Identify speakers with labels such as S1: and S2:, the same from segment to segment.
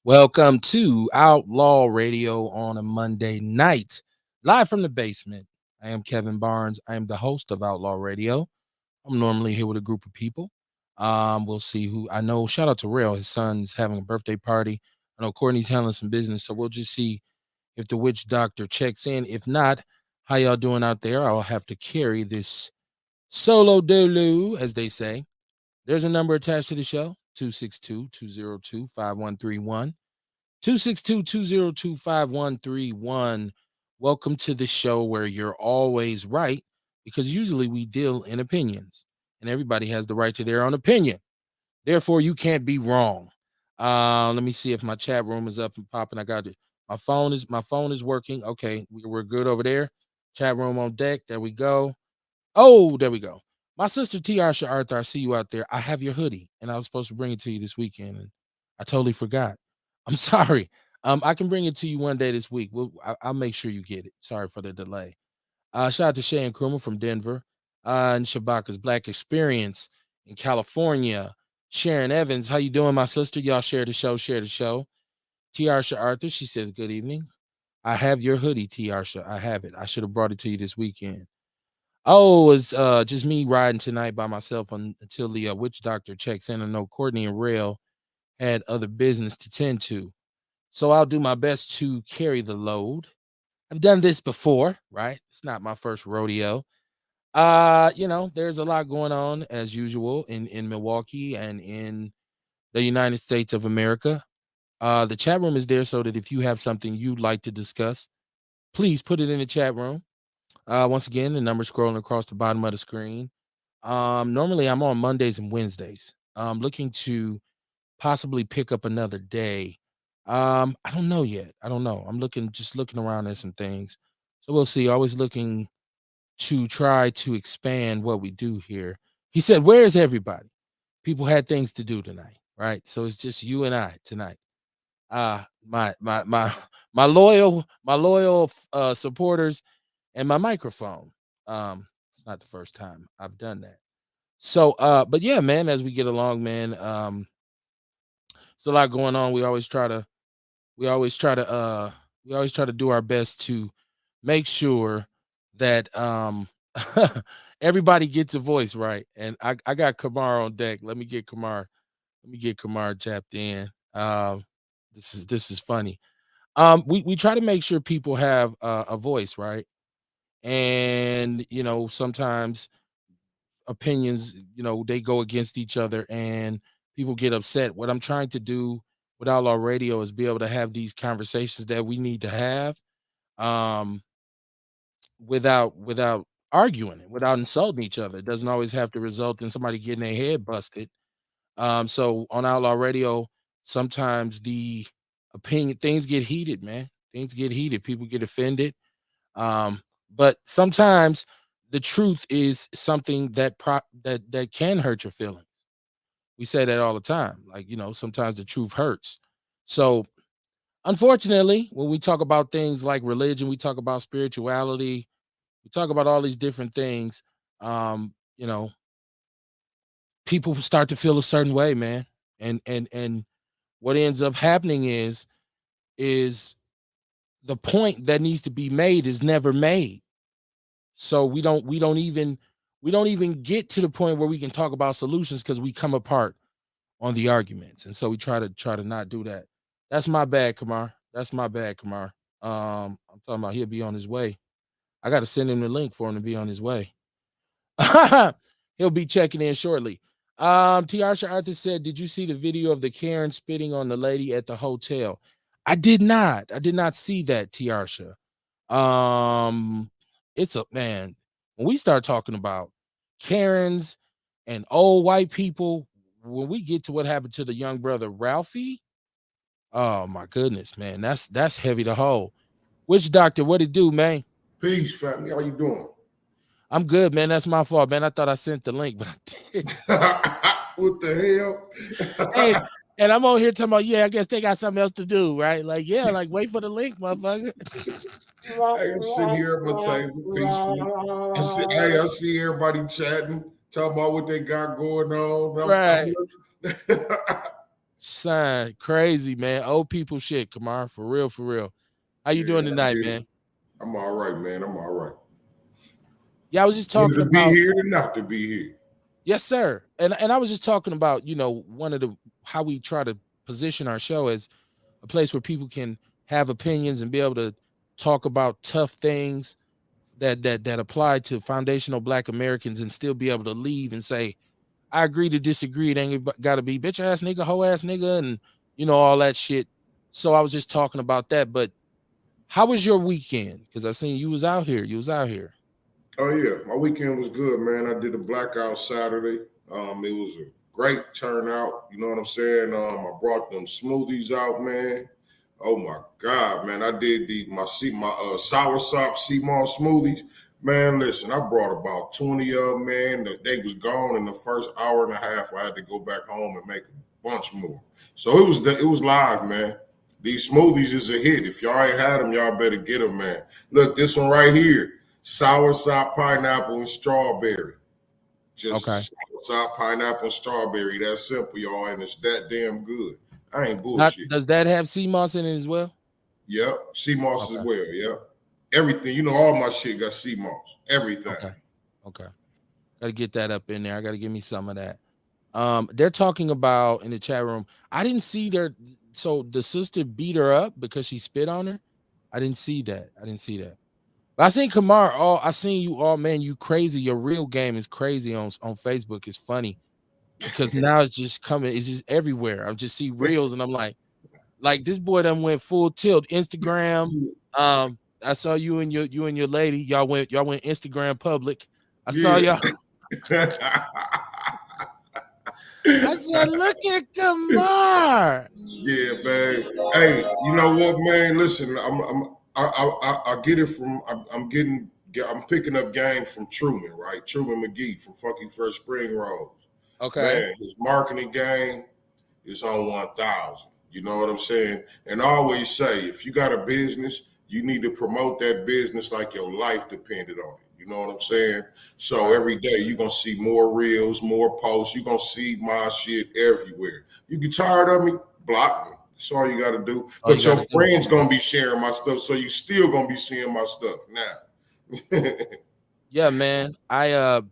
S1: Welcome to Outlaw Radio on a Monday night, live from the basement. I am Kevin Barnes. I am the host of Outlaw Radio. I'm normally here with a group of people. We'll see who I know. Shout out to Rail. His son's having a birthday party. I know Courtney's handling some business, so we'll just see if the witch doctor checks in. If not, how y'all doing out there? I'll have to carry this solo dolo, as they say. There's a number attached to the show, 262-202-5131. 262-202-5131. Welcome to the show where you're always right, because usually we deal in opinions and everybody has the right to their own opinion. Therefore, you can't be wrong. Let me see if my chat room is up and popping. I got it. My phone is working. Okay, we're good over there. Chat room on deck. There we go. Oh, there we go. My sister Tiarsha Arthur, I see you out there. I have your hoodie, and I was supposed to bring it to you this weekend, and I totally forgot. I'm sorry. I can bring it to you one day this week. I'll make sure you get it. Sorry for the delay. Shout out to Shay and Krumah from Denver, and Shabaka's Black Experience in California. Sharon Evans, how you doing, my sister? Y'all share the show. Share the show. Tiarsha Arthur, she says, "Good evening. I have your hoodie, Tiarsha. I have it. I should have brought it to you this weekend." Oh, it's just me riding tonight by myself until the witch doctor checks in. I know Courtney and Rail had other business to tend to. So I'll do my best to carry the load. I've done this before, right? It's not my first rodeo. There's a lot going on as usual in Milwaukee and in the United States of America. The chat room is there so that if you have something you'd like to discuss, please put it in the chat room. Once again, the number scrolling across the bottom of the screen. Normally I'm on Mondays and Wednesdays. I'm looking to possibly pick up another day. I don't know yet. I don't know. I'm just looking around at some things. So we'll see. Always looking to try to expand what we do here. He said, "Where is everybody? People had things to do tonight, right? So it's just you and I tonight." My my loyal supporters and my microphone. It's not the first time I've done that. So but yeah, man, as we get along, man, it's a lot going on. We always try to we always try to do our best to make sure that everybody gets a voice, right. And I got Kamar on deck. Let me get Kamar tapped in. This is funny. We try to make sure people have a voice, right? And sometimes opinions, they go against each other and people get upset. What I'm trying to do with Outlaw Radio is be able to have these conversations that we need to have, um, without arguing it, without insulting each other. It doesn't always have to result in somebody getting their head busted. So on Outlaw Radio, sometimes the opinion things get heated, man. Things get heated. People get offended. But sometimes the truth is something that can hurt your feelings. We say that all the time. Like, sometimes the truth hurts. So unfortunately, when we talk about things like religion, we talk about spirituality, we talk about all these different things, um, you know, people start to feel a certain way, man. And what ends up happening is the point that needs to be made is never made. So we don't even get to the point where we can talk about solutions because we come apart on the arguments. And so we try to not do that. That's my bad, Kamar. That's my bad, Kamar. I'm talking about he'll be on his way. I got to send him the link for him to be on his way. He'll be checking in shortly. Tiarsha Arthur said, "Did you see the video of the Karen spitting on the lady at the hotel?" I did not. I did not see that, Tiarsha. Um, it's a man. When we start talking about Karens and old white people, when we get to what happened to the young brother Ralphie, oh my goodness, man, that's heavy to hold. Which doctor? What it do, man?
S2: Peace, family. How you doing?
S1: I'm good, man. That's my fault, man. I thought I sent the link, but I did.
S2: What the
S1: and
S2: hell?
S1: and I'm over here talking about, yeah, I guess they got something else to do, right? Like, yeah, like wait for the link, motherfucker.
S2: Hey, I'm sitting here at my table peacefully. I see everybody chatting, talking about what they got going on.
S1: Right. Son, crazy, man. Old people shit, Kamar. For real, for real. How you
S2: Yeah,
S1: doing
S2: I
S1: tonight,
S2: get it.
S1: man?
S2: I'm all right, man. I'm all right.
S1: Yeah, I was just
S2: Either
S1: talking
S2: to be
S1: about
S2: here or not to be here.
S1: yes, sir. And I was just talking about, one of the how we try to position our show as a place where people can have opinions and be able to talk about tough things that apply to foundational black Americans and still be able to leave and say, I agree to disagree. It ain't gotta be bitch ass nigga, hoe ass nigga, and all that shit. So I was just talking about that. But how was your weekend? Because I seen you was out here. You was out here.
S2: Oh yeah, my weekend was good, man. I did a blackout Saturday. It was a great turnout. You know what I'm saying? I brought them smoothies out, man. Oh my God, man! I did my soursop sea moss smoothies. Man, listen, I brought about 20 of them, man. They was gone in the first hour and a half. I had to go back home and make a bunch more. So it was live, man. These smoothies is a hit. If y'all ain't had them, y'all better get them, man. Look, this one right here. Soursop, pineapple, and strawberry.
S1: Okay.
S2: Just soursop, pineapple, and strawberry. That's simple, y'all, and it's that damn good. I ain't
S1: Not
S2: bullshit.
S1: does that have sea moss in it as well?
S2: Yep. Sea moss as
S1: Okay.
S2: well. Yep. Everything. All my shit got sea moss. Everything.
S1: Okay. Okay. Gotta get that up in there. I gotta give me some of that. They're talking about in the chat room. I didn't see their so the sister beat her up because she spit on her. I didn't see that. I didn't see that. But I seen Kamar. I seen you all, man. You crazy. Your real game is crazy on Facebook. It's funny because now it's just coming. It's just everywhere. I just see reels and I'm like this boy done went full tilt. Instagram. I saw you and your lady. Y'all went Instagram public. I saw
S2: Yeah.
S1: y'all. I said, look at Kamar.
S2: Yeah, man. Hey, you know what, man? Listen, I get it from I'm picking up game from Truman, right? Truman McGee from Funky Fresh Spring Rolls.
S1: Okay.
S2: Man, his marketing game is on 1,000. You know what I'm saying? And I always say, if you got a business, you need to promote that business like your life depended on it. You know what I'm saying? So
S1: Right.
S2: every day you're gonna see more reels, more posts. You're gonna see my shit everywhere. You get tired of me, block me. That's all you gotta do.
S1: All you
S2: But your
S1: got to do.
S2: friends gonna be sharing my stuff, so you still gonna be seeing my stuff now.
S1: Yeah, man. And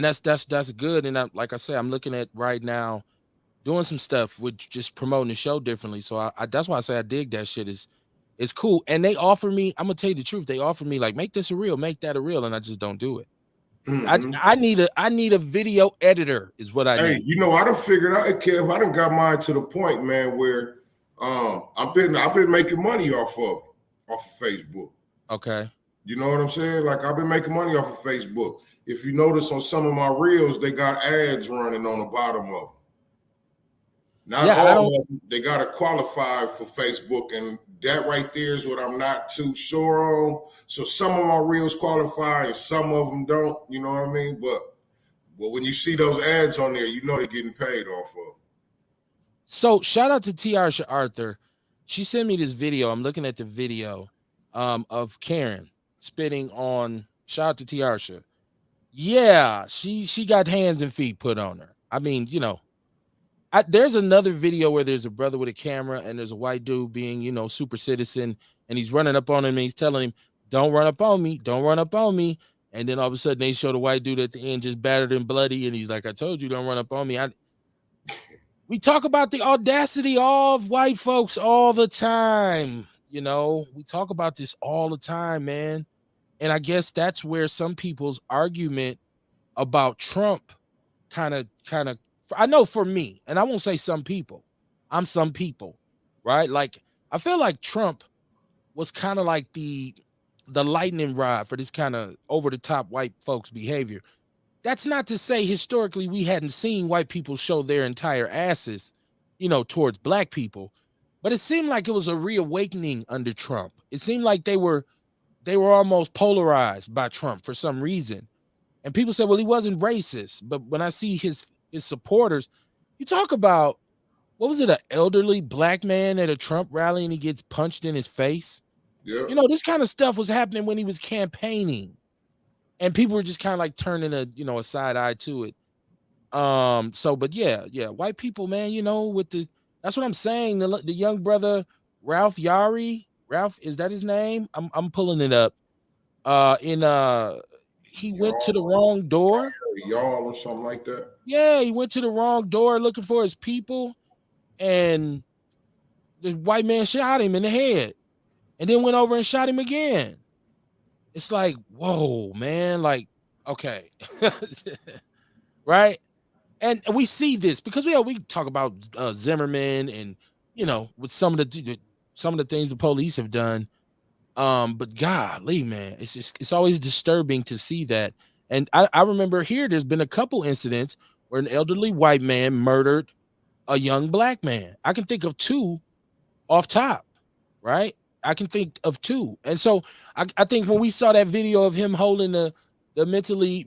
S1: that's good. And like I said, I'm looking at right now doing some stuff with just promoting the show differently. So I that's why I say I dig that shit. Is it's cool. And they offer me, I'm gonna tell you the truth. They offer me like make this a reel, make that a reel, and I just don't do it. I
S2: hmm
S1: I need a video editor is what I
S2: Hey,
S1: need.
S2: I done figured out, hey, Kev, I done got mine to the point, man, where I've been making money off of Facebook.
S1: Okay.
S2: You know what I'm saying? Like I've been making money off of Facebook. If you notice on some of my reels, they got ads running on the bottom of them. Not
S1: Yeah, I
S2: all
S1: don't
S2: of them. They got to qualify for Facebook, and that right there is what I'm not too sure on. So some of my reels qualify, and some of them don't. You know what I mean? But when you see those ads on there, you know they're getting paid off of.
S1: so shout out to Tiarsha Arthur. She sent me this video. I'm looking at the video of Karen spitting on shout out to Tiarsha. Yeah, she got hands and feet put on her. I mean, there's another video where there's a brother with a camera and there's a white dude being, super citizen, and he's running up on him and he's telling him, "Don't run up on me, don't run up on me." And then all of a sudden they show the white dude at the end just battered and bloody, and he's like, "I told you, don't run up on me." We talk about the audacity of white folks all the time. We talk about this all the time, man. And I guess that's where some people's argument about Trump kind of I know for me, and I won't say some people, I'm some people, right? Like I feel like Trump was kind of like the lightning rod for this kind of over the top white folks behavior. That's not to say historically we hadn't seen white people show their entire asses, towards black people, but it seemed like it was a reawakening under Trump. It seemed like they were almost polarized by Trump for some reason. And people say, well, he wasn't racist. But when I see his supporters, you talk about what was it, an elderly black man at a Trump rally and he gets punched in his face?
S2: Yeah.
S1: This kind of stuff was happening when he was campaigning. And people were just kind of like turning a side eye to it. So but yeah, white people, man, with the That's what I'm saying. The young brother Ralph Yari, Ralph, is that his name? I'm pulling it up. In he went to the
S2: Y'all,
S1: wrong door.
S2: y'all or something like that.
S1: Yeah, he went to the wrong door looking for his people, and the white man shot him in the head, and then went over and shot him again. It's like, whoa, man, like, okay, right? And we see this because we talk about Zimmerman and with some of the things the police have done. But golly, man, it's always disturbing to see that. And I remember here, there's been a couple incidents where an elderly white man murdered a young black man. I can think of two off top, right? I can think of two. And so I think when we saw that video of him holding the mentally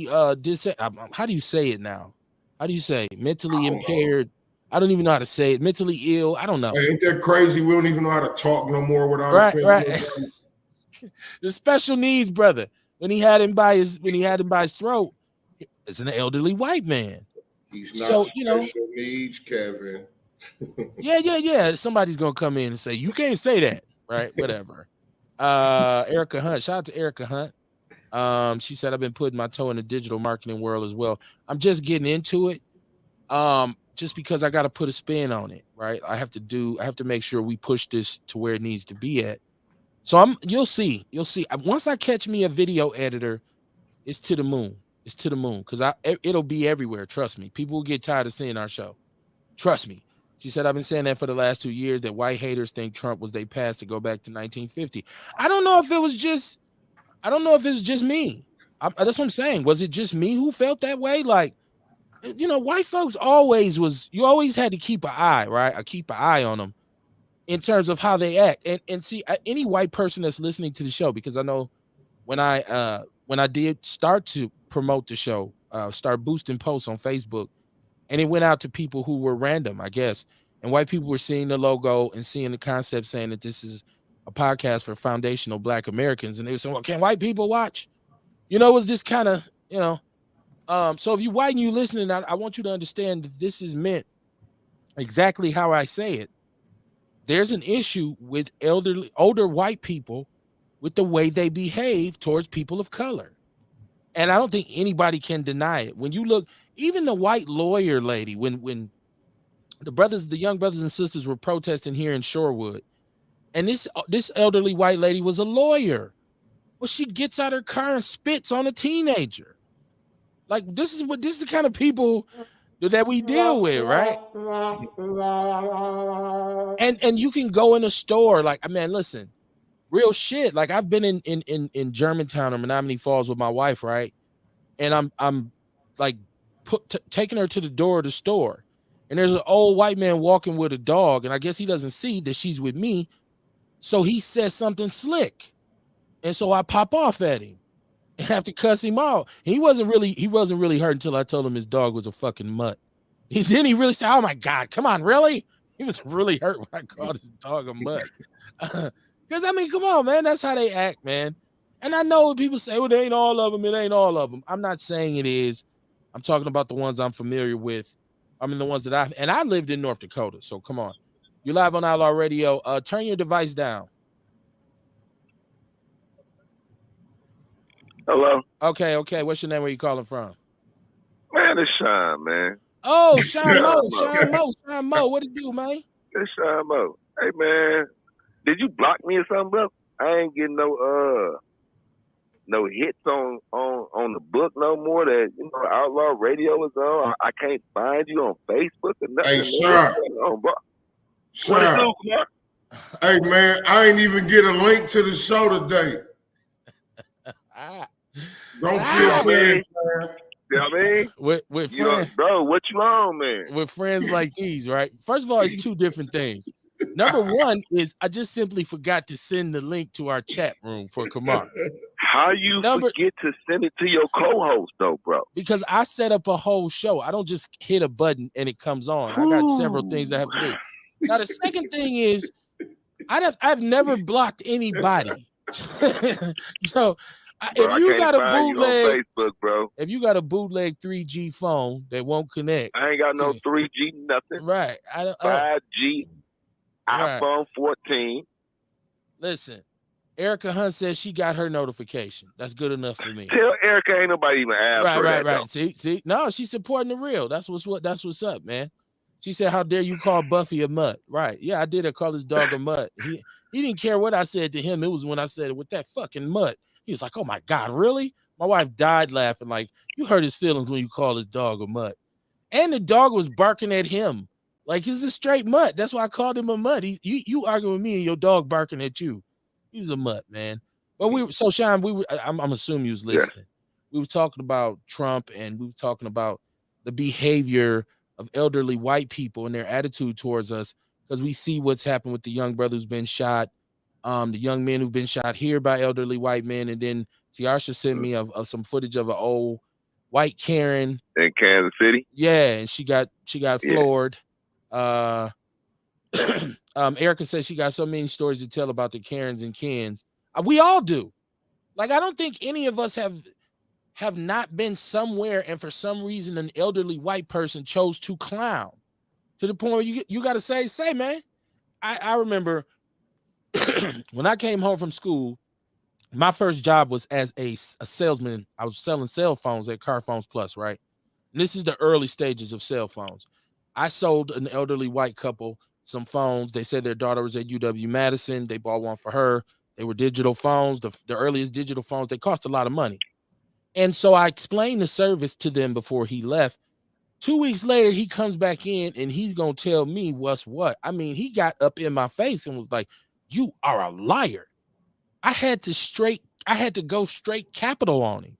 S1: how do you say it now? How do you say mentally
S2: I don't know.
S1: impaired? I don't even know how to say it. Mentally ill. I don't know.
S2: Hey, ain't that crazy? We don't even know how to talk no more without
S1: Right,
S2: offending
S1: right.
S2: nobody.
S1: The special needs brother. When he had him by his throat, it's an elderly white man.
S2: He's not
S1: So,
S2: special needs, Kevin.
S1: yeah. Somebody's gonna come in and say, you can't say that, right? Whatever. Erica Hunt. Shout out to Erica Hunt. She said, I've been putting my toe in the digital marketing world as well. I'm just getting into it. Just because I gotta put a spin on it, right? I have to make sure we push this to where it needs to be at. So you'll see. Once I catch me a video editor, it's to the moon. It's to the moon because it'll be everywhere. Trust me. People will get tired of seeing our show. Trust me. She said, I've been saying that for the last 2 years that white haters think Trump was their past to go back to 1950. I don't know if it was just me. That's what I'm saying. Was it just me who felt that way? Like, white folks you always had to keep an eye, right? I keep an eye on them in terms of how they act. And see, any white person that's listening to the show, because I know when I did start to promote the show, start boosting posts on Facebook, and it went out to people who were random, I guess. And white people were seeing the logo and seeing the concept saying that this is a podcast for foundational Black Americans. And they were saying, well, can white people watch? It was this kind of, so if you white and you listening, I want you to understand that this is meant exactly how I say it. There's an issue with older white people with the way they behave towards people of color. And I don't think anybody can deny it. When you look, even the white lawyer lady, when the young brothers and sisters were protesting here in Shorewood, and this elderly white lady was a lawyer. Well, she gets out her car and spits on a teenager. Like, this is the kind of people that we deal with, right? And you can go in a store, like, I mean, listen, real shit. Like, I've been in Germantown or Menominee Falls with my wife, right? And I'm like taking her to the door of the store, and there's an old white man walking with a dog, and I guess he doesn't see that she's with me, so he says something slick, and so I pop off at him and have to cuss him out. He wasn't really hurt until I told him his dog was a fucking mutt. Then he really said, "Oh my God, come on, really?" He was really hurt when I called his dog a mutt. Because I mean, come on, man, that's how they act, man. And I know people say, well, it ain't all of them. It ain't all of them. I'm not saying it is. I'm talking about the ones I'm familiar with. I mean, the ones that I lived in North Dakota. So come on. You're live on Outlaw Radio. Turn your device down.
S3: Hello.
S1: Okay. What's your name? Where you calling from?
S3: Man, it's Sean, man.
S1: Oh, Sean Mo. What it do, man?
S3: It's Sean Mo. Hey, man, did you block me or something, bro? I ain't getting no hits on the book no more. That Outlaw Radio is on. I can't find you on Facebook or nothing.
S2: Hey, Sean. Sean. Hey, man, I ain't even get a link to the show today. Don't feel bad, man.
S3: You know what I mean?
S1: With friends,
S3: bro, what you on, man?
S1: With friends like these, right? First of all, it's two different things. Number one is I just simply forgot to send the link to our chat room for Kamar.
S3: How you forget to send it to your co-host, though, bro?
S1: Because I set up a whole show. I don't just hit a button and it comes on. I got several things I have to do. Now, the second thing is I've never blocked anybody.
S3: Bro,
S1: If
S3: I
S1: you
S3: can't
S1: got a
S3: find you on
S1: bootleg,
S3: Facebook, bro.
S1: if you got a bootleg 3G phone that won't connect,
S3: I ain't got no 3G, nothing.
S1: right? I don't.
S3: 5G,
S1: Right.
S3: iPhone 14.
S1: Listen, Erica Hunt says she got her notification. That's good enough for me.
S3: Tell Erica ain't nobody even asked her that, though.
S1: See, no, she's supporting the real. That's what's up, man. She said, "How dare you call Buffy a mutt?" Right? Yeah, I did. I call his dog a mutt. He didn't care what I said to him. It was when I said it with that fucking mutt. He was like, "Oh my god, really?" My wife died laughing. Like, you hurt his feelings when you call his dog a mutt. And the dog was barking at him like he's a straight mutt. That's why I called him a mutt. You arguing with me and your dog barking at you. He's a mutt, man. But Sean, I'm assuming you was listening. Yeah. We were talking about Trump and we were talking about the behavior of elderly white people and their attitude towards us because we see what's happened with the young brother who's been shot, the young men who've been shot here by elderly white men, and then Tiarsha sent me of some footage of an old white Karen
S3: in Kansas City.
S1: Yeah, and she got floored. Erica says she got so many stories to tell about the Karens and Kens. We all do. Like, I don't think any of us have not been somewhere and for some reason an elderly white person chose to clown to the point where you got to say, man. I remember when I came home from school, my first job was as a salesman. I was selling cell phones at Car Phones Plus, right? And this is the early stages of cell phones. I sold an elderly white couple some phones. They said their daughter was at UW-Madison. They bought one for her. They were digital phones, the earliest digital phones. They cost a lot of money. And so I explained the service to them before he left. 2 weeks later, he comes back in and he's going to tell me what's what. I mean, he got up in my face and was like, "You are a liar." I had to go straight capital on him.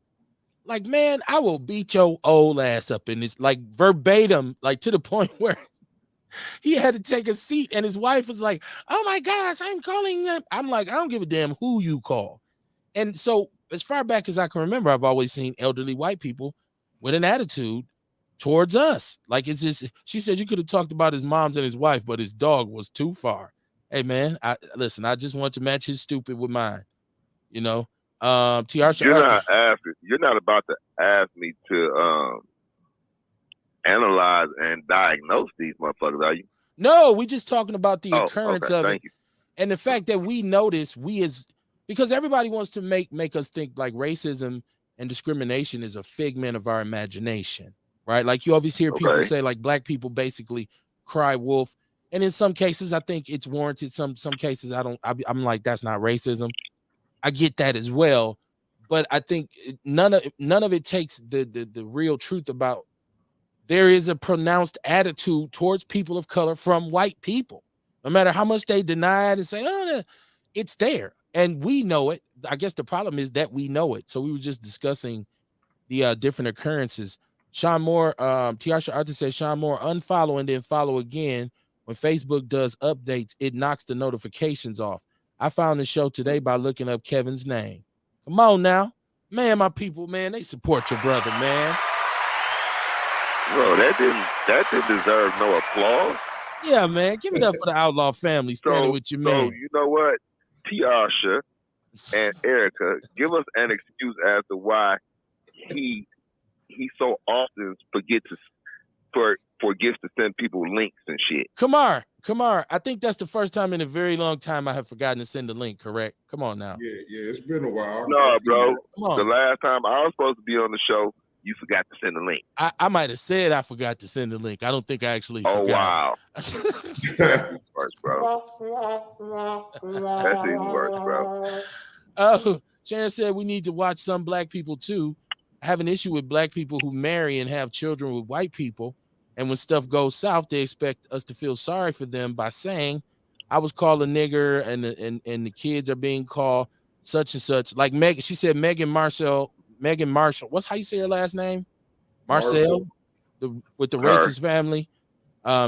S1: Like, man, I will beat your old ass up in this, like verbatim, like to the point where he had to take a seat and his wife was like, "Oh my gosh, I'm calling them." I'm like, I don't give a damn who you call. And so as far back as I can remember, I've always seen elderly white people with an attitude towards us. Like, it's just, she said you could have talked about his moms and his wife, but his dog was too far. Hey man, I just want to match his stupid with mine. You know,
S3: You're not about to ask me to analyze and diagnose these motherfuckers, are you?
S1: No, we just talking about the occurrence of
S3: Thank
S1: it,
S3: you.
S1: and the fact that we notice because everybody wants to make us think like racism and discrimination is a figment of our imagination, right? Like, you always hear people say like black people basically cry wolf, and in some cases I think it's warranted. Some cases I'm like, that's not racism. I get that as well, but I think none of it takes the real truth about there is a pronounced attitude towards people of color from white people, no matter how much they deny it and say, "Oh, it's there," and we know it. I guess the problem is that we know it. So we were just discussing the different occurrences. Sean Moore, Tiasha Arthur says, Sean Moore, unfollow and then follow again. When Facebook does updates, it knocks the notifications off. I found the show today by looking up Kevin's name. Come on now. Man, my people, man, they support your brother, man.
S3: Bro, that didn't deserve no applause.
S1: Yeah, man. Give it up for the Outlaw family standing with your man.
S3: So, you know what? Tiasha and Erica, give us an excuse as to why he so often forgets to send people links and shit.
S1: Kamar, I think that's the first time in a very long time I have forgotten to send a link, correct? Come on now.
S2: Yeah, it's been a while.
S3: No, bro. The last time I was supposed to be on the show, you forgot to send a link.
S1: I might have said I forgot to send a link. I don't think I actually forgot.
S3: Wow. Worse, bro. That's even worse, bro.
S1: Oh, Sharon said we need to watch Some Black People too. I have an issue with black people who marry and have children with white people. And when stuff goes south, they expect us to feel sorry for them by saying, "I was called a nigger and the kids are being called such and such." Like Meg, she said Megan Marshall. What's how you say her last name? Marcel, with the racist family.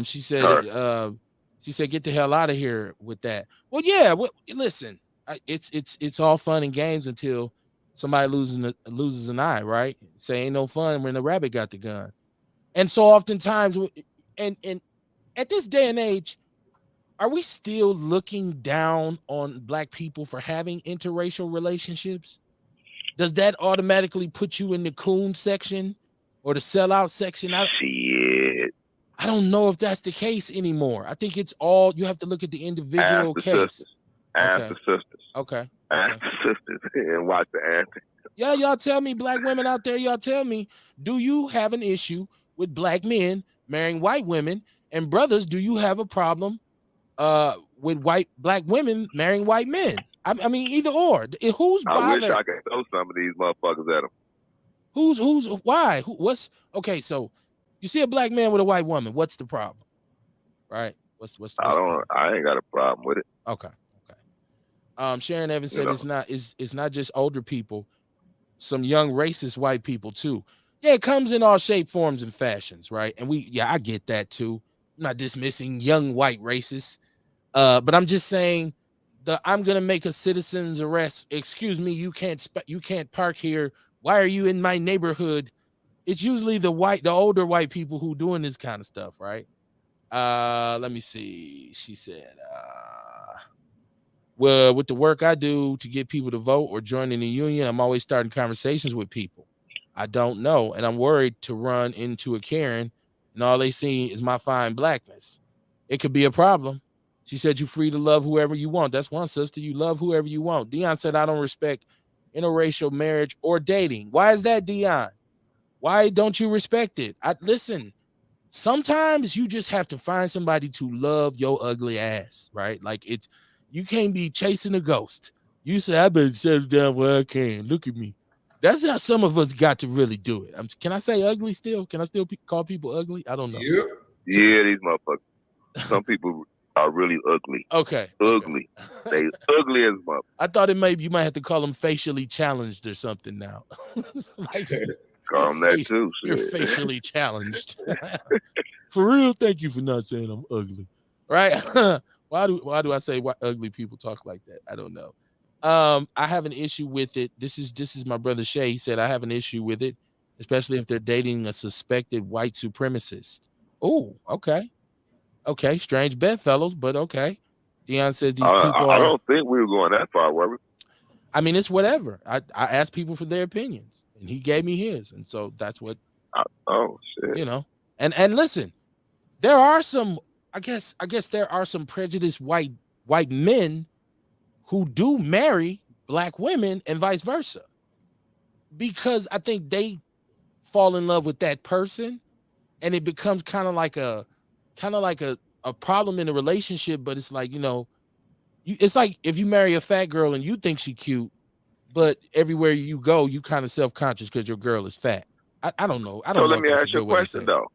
S1: She said, "Get the hell out of here with that." Well, yeah. Listen, it's all fun and games until somebody loses an eye, right? Say ain't no fun when the rabbit got the gun. And so oftentimes, and at this day and age, are we still looking down on black people for having interracial relationships? does that automatically put you in the coon section or the sellout section?
S3: Shit.
S1: I don't know if that's the case anymore. I think it's all, you have to look at the individual
S3: Ask the
S1: case.
S3: sisters. Ask the sisters.
S1: Okay.
S3: Ask the sisters and watch the answer.
S1: Yeah, y'all tell me, black women out there, y'all tell me, do you have an issue with black men marrying white women? And brothers, do you have a problem with black women marrying white men? I mean, either or. Who's
S3: I wish
S1: bothered?
S3: I could throw some of these motherfuckers at them.
S1: Who's why? What's okay? So you see a black man with a white woman. What's the problem? Right? What's the problem?
S3: I ain't got a problem with it.
S1: Okay. Sharon Evans said it's not just older people, some young racist white people too. Yeah, it comes in all shape, forms, and fashions, right? And I get that too. I'm not dismissing young white racists, but I'm just saying I'm gonna make a citizen's arrest. Excuse me, you can't park here. Why are you in my neighborhood? It's usually the older white people who doing this kind of stuff, right? Let me see. She said, well, with the work I do to get people to vote or join in the union, I'm always starting conversations with people I don't know, and I'm worried to run into a Karen and all they see is my fine blackness. It could be a problem. She said, you're free to love whoever you want. That's one sister. You love whoever you want. Dion said, I don't respect interracial marriage or dating. Why is that, Dion? Why don't you respect it? Listen, sometimes you just have to find somebody to love your ugly ass, right? Like you can't be chasing a ghost. You say, I better settle down where I can. Look at me. That's how some of us got to really do it. Can I say ugly still? Can I still call people ugly? I don't know.
S2: Yeah.
S3: Yeah, these motherfuckers. Some people are really ugly.
S1: Okay.
S3: Ugly. They ugly as motherfuckers.
S1: I thought you might have to call them facially challenged or something now. Like,
S3: call them that too.
S1: You're facially challenged. For real, thank you for not saying I'm ugly. Right? Why do I say why ugly people talk like that? I don't know. I have an issue with it. This is my brother Shay. He said I have an issue with it, especially if they're dating a suspected white supremacist. Oh, okay. Strange bedfellows, but okay. Dion says these people
S3: I don't think we were going that far, were we?
S1: I mean, it's whatever. I asked people for their opinions, and he gave me his, and so that's what.
S3: Oh shit!
S1: You know, and listen, there are some. I guess there are some prejudiced white men who do marry black women and vice versa, because I think they fall in love with that person, and it becomes kind of like a problem in a relationship. But it's like, it's like if you marry a fat girl and you think she's cute, but everywhere you go, you kind of self-conscious because your girl is fat. I don't know. I don't know.
S3: So let me ask you a question though.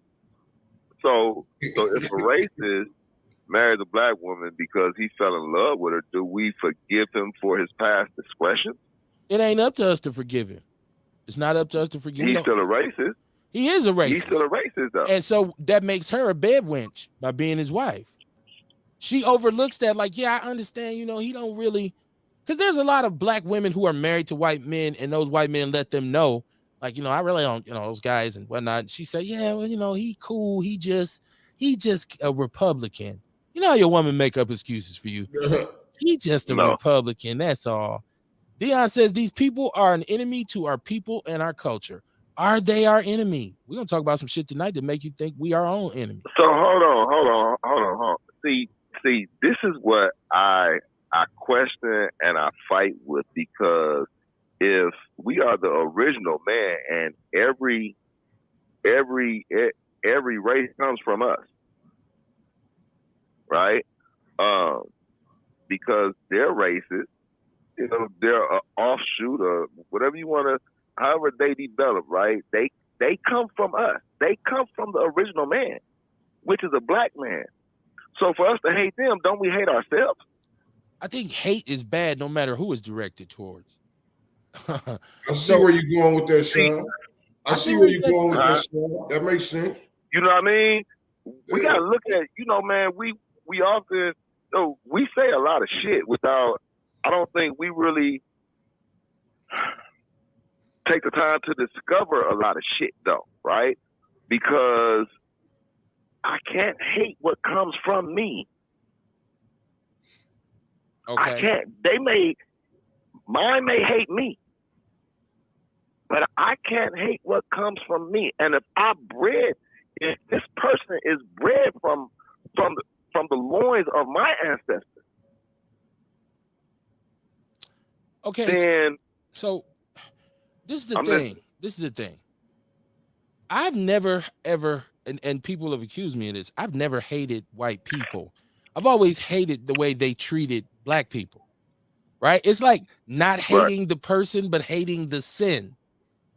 S3: So if a racist marries a black woman because he fell in love with her, do we forgive him for his past discretion?
S1: It ain't up to us to forgive him. It's not up to us to forgive him.
S3: He's still a racist.
S1: He is a racist.
S3: He's still a racist though.
S1: And so that makes her a bed wench by being his wife. She overlooks that, like, yeah, I understand, he don't really, because there's a lot of black women who are married to white men, and those white men let them know, like, I really don't, those guys and whatnot. And she said, yeah, well, he cool. He just a Republican. You know how your woman make up excuses for you. He just a Republican. That's all. Dion says these people are an enemy to our people and our culture. Are they our enemy? We're gonna talk about some shit tonight that make you think we are our own enemy.
S3: So hold on. See, this is what I question and I fight with, because if we are the original man and every race comes from us, right? Because they're racist, they're an offshoot or whatever you want to, however they develop, right? They come from us. They come from the original man, which is a black man. So for us to hate them, don't we hate ourselves?
S1: I think hate is bad no matter who it's directed towards.
S2: I see where you're going with that, Sean. I see where you're going with that, Sean. That makes sense.
S3: You know what I mean? We got to look at, man, we often, we say a lot of shit without, I don't think we really take the time to discover a lot of shit though, right? Because I can't hate what comes from me.
S1: Okay.
S3: I can't. Mine may hate me. but I can't hate what comes from me. And if this person is bred from the loins of my ancestors,
S1: Okay,
S3: then
S1: so this is the
S3: I'm
S1: thing.
S3: listening.
S1: This is the thing. I've never ever, and people have accused me of this. I've never hated white people. I've always hated the way they treated black people. Right? It's like not
S3: Right.
S1: hating the person, but hating the sin.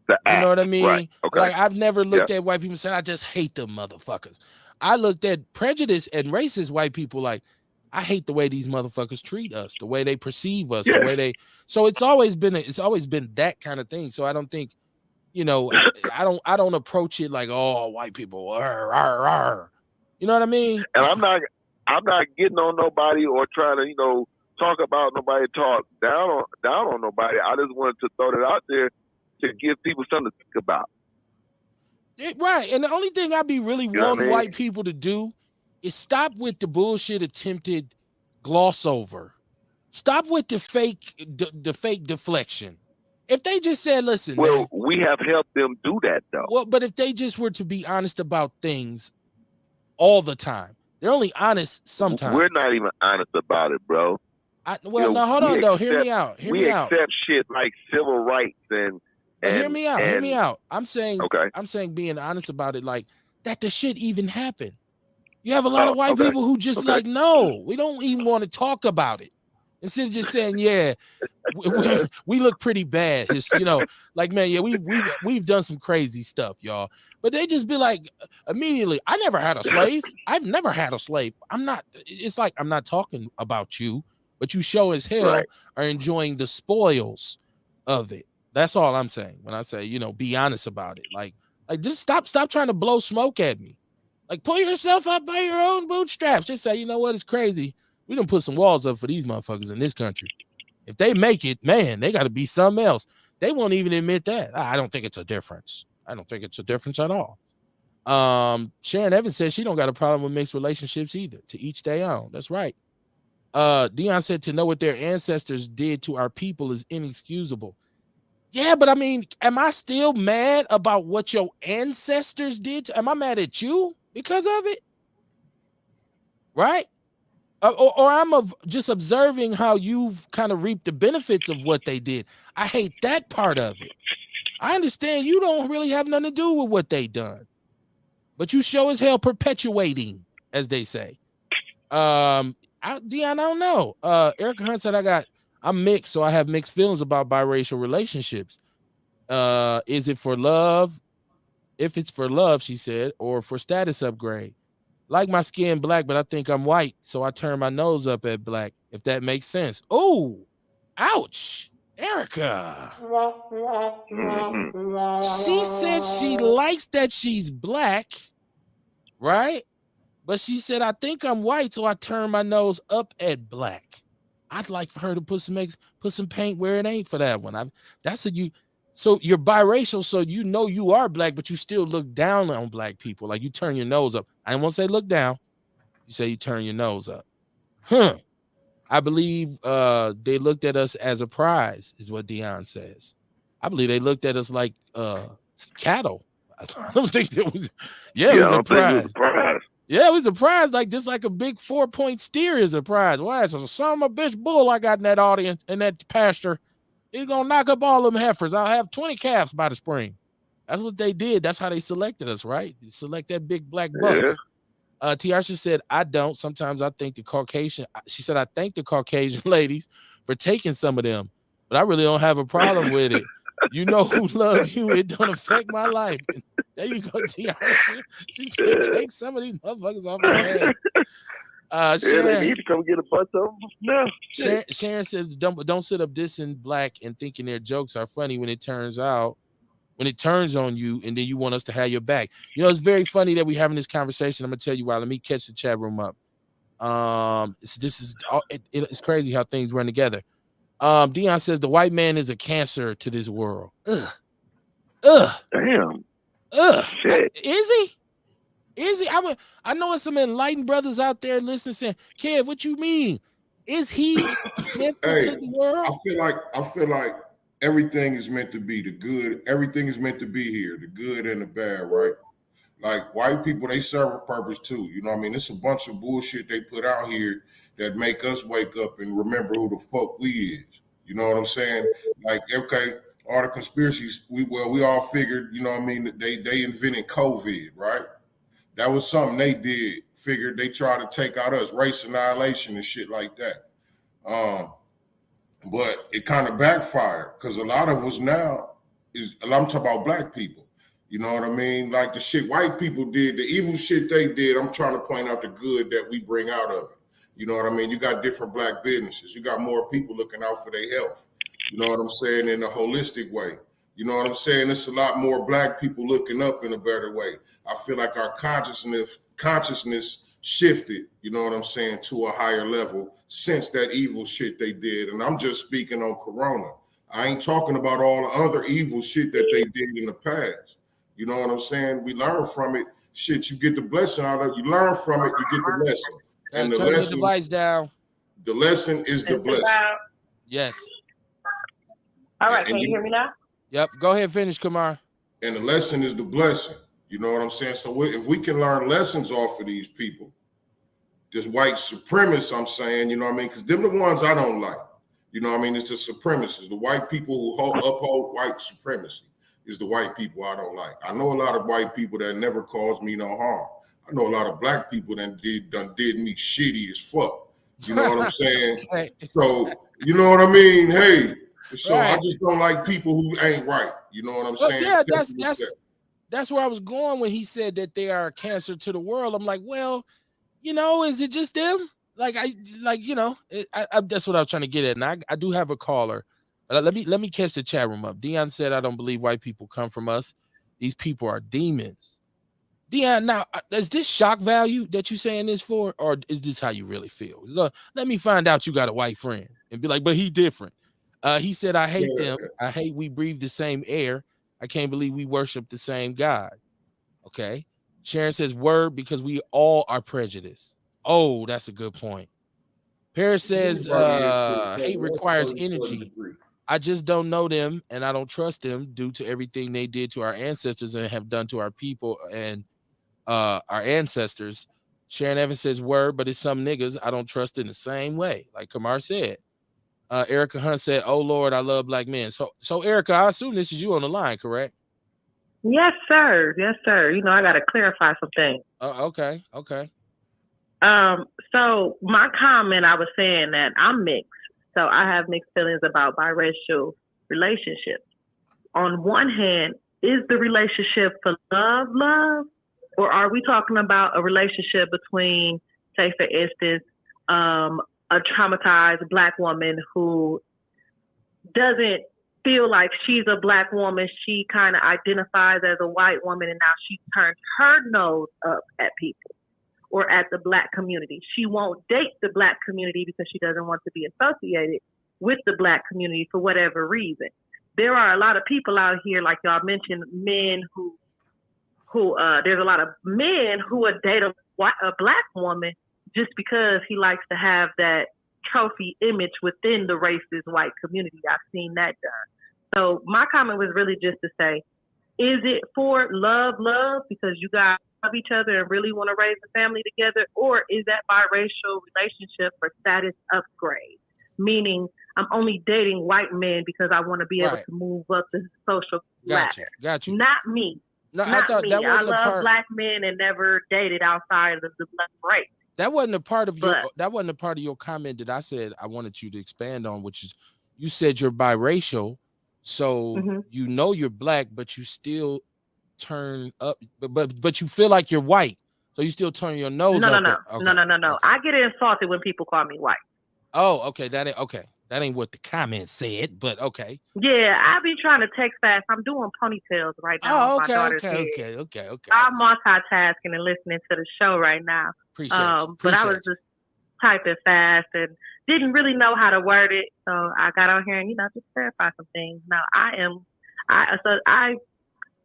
S3: The
S1: You know what
S3: act.
S1: I
S3: Right.
S1: mean?
S3: Okay.
S1: Like I've never
S3: Yeah.
S1: looked at white people and said, I just hate them motherfuckers. I looked at prejudice and racist white people like, I hate the way these motherfuckers treat us, the way they perceive us, the
S3: Yes.
S1: way they. So it's always been that kind of thing. So I don't think, I don't approach it like, oh, white people, arr, arr, arr. You know what I mean?
S3: And I'm not getting on nobody or trying to, talk about nobody, talk down on nobody. I just wanted to throw that out there to give people something to think about.
S1: Right. And the only thing I be really
S3: You know what I
S1: wanting
S3: mean?
S1: white people to do is stop with the bullshit attempted gloss over. Stop with the fake deflection. If they just said, listen,
S3: Well,
S1: man,
S3: we have helped them do that though.
S1: well, but if they just were to be honest about things all the time, they're only honest
S3: We're
S1: sometimes.
S3: not even honest about it, bro.
S1: Well, no, hold
S3: We
S1: on though. Hear me
S3: accept
S1: out. Hear
S3: we
S1: me out.
S3: accept shit like civil rights and
S1: But hear
S3: and
S1: me out. Hear me
S3: and
S1: out. I'm saying
S3: okay.
S1: being honest about it, like that the shit even happened. You have a lot
S3: Oh,
S1: of white
S3: okay.
S1: people who just
S3: Okay.
S1: like, no, we don't even want to talk about it. Instead of just saying, yeah, we look pretty bad. Like, man, yeah, we've done some crazy stuff, y'all. But they just be like immediately, I never had a slave. I've never had a slave. It's like I'm not talking about you, but you show as hell
S3: Right.
S1: are enjoying the spoils of it. That's all I'm saying when I say, be honest about it. Like just stop trying to blow smoke at me. Like, pull yourself up by your own bootstraps. Just say, you know what? It's crazy. We done put some walls up for these motherfuckers in this country. If they make it, man, they got to be something else. They won't even admit that. I don't think it's a difference. I don't think it's a difference at all. Sharon Evans says she don't got a problem with mixed relationships either. To each their own. That's right. Dion said to know what their ancestors did to our people is inexcusable. Yeah, but I mean, am I still mad about what your ancestors did? Am I mad at you because of it? Right? Or I'm just observing how you've kind of reaped the benefits of what they did. I hate that part of it. I understand you don't really have nothing to do with what they done, but you show as hell perpetuating, as they say. Dion, I don't know. Erica Hunt said I'm mixed, so I have mixed feelings about biracial relationships. Is it for love? If it's for love, she said, or for status upgrade. Like my skin black, but I think I'm white, so I turn my nose up at black, if that makes sense. Oh, ouch, Erica. She says she likes that she's black, right? But she said, I think I'm white, so I turn my nose up at black. I'd like for her to put some paint where it ain't for that one. So you're biracial, so you are black, but you still look down on black people. Like you turn your nose up. I didn't want to say look down. You say you turn your nose up. I believe they looked at us as a prize, is what Dion says. I believe they looked at us like cattle. I don't think that was. Yeah, it
S3: Yeah,
S1: was
S3: I
S1: a
S3: don't think it was
S1: prize.
S3: a prize.
S1: Yeah, it was a prize, just like a big 4-point steer is a prize. Why? It's a son of a bitch bull I got in that audience, in that pasture. He's gonna knock up all them heifers. I'll have 20 calves by the spring. That's what they did. That's how they selected us, right? They select that big black buck.
S3: Yeah.
S1: Tiarsha said, I don't. Sometimes I think she said, I thank the Caucasian ladies for taking some of them, but I really don't have a problem with it. You know who love you. It don't affect my life. There you go, Tiarsha. She said, take some of these motherfuckers off my ass.
S3: Yeah, they
S1: Sharon,
S3: need to come get a bunch of them now.
S1: Sharon says, don't sit up dissing black and thinking their jokes are funny when it turns on you and then you want us to have your back. It's very funny that we're having this conversation. I'm gonna tell you why. Let me catch the chat room up. It's crazy how things run together. Dion says the white man is a cancer to this world. Ugh.
S3: Damn.
S1: Shit. Is he? I know it's some enlightened brothers out there listening saying, Kev, what you mean? Is he meant to the world?
S2: I feel like everything is meant to be the good. Everything is meant to be here, the good and the bad, right? Like white people, they serve a purpose too. You know what I mean? It's a bunch of bullshit they put out here that make us wake up and remember who the fuck we is. You know what I'm saying? Like, okay, all the conspiracies, we all figured, you know what I mean, that they invented COVID, right? That was something they did. Figured they tried to take out us, race annihilation and shit like that. Um, but it kind of backfired because a lot of us now I'm talking about black people. You know what I mean? Like the shit white people did, the evil shit they did. I'm trying to point out the good that we bring out of it. You know what I mean? You got different black businesses. You got more people looking out for their health. You know what I'm saying? In a holistic way. You know what I'm saying? It's a lot more black people looking up in a better way. I feel like our consciousness shifted, you know what I'm saying, to a higher level since that evil shit they did. And I'm just speaking on Corona. I ain't talking about all the other evil shit that they did in the past. You know what I'm saying? We learn from it. Shit, you get the blessing out of it. You learn from it, you get the lesson. And
S1: turn the device down.
S2: The lesson is the blessing.
S1: Yes.
S4: All right, can you hear me now?
S1: Yep. Go ahead, finish, Kamar.
S2: And the lesson is the blessing. You know what I'm saying? So if we can learn lessons off of these people, this white supremacists, I'm saying, you know what I mean? Because them the ones I don't like. You know what I mean? It's the supremacists, the white people who uphold white supremacy is the white people I don't like. I know a lot of white people that never caused me no harm. I know a lot of black people that did me shitty as fuck. You know what I'm saying?
S1: Right.
S2: So, you know what I mean? Hey, so right. I just don't like people who ain't right. You know what I'm saying?
S1: Yeah, that's where I was going when he said that they are a cancer to the world. I'm like, well, you know, is it just them? Like that's what I was trying to get at. And I do have a caller. Let me catch the chat room up. Dion said, I don't believe white people come from us. These people are demons. Dion, now, is this shock value that you're saying this for, or is this how you really feel? Let me find out you got a white friend and be like, but he different. He said, I hate them. I hate we breathe the same air. I can't believe we worship the same God. Okay. Sharon says, word, because we all are prejudiced. Oh, that's a good point. Paris says, hate requires energy. I just don't know them and I don't trust them due to everything they did to our ancestors and have done to our people and our ancestors. Sharon Evans says, word, but it's some niggas I don't trust in the same way, like Kamar said. Erica Hunt said, oh, Lord, I love black men. So Erica, I assume this is you on the line, correct?
S4: Yes, sir. Yes, sir. You know, I got to clarify some things.
S1: Okay.
S4: So my comment, I was saying that I'm mixed. So I have mixed feelings about biracial relationships. On one hand, is the relationship for love, or are we talking about a relationship between, say, for instance, a traumatized black woman who doesn't feel like she's a black woman. She kind of identifies as a white woman, and now she turns her nose up at people or at the black community. She won't date the black community because she doesn't want to be associated with the black community for whatever reason. There are a lot of people out here, like y'all mentioned, men who there's a lot of men who would date a black woman just because he likes to have that trophy image within the racist white community. I've seen that done. So my comment was really just to say, is it for love, because you guys love each other and really want to raise a family together, or is that biracial relationship for status upgrade? Meaning, I'm only dating white men because I want to be able to move up the social ladder.
S1: Got you.
S4: Not me.
S1: No,
S4: Not
S1: I thought
S4: me.
S1: that wasn't
S4: I love black men and never dated outside of the black race.
S1: That wasn't a part of your comment that I said I wanted you to expand on, which is you said you're biracial, so you know you're black, but you still turn up, but you feel like you're white, so you still turn your nose up.
S4: No. Okay. I get insulted when people call me white.
S1: Oh, okay. That ain't what the comment said, but okay.
S4: Yeah, I be trying to text fast. I'm doing ponytails right now.
S1: Oh, okay.
S4: I'm multitasking and listening to the show right now. But I was just typing fast and didn't really know how to word it, so I got on here and just clarify some things. Now I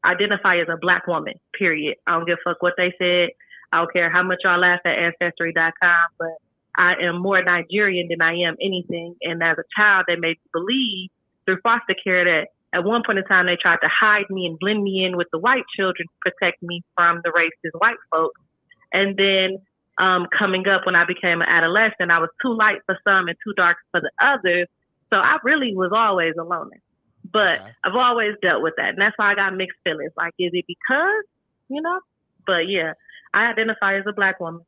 S4: identify as a black woman. Period. I don't give a fuck what they said. I don't care how much y'all laugh at Ancestry.com, but I am more Nigerian than I am anything. And as a child, they made me believe through foster care that at one point in time they tried to hide me and blend me in with the white children to protect me from the racist white folks. And then coming up when I became an adolescent, I was too light for some and too dark for the others. So I really was always a loner. But I've always dealt with that. And that's why I got mixed feelings. Like, is it because, you know? But yeah, I identify as a Black woman.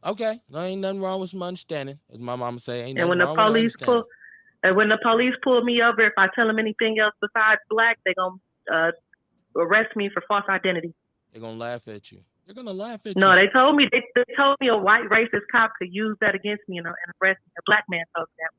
S1: Okay. There ain't nothing wrong with some understanding. As my mama say, ain't nothing
S4: when
S1: wrong
S4: the
S1: with
S4: police
S1: understanding.
S4: when the police pull me over, if I tell them anything else besides Black, they're going to arrest me for false identity.
S1: They're going to laugh at you. They're going to laugh at you.
S4: No, they told me a white racist cop could use that against me and arrest me. A Black man told me that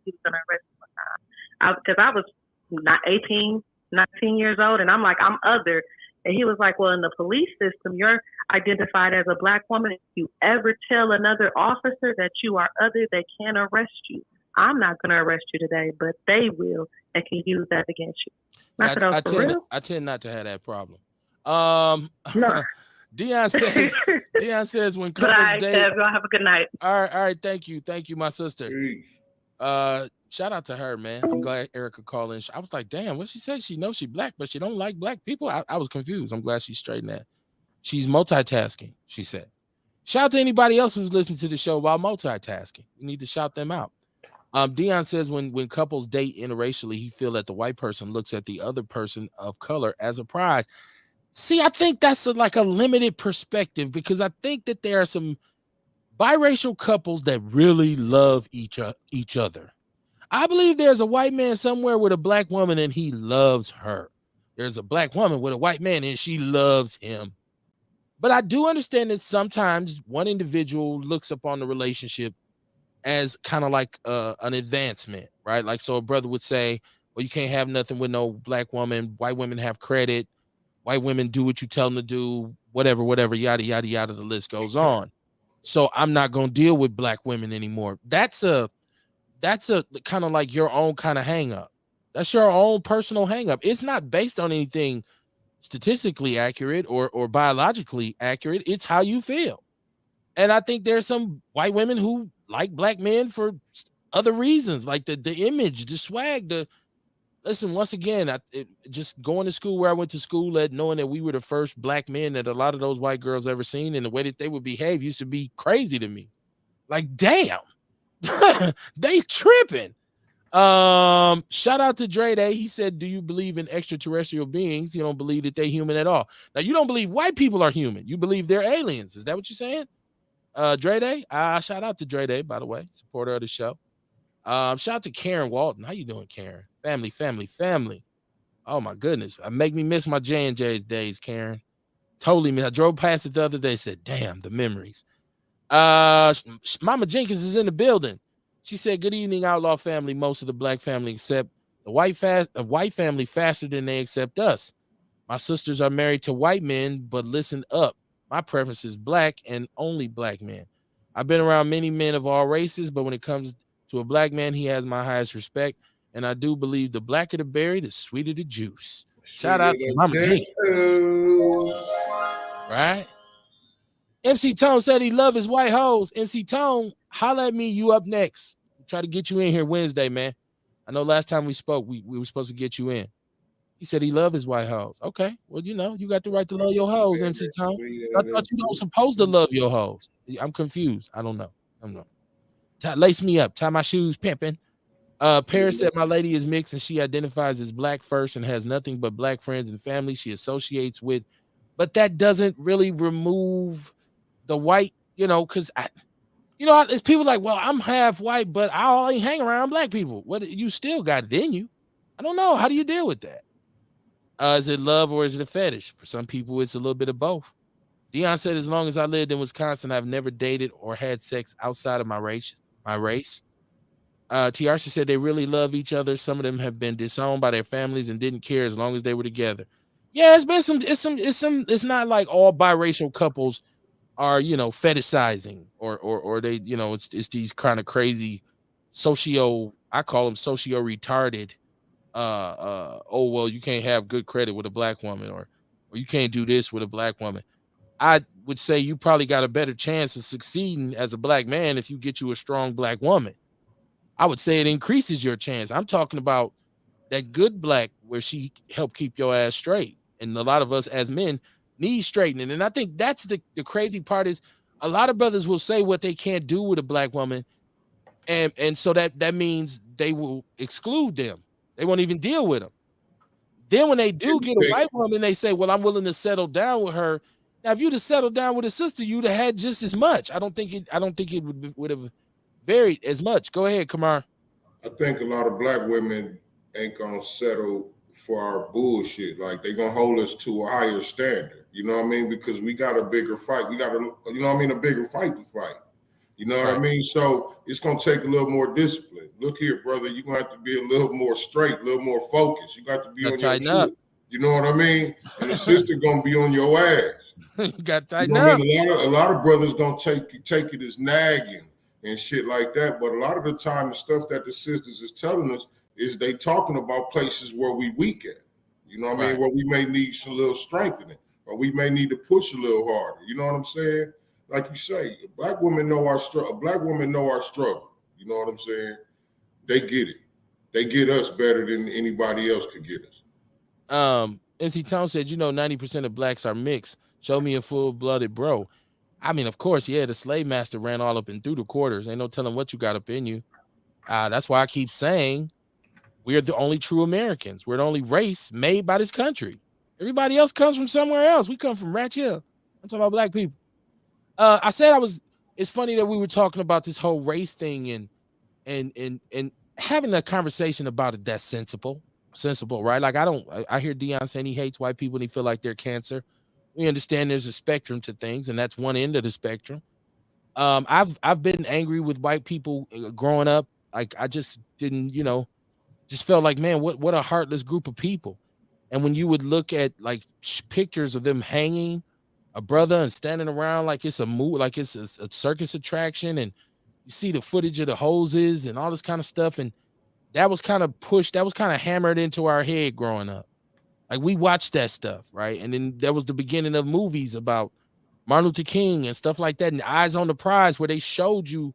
S4: he was going to arrest me one time. Because I was not 18, 19 years old, and I'm like, I'm other. And he was like, well, in the police system, you're identified as a Black woman. If you ever tell another officer that you are other, they can arrest you. I'm not going to arrest you today, but they will and can use that against you.
S1: I tend not to have that problem. No. Dion says when couples date.
S4: Have a good night.
S1: All right. Thank you, my sister. Shout out to her, man. I'm glad Erica called in. I was like, damn, what she said? She knows she Black, but she don't like Black people. I was confused. I'm glad she straightened that. She's multitasking, she said. Shout out to anybody else who's listening to the show while multitasking. We need to shout them out. Dion says when couples date interracially, he feel that the white person looks at the other person of color as a prize. See, I think that's like a limited perspective, because I think that there are some biracial couples that really love each other. I believe there's a white man somewhere with a Black woman and he loves her. There's a Black woman with a white man and she loves him. But I do understand that sometimes one individual looks upon the relationship as kind of like an advancement, right? Like, so a brother would say, well, you can't have nothing with no Black woman. White women have credit. White women do what you tell them to do, whatever, yada, yada, yada, the list goes on. So I'm not going to deal with Black women anymore. That's a kind of like your own kind of hang up. That's your own personal hang up. It's not based on anything statistically accurate or biologically accurate. It's how you feel. And I think there's some white women who like Black men for other reasons, like the image, the swag, listen, once again, just going to school where I went to school, knowing that we were the first Black men that a lot of those white girls ever seen, and the way that they would behave used to be crazy to me. Like, damn, they tripping. Shout out to Dre Day. He said, do you believe in extraterrestrial beings? You don't believe that they're human at all. Now, you don't believe white people are human. You believe they're aliens. Is that what you're saying? Dre Day? Shout out to Dre Day, by the way, supporter of the show. Shout out to Karen Walton. How you doing, Karen? Family. Oh my goodness. Make me miss my J&J's days, Karen. Totally miss. I drove past it the other day, said, damn, the memories. Mama Jenkins is in the building. She said, good evening, Outlaw family. Most of the Black family accept the white family faster than they accept us. My sisters are married to white men, but listen up. My preference is Black and only Black men. I've been around many men of all races, but when it comes to a Black man, he has my highest respect. And I do believe the blacker the berry, the sweeter the juice. Shout out to Mama Jenkins. Right? MC Tone said he love his white hoes. MC Tone, holla at me. You up next. We'll try to get you in here Wednesday, man. I know last time we spoke, we were supposed to get you in. He said he love his white hoes. Okay. Well, you got the right to love your hoes, MC Tone. I thought you don't supposed to love your hoes. I'm confused. I don't know. Lace me up. Tie my shoes, pimping. Paris said my lady is mixed and she identifies as Black first and has nothing but Black friends and family she associates with. But that doesn't really remove the white, because it's people like, well, I'm half white, but I only hang around Black people. What, you still got it in you? I don't know. How do you deal with that? Is it love or is it a fetish? For some people, it's a little bit of both. Dion said, as long as I lived in Wisconsin, I've never dated or had sex outside of my race. Tiarsha said they really love each other. Some of them have been disowned by their families and didn't care as long as they were together. Yeah, it's not like all biracial couples are, fetishizing or they, it's these kind of crazy I call them socio retarded. Oh, well, you can't have good credit with a Black woman or you can't do this with a Black woman. I would say you probably got a better chance of succeeding as a Black man if you get you a strong Black woman. I would say it increases your chance. I'm talking about that good black where she helped keep your ass straight. And a lot of us as men need straightening. And I think that's the crazy part is a lot of brothers will say what they can't do with a black woman. And so that means they will exclude them. They won't even deal with them. Then when they do get a white woman, they say, well, I'm willing to settle down with her. Now, if you'd have settled down with a sister, you'd have had just as much. I don't think it would have varied as much. Go ahead, Kamar.
S2: I think a lot of black women ain't gonna settle for our bullshit. Like they gonna hold us to a higher standard. You know what I mean? Because we got a bigger fight. We got a bigger fight to fight. You know what I mean? So it's gonna take a little more discipline. Look here, brother. You're gonna have to be a little more straight, a little more focused. You got to be on your shit. You know what I mean? And the sister gonna be on your ass.
S1: You got to tighten up.
S2: A lot of brothers gonna take it as nagging and shit like that. But a lot of the time, the stuff that the sisters is telling us is they talking about places where we weak at. You know what I mean? Where we may need some little strengthening, or we may need to push a little harder. You know what I'm saying? Like you say, black women know our struggle. Black women know our struggle. You know what I'm saying? They get it. They get us better than anybody else could get us.
S1: MC Tone said, 90% of blacks are mixed. Show me a full-blooded bro. I mean, of course, yeah, the slave master ran all up and through the quarters. Ain't no telling what you got up in you. That's why I keep saying we're the only true Americans. We're the only race made by this country. Everybody else comes from somewhere else. We come from Ratch Hill. I'm talking about black people. I said it's funny that we were talking about this whole race thing and having a conversation about it that's sensible, right? Like I hear Dion saying he hates white people and he feel like they're cancer. We understand there's a spectrum to things, and that's one end of the spectrum. I've been angry with white people growing up. Like I just didn't, just felt like, man, what a heartless group of people. And when you would look at like pictures of them hanging a brother and standing around like it's a movie, like it's a circus attraction, and you see the footage of the hoses and all this kind of stuff, and that was kind of pushed, that was kind of hammered into our head growing up. Like we watched that stuff, right? And then there was the beginning of movies about Martin Luther King and stuff like that, and Eyes on the Prize, where they showed you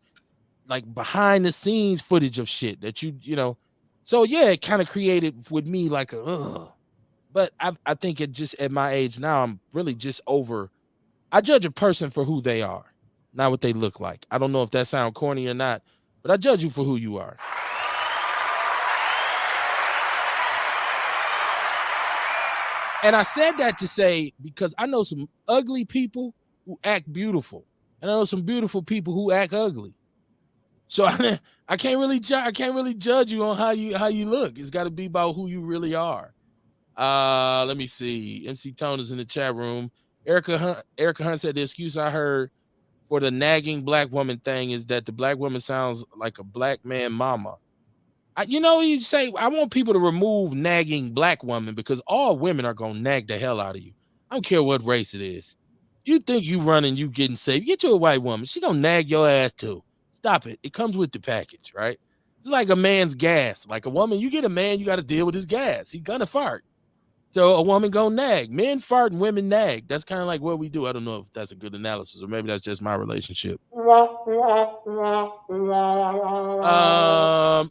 S1: like behind the scenes footage of shit that so yeah, it kind of created with me like but I think it just at my age now, I'm really just over. I judge a person for who they are, not what they look like. I don't know if that sounds corny or not, but I judge you for who you are. And I said that to say, because I know some ugly people who act beautiful, and I know some beautiful people who act ugly. So I can't really judge you on how you look. It's got to be about who you really are. Let me see. MC Tone is in the chat room. Erica Hunt said the excuse I heard for the nagging black woman thing is that the black woman sounds like a black man mama. You say, I want people to remove nagging black woman, because all women are going to nag the hell out of you. I don't care what race it is. You think you running, you getting safe. Get you a white woman. She going to nag your ass too. Stop it. It comes with the package, right? It's like a man's gas. Like a woman, you get a man, you got to deal with his gas. He going to fart. So a woman going to nag. Men fart and women nag. That's kind of like what we do. I don't know if that's a good analysis, or maybe that's just my relationship.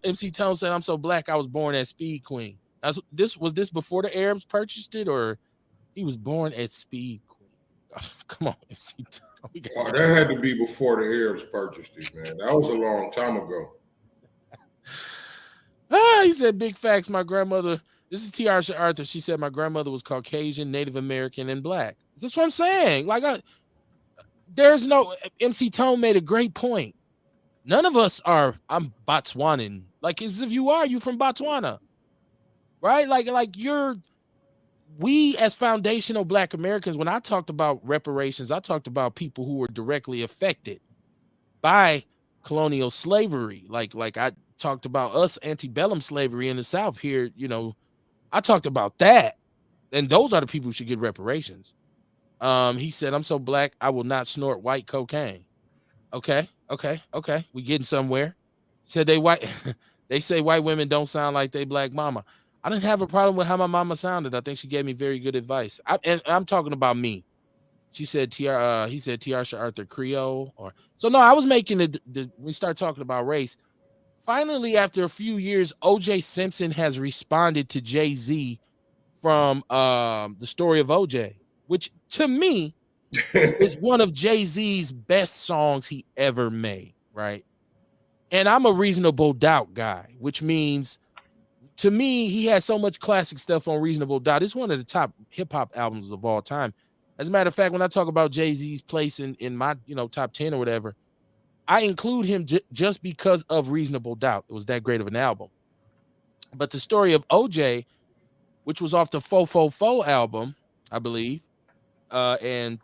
S1: MC Tone said, I'm so black, I was born as Speed Queen. Was this before the Arabs purchased it, or he was born at Speed Queen? Oh, come on, MC Tone.
S2: That had to be before the Arabs purchased it, man. That was a long time ago.
S1: He said, big facts. My grandmother, this is Tiarsha Arthur. She said my grandmother was Caucasian, Native American, and black. That's what I'm saying. Like, there's no, MC Tone made a great point. None of us are, I'm Botswanan. Like, as if you from Botswana, right? Like we as foundational black Americans, when I talked about reparations, I talked about people who were directly affected by colonial slavery. Like I talked about us antebellum slavery in the South here, I talked about that. And those are the people who should get reparations. He said, I'm so black, I will not snort white cocaine. Okay. We getting somewhere. Said they say white women don't sound like they black mama. I didn't have a problem with how my mama sounded. I think she gave me very good advice. And I'm talking about me. She said, he said Tiarsha Arthur Creole. So no, I was making we start talking about race. finally, after a few years, OJ Simpson has responded to Jay-Z from the story of OJ, which to me is one of Jay-Z's best songs he ever made, right? And I'm a Reasonable Doubt guy, which means to me, he has so much classic stuff on Reasonable Doubt. It's one of the top hip hop albums of all time. As a matter of fact, when I talk about Jay-Z's place in my top 10 or whatever, I include him just because of Reasonable Doubt. It was that great of an album. But the story of OJ, which was off the 444 album, I believe, and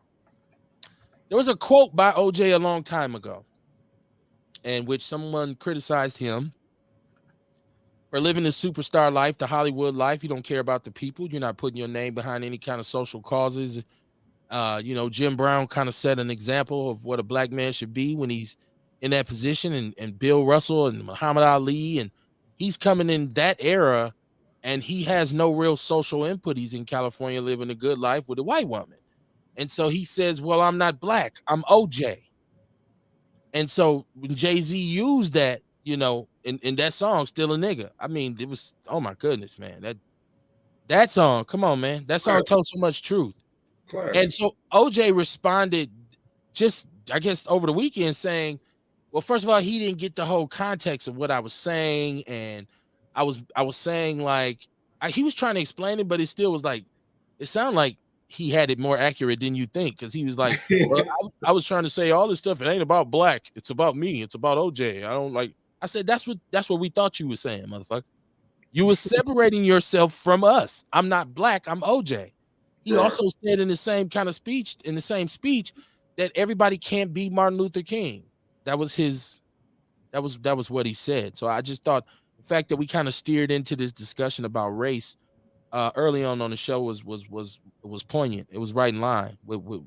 S1: there was a quote by OJ a long time ago in which someone criticized him for living the superstar life, the Hollywood life. You don't care about the people. You're not putting your name behind any kind of social causes. Jim Brown kind of set an example of what a black man should be when he's in that position, and Bill Russell and Muhammad Ali, and he's coming in that era, and he has no real social input. He's in California living a good life with a white woman. And so he says, well, I'm not black, I'm OJ. And so when Jay-Z used that, in that song, Still a Nigga, I mean, it was, oh my goodness, man. That song, come on, man. That song told so much truth. And so OJ responded just, I guess, over the weekend saying, well, first of all, he didn't get the whole context of what I was saying. And I was saying, like, he was trying to explain it, but it still was like, it sounded like he had it more accurate than you think. Cause he was like, well, I was trying to say all this stuff. It ain't about black. It's about me. It's about OJ. I said, that's what we thought you were saying, motherfucker. You were separating yourself from us. I'm not black. I'm OJ. He also said in the same speech, that everybody can't be Martin Luther King. That was what he said. So I just thought the fact that we kind of steered into this discussion about race early on the show was poignant. It was right in line with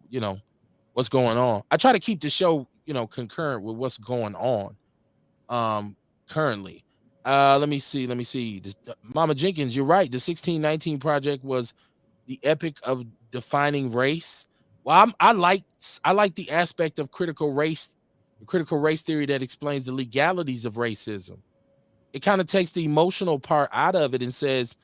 S1: what's going on. I try to keep the show concurrent with what's going on currently. Let me see. Mama Jenkins, you're right. The 1619 Project was the epic of defining race. Well, I like the aspect of critical race theory that explains the legalities of racism. It kind of takes the emotional part out of it and says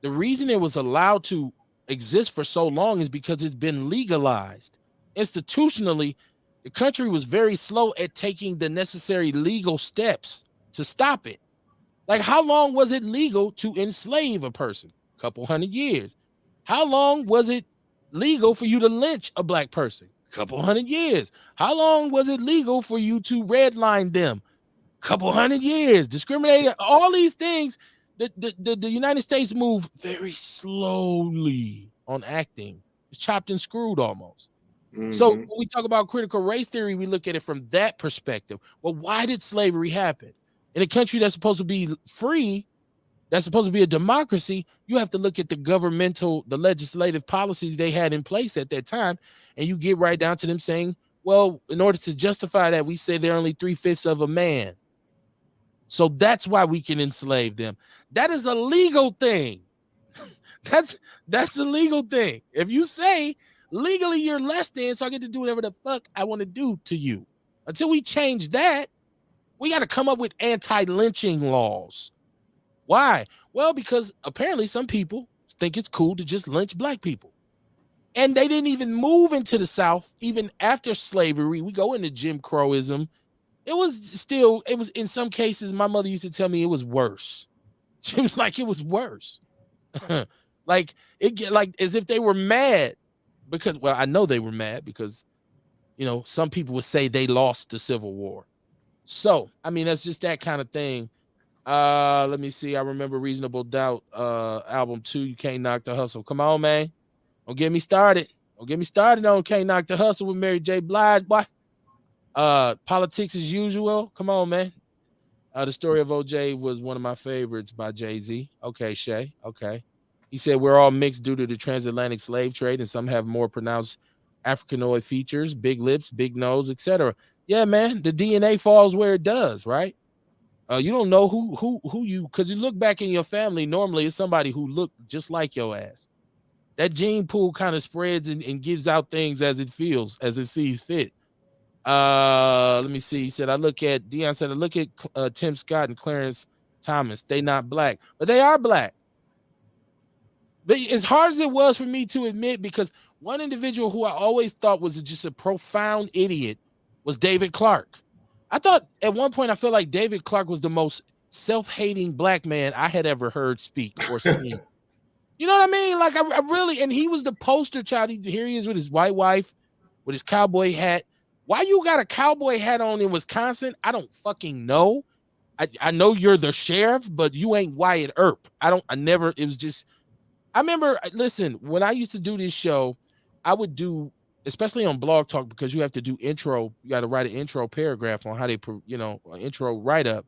S1: the reason it was allowed to exist for so long is because it's been legalized. Institutionally, the country was very slow at taking the necessary legal steps to stop it. Like, how long was it legal to enslave a person? A couple hundred years. How long was it legal for you to lynch a black person? A couple hundred years. How long was it legal for you to redline them? A couple hundred years. Discriminated, all these things. The United States moved very slowly on acting. It's chopped and screwed almost. Mm-hmm. So when we talk about critical race theory, we look at it from that perspective. Well, why did slavery happen? In a country that's supposed to be free, that's supposed to be a democracy, you have to look at the legislative policies they had in place at that time, and you get right down to them saying, well, in order to justify that, we say they're only 3/5 of a man. So that's why we can enslave them. That is a legal thing. That's a legal thing. If you say legally you're less than, so I get to do whatever the fuck I want to do to you. Until we change that, we got to come up with anti-lynching laws. Why? Well, because apparently some people think it's cool to just lynch black people. And they didn't even move into the South even after slavery. We go into Jim Crowism. It was in some cases, my mother used to tell me it was worse. She was like, it was worse. Like as if they were mad because, well, I know they were mad because, some people would say they lost the Civil War. So, I mean, that's just that kind of thing. Let me see. I remember Reasonable Doubt, album 2, You Can't Knock the Hustle. Come on, man. Don't get me started. On Can't Knock the Hustle with Mary J. Blige, boy. Politics as Usual. Come on, man. The Story of OJ was one of my favorites by Jay-Z. Okay, Shay. Okay. He said, we're all mixed due to the transatlantic slave trade, and some have more pronounced Africanoid features, big lips, big nose, etc. Yeah, man. The DNA falls where it does, right? You don't know who you, because you look back in your family, normally it's somebody who looked just like your ass. That gene pool kind of spreads and gives out things as it feels, as it sees fit. Let me see. He said, Dion said, I look at Tim Scott and Clarence Thomas. They not black, but they are black. But as hard as it was for me to admit, because one individual who I always thought was just a profound idiot was David Clark. I thought at one point I felt like David Clark was the most self-hating black man I had ever heard speak or seen. You know what I mean? Like I really, and he was the poster child. Here he is with his white wife, with his cowboy hat. Why you got a cowboy hat on in Wisconsin? I don't fucking know. I know you're the sheriff, but you ain't Wyatt Earp. It was just, I remember, listen, when I used to do this show, I would do, especially on Blog Talk, because you have to do intro, you got to write an intro paragraph on how they, intro write-up,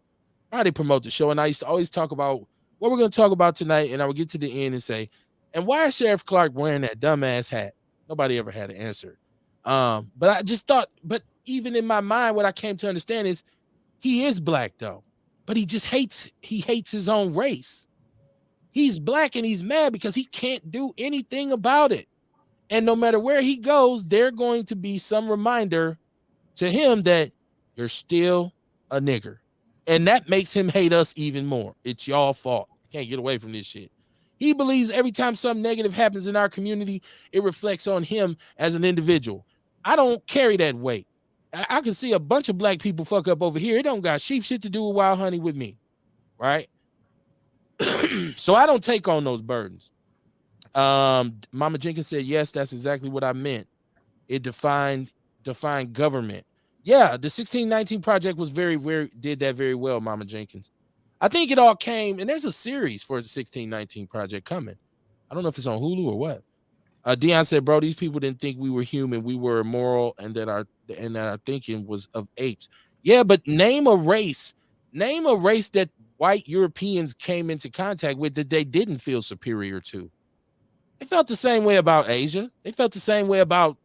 S1: how they promote the show. And I used to always talk about what we're going to talk about tonight, and I would get to the end and say, and why is Sheriff Clark wearing that dumbass hat? Nobody ever had an answer. But I just thought, but even in my mind, what I came to understand is he is black, though, but he hates his own race. He's black and he's mad because he can't do anything about it. And no matter where he goes, there's going to be some reminder to him that you're still a nigger. And that makes him hate us even more. It's y'all fault. Can't get away from this shit. He believes every time something negative happens in our community, it reflects on him as an individual. I don't carry that weight. I can see a bunch of black people fuck up over here. It don't got sheep shit to do with Wild Honey with me, right? So I don't take on those burdens. Mama Jenkins said, yes, that's exactly what I meant. It defined government. Yeah, the 1619 Project was did that very well, Mama Jenkins. I think it all came, and there's a series for the 1619 Project coming. I don't know if it's on Hulu or what. Dion said, bro, these people didn't think we were human. We were immoral, and that our thinking was of apes. Yeah, but name a race that white Europeans came into contact with that they didn't feel superior to. They felt the same way about Asia. They felt the same way about,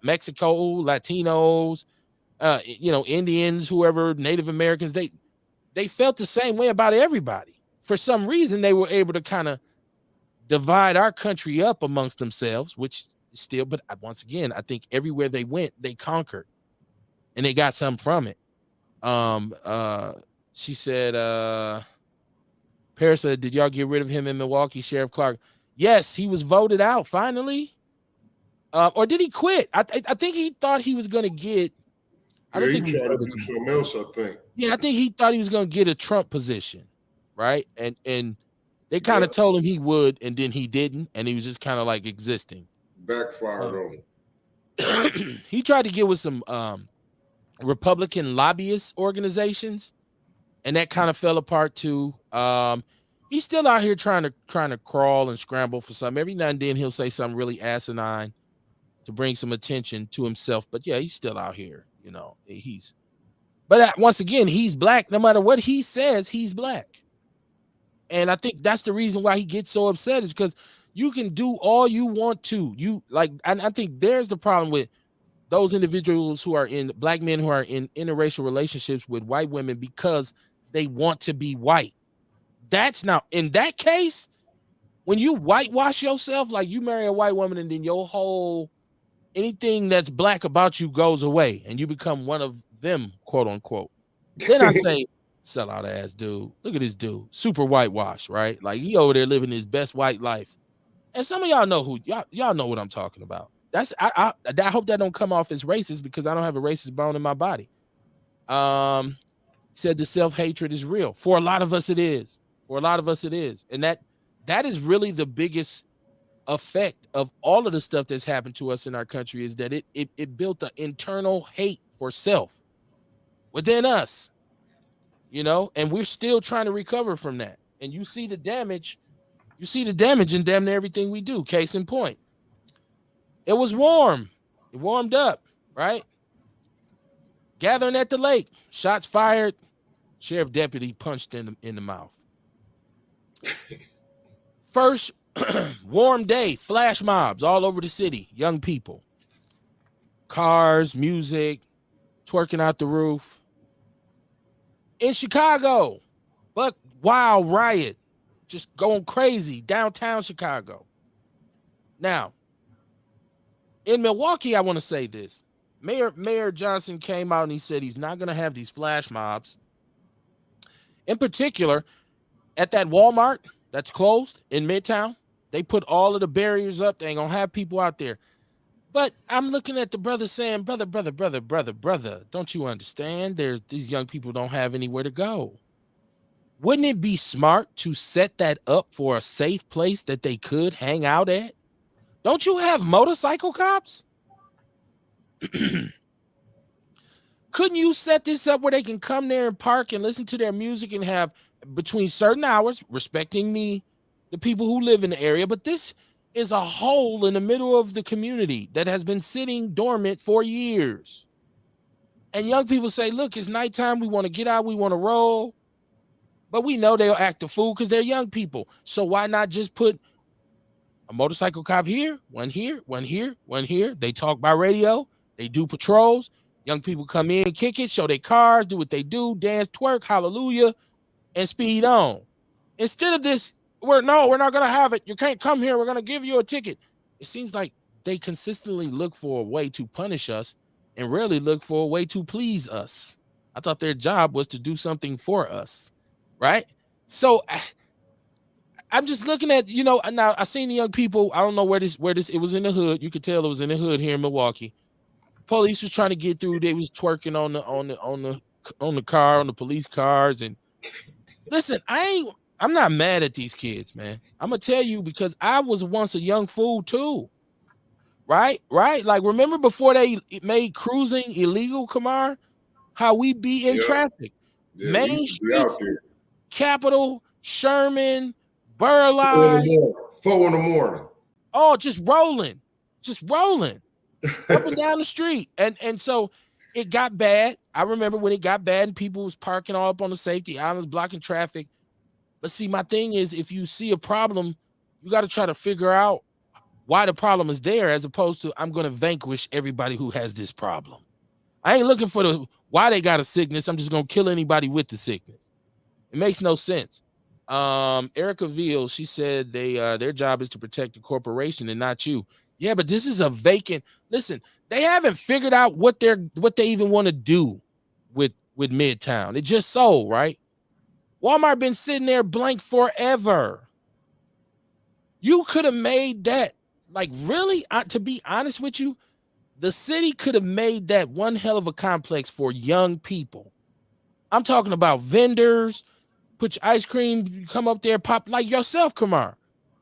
S1: Mexico, Latinos, Indians, whoever, Native Americans. They felt the same way about everybody. For some reason, they were able to kind of divide our country up amongst themselves, which still, but once again, I think everywhere they went, they conquered and they got something from it. She said, Paris said, did y'all get rid of him in Milwaukee, Sheriff Clark? Yes, he was voted out finally. Or did he quit? I think he thought he was going to get. I don't think
S2: he tried to do something else, I think.
S1: Yeah, I think he thought he was going to get a Trump position, right? And they kind of told him he would, and then he didn't, and he was just kind of like existing.
S2: Backfired on
S1: him. He tried to get with some Republican lobbyist organizations, and that kind of fell apart too. He's still out here trying to crawl and scramble for something. Every now and then he'll say something really asinine to bring some attention to himself. But yeah, he's still out here. But once again, he's black. No matter what he says, he's black. And I think that's the reason why he gets so upset, is because you can do all you want to. And I think there's the problem with those individuals who are black men who are in interracial relationships with white women because they want to be white. That's now, in that case, when you whitewash yourself, like you marry a white woman and then your whole, anything that's black about you goes away and you become one of them, quote unquote. Then I say, sell out ass dude. Look at this dude, super whitewash, right? Like he over there living his best white life. And some of y'all know y'all know what I'm talking about. I hope that don't come off as racist, because I don't have a racist bone in my body. Said the self-hatred is real. For a lot of us, it is. And that is really the biggest effect of all of the stuff that's happened to us in our country, is that it built an internal hate for self within us, and we're still trying to recover from that. And you see the damage in damn near everything we do. Case in point, it was warm. It warmed up, right? Gathering at the lake, shots fired, sheriff deputy punched in the mouth. First warm day, flash mobs all over the city, young people, cars, music, twerking out the roof. In Chicago, but wild riot, just going crazy, downtown Chicago. Now, in Milwaukee, I want to say this. Mayor Johnson came out and he said he's not going to have these flash mobs. In particular, at that Walmart that's closed in Midtown, they put all of the barriers up. They ain't going to have people out there. But I'm looking at the brother saying, brother, don't you understand? These young people don't have anywhere to go. Wouldn't it be smart to set that up for a safe place that they could hang out at? Don't you have motorcycle cops? Couldn't you set this up where they can come there and park and listen to their music and have between certain hours, respecting the people who live in the area? But this is a hole in the middle of the community that has been sitting dormant for years. And young people say, look, it's nighttime. We want to get out. We want to roll. But we know they'll act a fool because they're young people. So why not just put a motorcycle cop here, one here, one here, one here? They talk by radio. They do patrols. Young people come in, kick it, show their cars, do what they do, dance, twerk, hallelujah, and speed on. Instead of this, we're not going to have it. You can't come here. We're going to give you a ticket. It seems like they consistently look for a way to punish us and rarely look for a way to please us. I thought their job was to do something for us, right? So I'm just looking at, now I seen the young people. I don't know where this, it was in the hood. You could tell it was in the hood here in Milwaukee. Police was trying to get through. They was twerking on the car, on the police cars. And listen, I'm not mad at these kids, man. I'm gonna tell you because I was once a young fool too. Right? Like remember before they made cruising illegal, Kamar? How we be in traffic.
S2: Yeah,
S1: Main streets, Capitol, Sherman, Burleigh.
S2: 4 in the morning.
S1: Oh, just rolling. Up and down the street. And so it got bad. I remember when it got bad and people was parking all up on the safety islands, blocking traffic. But see, my thing is, if you see a problem, you got to try to figure out why the problem is there, as opposed to I'm going to vanquish everybody who has this problem. I ain't looking for why they got a sickness. I'm just going to kill anybody with the sickness. It makes no sense. Erica Veal, she said their job is to protect the corporation and not you. Yeah, but this is a vacant. Listen, they haven't figured out what they even want to do with Midtown. It just sold, right? Walmart been sitting there blank forever. You could have made that, like, really, to be honest with you, the city could have made that one hell of a complex for young people. I'm talking about vendors, put your ice cream, come up there, pop like yourself, Kamar.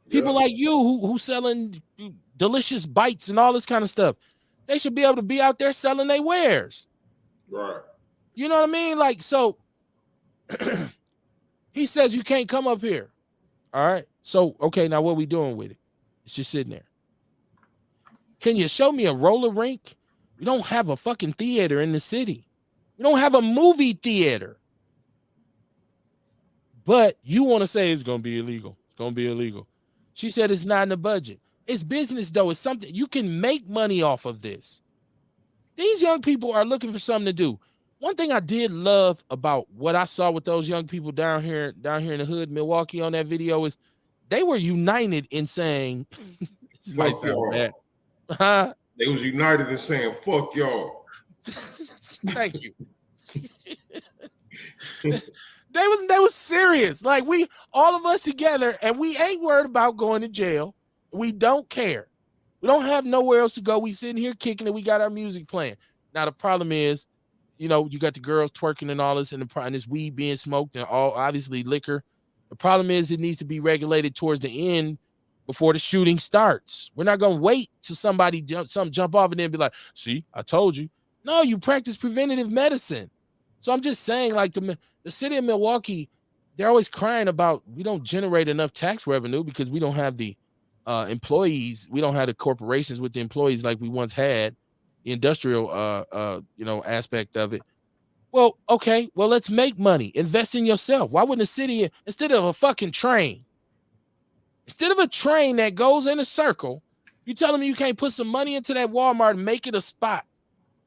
S1: People like you who selling delicious bites and all this kind of stuff. They should be able to be out there selling their wares.
S2: Right.
S1: You know what I mean? Like, so he says you can't come up here. All right. So, okay, now what are we doing with it? It's just sitting there. Can you show me a roller rink? We don't have a fucking theater in the city. We don't have a movie theater. But you want to say it's going to be illegal. It's going to be illegal. She said it's not in the budget. It's business, though. It's something you can make money off of this. These young people are looking for something to do. One thing I did love about what I saw with those young people down here in the hood, Milwaukee, on that video is they were united in saying,
S2: fuck y'all. They was united in saying, fuck y'all.
S1: Thank you. They was serious. Like all of us together, and we ain't worried about going to jail. We don't care. We don't have nowhere else to go. We sitting here kicking it. We got our music playing. Now the problem is, you got the girls twerking and all this, and this weed being smoked and all obviously liquor. The problem is it needs to be regulated towards the end before the shooting starts. We're not gonna wait till somebody jump off and then be like, "See, I told you." No, you practice preventative medicine. So I'm just saying, like the city of Milwaukee, they're always crying about we don't generate enough tax revenue because we don't have the employees. We don't have the corporations with the employees like we once had. The industrial aspect of it. Well, okay, well, let's make money. Invest in yourself. Why wouldn't the city, instead of a fucking train, instead of a train that goes in a circle, you telling me you can't put some money into that Walmart and make it a spot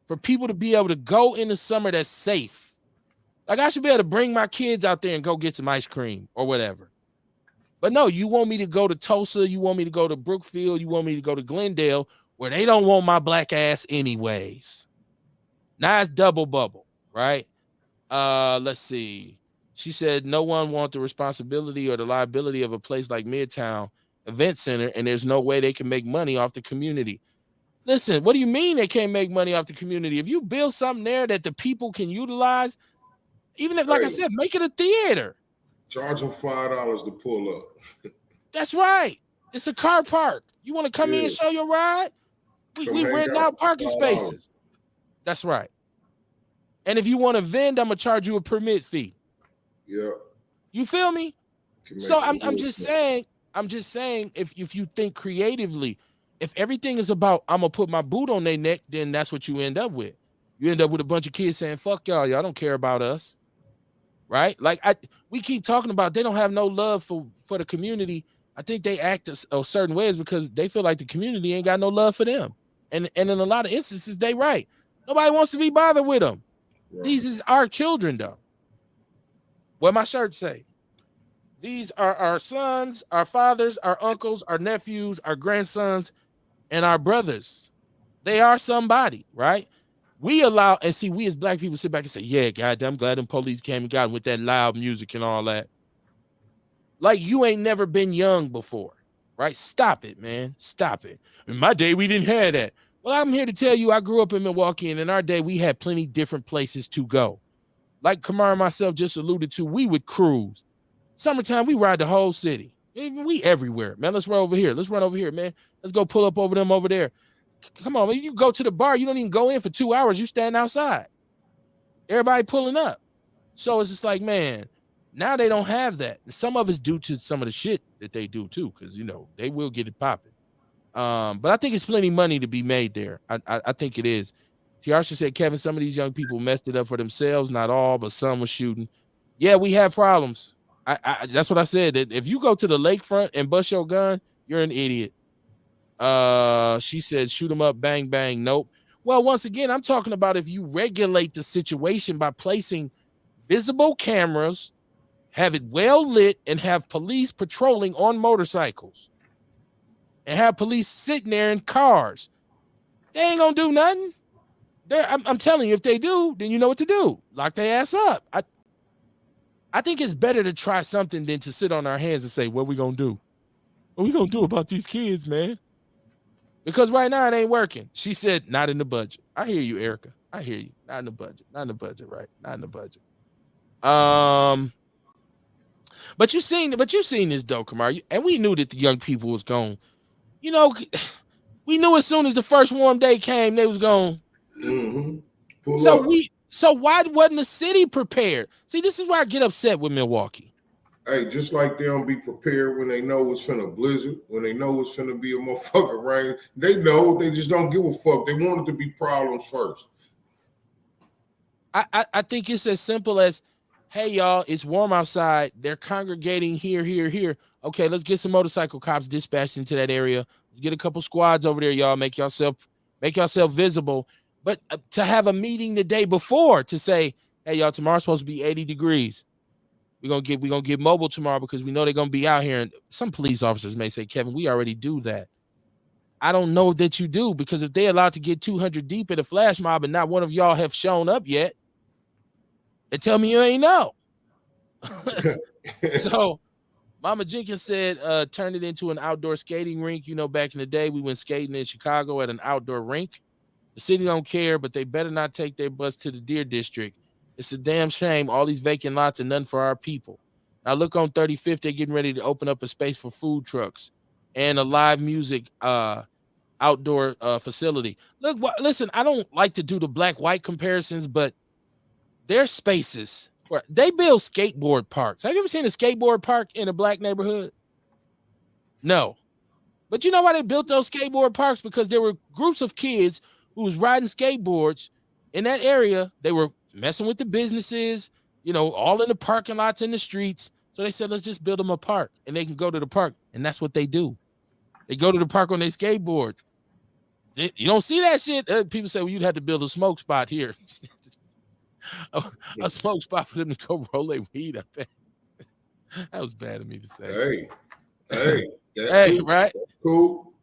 S1: for people to be able to go in the summer that's safe? Like, I should be able to bring my kids out there and go get some ice cream or whatever. But no, you want me to go to Tulsa, you want me to go to Brookfield, you want me to go to Glendale, where they don't want my black ass anyways. Now it's double bubble, right? Let's see. She said no one wants the responsibility or the liability of a place like Midtown Event Center, and there's no way they can make money off the community. Listen, what do you mean they can't make money off the community? If you build something there that the people can utilize, even if, like I
S2: Hey,
S1: said, make it a theater.
S2: charge them $5 to pull up.
S1: That's right. It's a car park. You want to come in
S2: Yeah,
S1: and show your ride?
S2: come
S1: We
S2: hang
S1: renting
S2: out.
S1: out parking
S2: $5.
S1: spaces. That's right. And if you want to vend, I'm gonna charge you a permit fee.
S2: Yeah,
S1: You feel me?
S2: can
S1: So
S2: make
S1: I'm
S2: it
S1: just
S2: good.
S1: saying, if you think creatively, if everything is about I'm gonna put my boot on their neck, then that's what you end up with. You end up with a bunch of kids saying, fuck y'all don't care about us. Right? Like we keep talking about they don't have no love for the community. I think they act a certain ways because they feel like the community ain't got no love for them. And in a lot of instances, they right. Nobody wants to be bothered with them.
S2: Right.
S1: These is our children, though. What my shirt say? These are our sons, our fathers, our uncles, our nephews, our grandsons, and our brothers. They are somebody, right? We allow, and see, we as black people sit back and say, yeah, goddamn, I'm glad them police came and got him with that loud music and all that. Like you ain't never been young before, right? Stop it, man. Stop it. In my day, we didn't have that. Well, I'm here to tell you, I grew up in Milwaukee, and in our day, we had plenty different places to go. Like Kamar and myself just alluded to, we would cruise. Summertime, we ride the whole city. We everywhere, man. Let's run over here. Let's run over here, man. Let's go pull up over them over there. Come on, man. You go to the bar, you don't even go in for 2 hours. You stand outside. Everybody pulling up. So it's just like, man, now they don't have that. Some of it's due to some of the shit that they do too, because they will get it popping. But I think it's plenty of money to be made there. I think it is. Tiarsha said, Kevin, some of these young people messed it up for themselves. Not all, but some were shooting. Yeah, we have problems. That's what I said. That if you go to the lakefront and bust your gun, you're an idiot. She said, shoot them up, bang, bang. Nope. Well, once again, I'm talking about if you regulate the situation by placing visible cameras, have it well lit, and have police patrolling on motorcycles, and have police sitting there in cars. They ain't gonna do nothing. I'm telling you, if they do, then you know what to do. Lock their ass up. I think it's better to try something than to sit on our hands and say, what we gonna do? What we gonna do about these kids, man? Because right now it ain't working. She said, not in the budget. I hear you, Erica. I hear you. Not in the budget. Not in the budget, right? Not in the budget. But you seen this though, Kamar. And we knew that the young people was going, we knew as soon as the first warm day came, they was going.
S2: Mm-hmm. Pull
S1: So
S2: up.
S1: So why wasn't the city prepared? See, this is where I get upset with Milwaukee.
S2: Hey, just like they don't be prepared when they know it's finna blizzard, when they know it's finna be a motherfucking rain. They know, they just don't give a fuck. They want it to be problems first.
S1: I think it's as simple as, hey, y'all, it's warm outside. They're congregating here. Okay, let's get some motorcycle cops dispatched into that area. Let's get a couple squads over there, y'all. Make yourself visible. But to have a meeting the day before to say, hey, y'all, tomorrow's supposed to be 80 degrees. We're gonna get mobile tomorrow because we know they're gonna be out here. And some police officers may say, Kevin, we already do that. I don't know that you do, because if they're allowed to get 200 deep in a flash mob and not one of y'all have shown up yet, and tell me you ain't know. So Mama Jenkins said, turn it into an outdoor skating rink. Back in the day, we went skating in Chicago at an outdoor rink. The city don't care, but they better not take their bus to the Deer District. It's a damn shame. All these vacant lots and none for our people. Now look on 35th, they're getting ready to open up a space for food trucks and a live music outdoor facility. Listen, I don't like to do the black-white comparisons, but their spaces they build skateboard parks. Have you ever seen a skateboard park in a black neighborhood? No. But you know why they built those skateboard parks? Because there were groups of kids who was riding skateboards in that area. They were messing with the businesses, all in the parking lots in the streets. So they said, let's just build them a park and they can go to the park. And that's what they do. They go to the park on their skateboards. You don't see that shit. People say, well, you'd have to build a smoke spot here. a smoke spot for them to go roll their weed up there. That was bad of me to say.
S2: Hey,
S1: hey,
S2: cool.
S1: right?
S2: That's cool.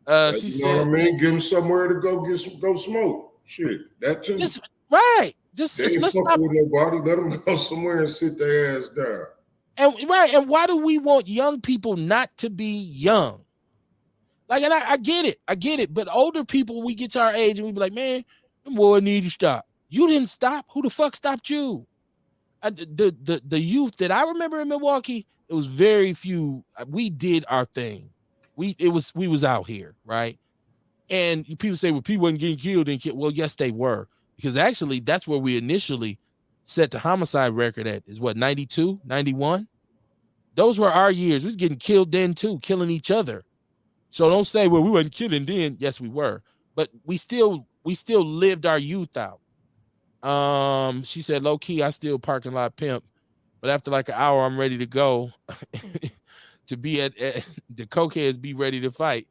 S1: She
S2: you
S1: said,
S2: know what I mean? Give them somewhere to go smoke. Shit, that too.
S1: Just right.
S2: They
S1: Just
S2: ain't
S1: let's
S2: fucking
S1: stop.
S2: with nobody. Let them go somewhere and sit their ass down.
S1: And right. And why do we want young people not to be young? Like, and I get it. I get it. But older people, we get to our age and we be like, man, them boy need to stop. You didn't stop. Who the fuck stopped you? The youth that I remember in Milwaukee, it was very few. We did our thing. We was out here, right? And people say, well, people wasn't getting killed and killed. Well, yes, they were. Because actually, that's where we initially set the homicide record at, is what, 92, 91? Those were our years. We was getting killed then too, killing each other. So don't say, well, we wasn't killing then. Yes, we were. But we still lived our youth out. She said, low key, I still parking lot pimp. But after like an hour, I'm ready to go to be at the cokeheads be ready to fight.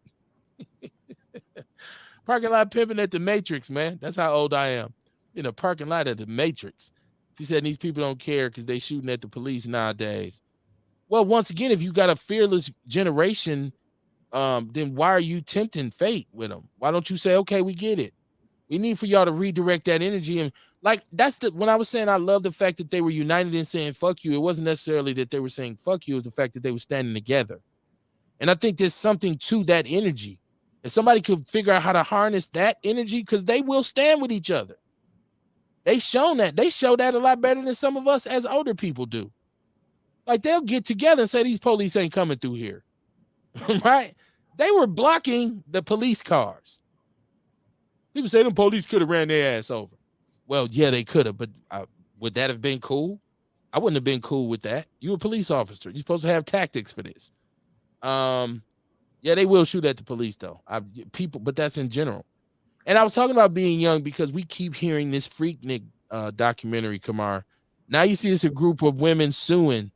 S1: Parking lot pimping at the Matrix, man. That's how old I am. In a parking lot at the Matrix. She said these people don't care because they shooting at the police nowadays. Well, once again, if you got a fearless generation, then why are you tempting fate with them? Why don't you say, okay, we get it. We need for y'all to redirect that energy. And like, that's when I was saying, I love the fact that they were united in saying, fuck you. It wasn't necessarily that they were saying, fuck you. It was the fact that they were standing together. And I think there's something to that energy. If somebody could figure out how to harness that energy, because they will stand with each other. They've shown that. They show that a lot better than some of us as older people do. Like, they'll get together and say, these police ain't coming through here. Right? They were blocking the police cars. People say them police could have ran their ass over. Well, yeah, they could have, but would that have been cool? I wouldn't have been cool with that. You're a police officer. You're supposed to have tactics for this. Yeah, they will shoot at the police though. But that's in general. And I was talking about being young because we keep hearing this Freaknik documentary, Kamar. Now you see it's a group of women suing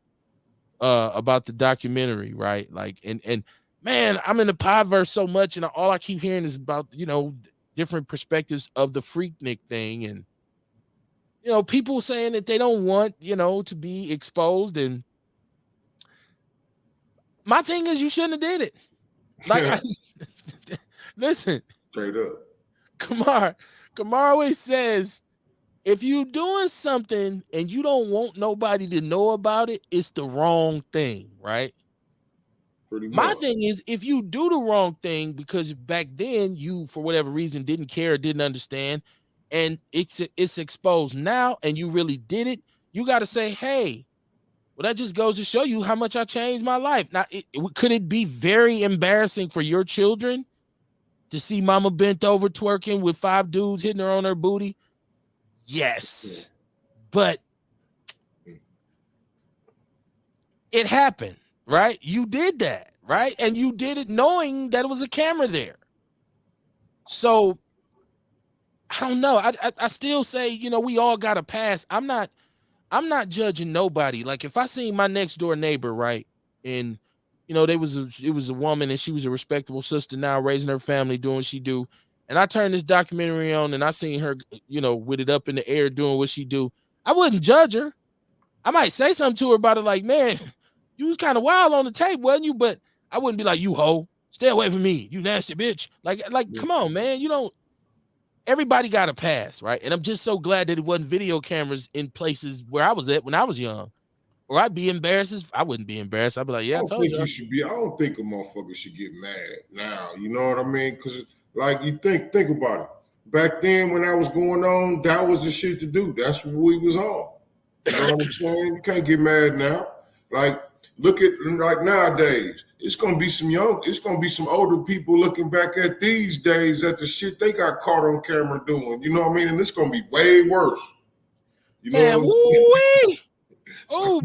S1: about the documentary, right? Like, and man, I'm in the podverse so much, and all I keep hearing is about, different perspectives of the Freaknik thing, and people saying that they don't want, to be exposed. And my thing is, you shouldn't have did it. Like, listen,
S2: straight up.
S1: Kamar always says, if you're doing something and you don't want nobody to know about it, it's the wrong thing, right?
S2: Pretty much.
S1: My thing is, if you do the wrong thing because back then you, for whatever reason, didn't care, didn't understand, and it's exposed now and you really did it, you got to say, hey, well, that just goes to show you how much I changed my life. Now, could it be very embarrassing for your children to see mama bent over twerking with 5 dudes hitting her on her booty? Yes. But it happened, right? You did that, right? And you did it knowing that it was a camera there. So, I don't know. I still say, we all got to pass. I'm not judging nobody. Like, if I seen my next door neighbor, right, and it was a woman and she was a respectable sister now, raising her family, doing what she do, and I turned this documentary on and I seen her, with it up in the air doing what she do, I wouldn't judge her. I might say something to her about it, like, man, you was kind of wild on the tape, wasn't you? But I wouldn't be like, you hoe, stay away from me, you nasty bitch. Like, come on, man, everybody got a pass, right? And I'm just so glad that it wasn't video cameras in places where I was at when I was young. Or I'd be embarrassed. I wouldn't be embarrassed. I'd be like, yeah, I told you.
S2: I don't think a motherfucker should get mad now. You know what I mean? Because, like, you think about it. Back then, when that was going on, that was the shit to do. That's what we was on. You know what I'm saying? You can't get mad now. Like, look at, like, nowadays, it's gonna be some older people looking back at these days at the shit they got caught on camera doing. You know what I mean? And it's gonna be way worse. You know
S1: Man,
S2: what I'm saying?
S1: Oh,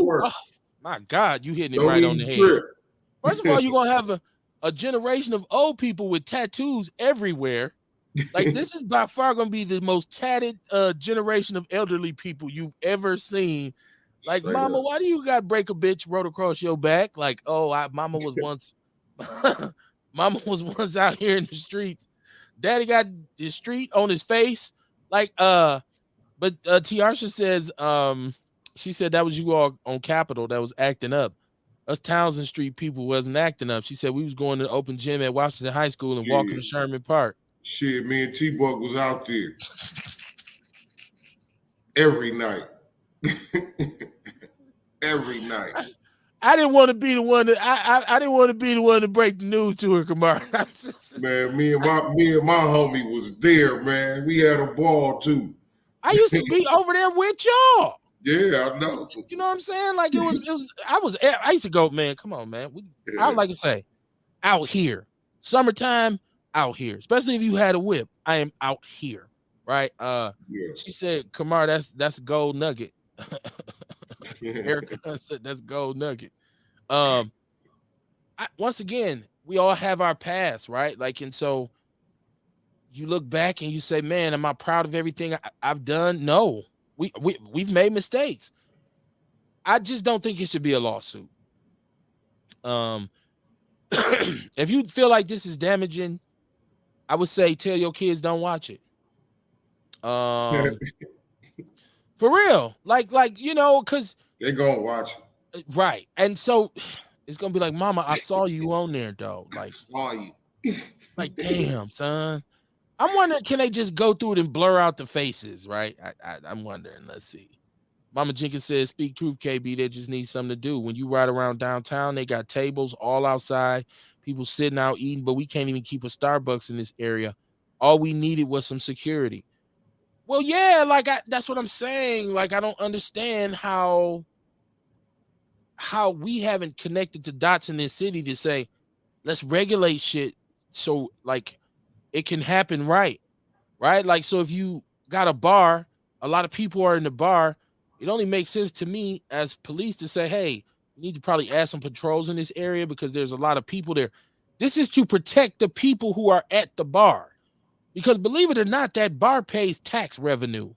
S2: worse.
S1: Oh, my God, you hitting it right on the head. First of all, you're gonna have a generation of old people with tattoos everywhere. Like, this is by far gonna be the most tatted generation of elderly people you've ever seen. Like, straight mama, up. Why do you got break a bitch wrote across your back? Like, oh, mama was once out here in the streets. Daddy got the street on his face. Like, but Tiarsha says, she said that was you all on Capitol that was acting up. Us Townsend Street people wasn't acting up. She said we was going to the open gym at Washington High School and walking to Sherman Park.
S2: Shit, me and T-Buck was out there every night. Every night.
S1: I didn't want to be the one I didn't want to be the one to break the news to her, Kamar.
S2: Man, me and my homie was there, man. We had a ball too.
S1: I used to be over there with y'all.
S2: Yeah, I know.
S1: You know what I'm saying? Like it was I used to go, man, come on, man. I would like to say out here. Summertime out here. Especially if you had a whip. I am out here. Right?
S2: Yeah.
S1: She said, Kamar, that's gold nugget. Erica said that's gold nugget. Once again, we all have our past, right? Like, and so you look back and you say, man, am I proud of everything I've done? No, we've made mistakes. I just don't think it should be a lawsuit. If you feel like this is damaging, I would say tell your kids don't watch it. For real, like you know, because
S2: they gonna watch
S1: it, right? And so it's gonna be like, Mama, I saw you on there, though. Like,
S2: saw you.
S1: Like, damn, son. I'm wondering, can they just go through it and blur out the faces, right? I'm wondering. Let's see. Mama Jenkins says, speak truth, KB. They just need something to do. When you ride around downtown, they got tables all outside, people sitting out eating, but we can't even keep a Starbucks in this area. All we needed was some security. Well, yeah, like that's what I'm saying. Like, I don't understand how we haven't connected the dots in this city to say, let's regulate shit so like it can happen right? Like, so if you got a bar, a lot of people are in the bar. It only makes sense to me as police to say, hey, we need to probably add some patrols in this area because there's a lot of people there. This is to protect the people who are at the bar. Because believe it or not, that bar pays tax revenue.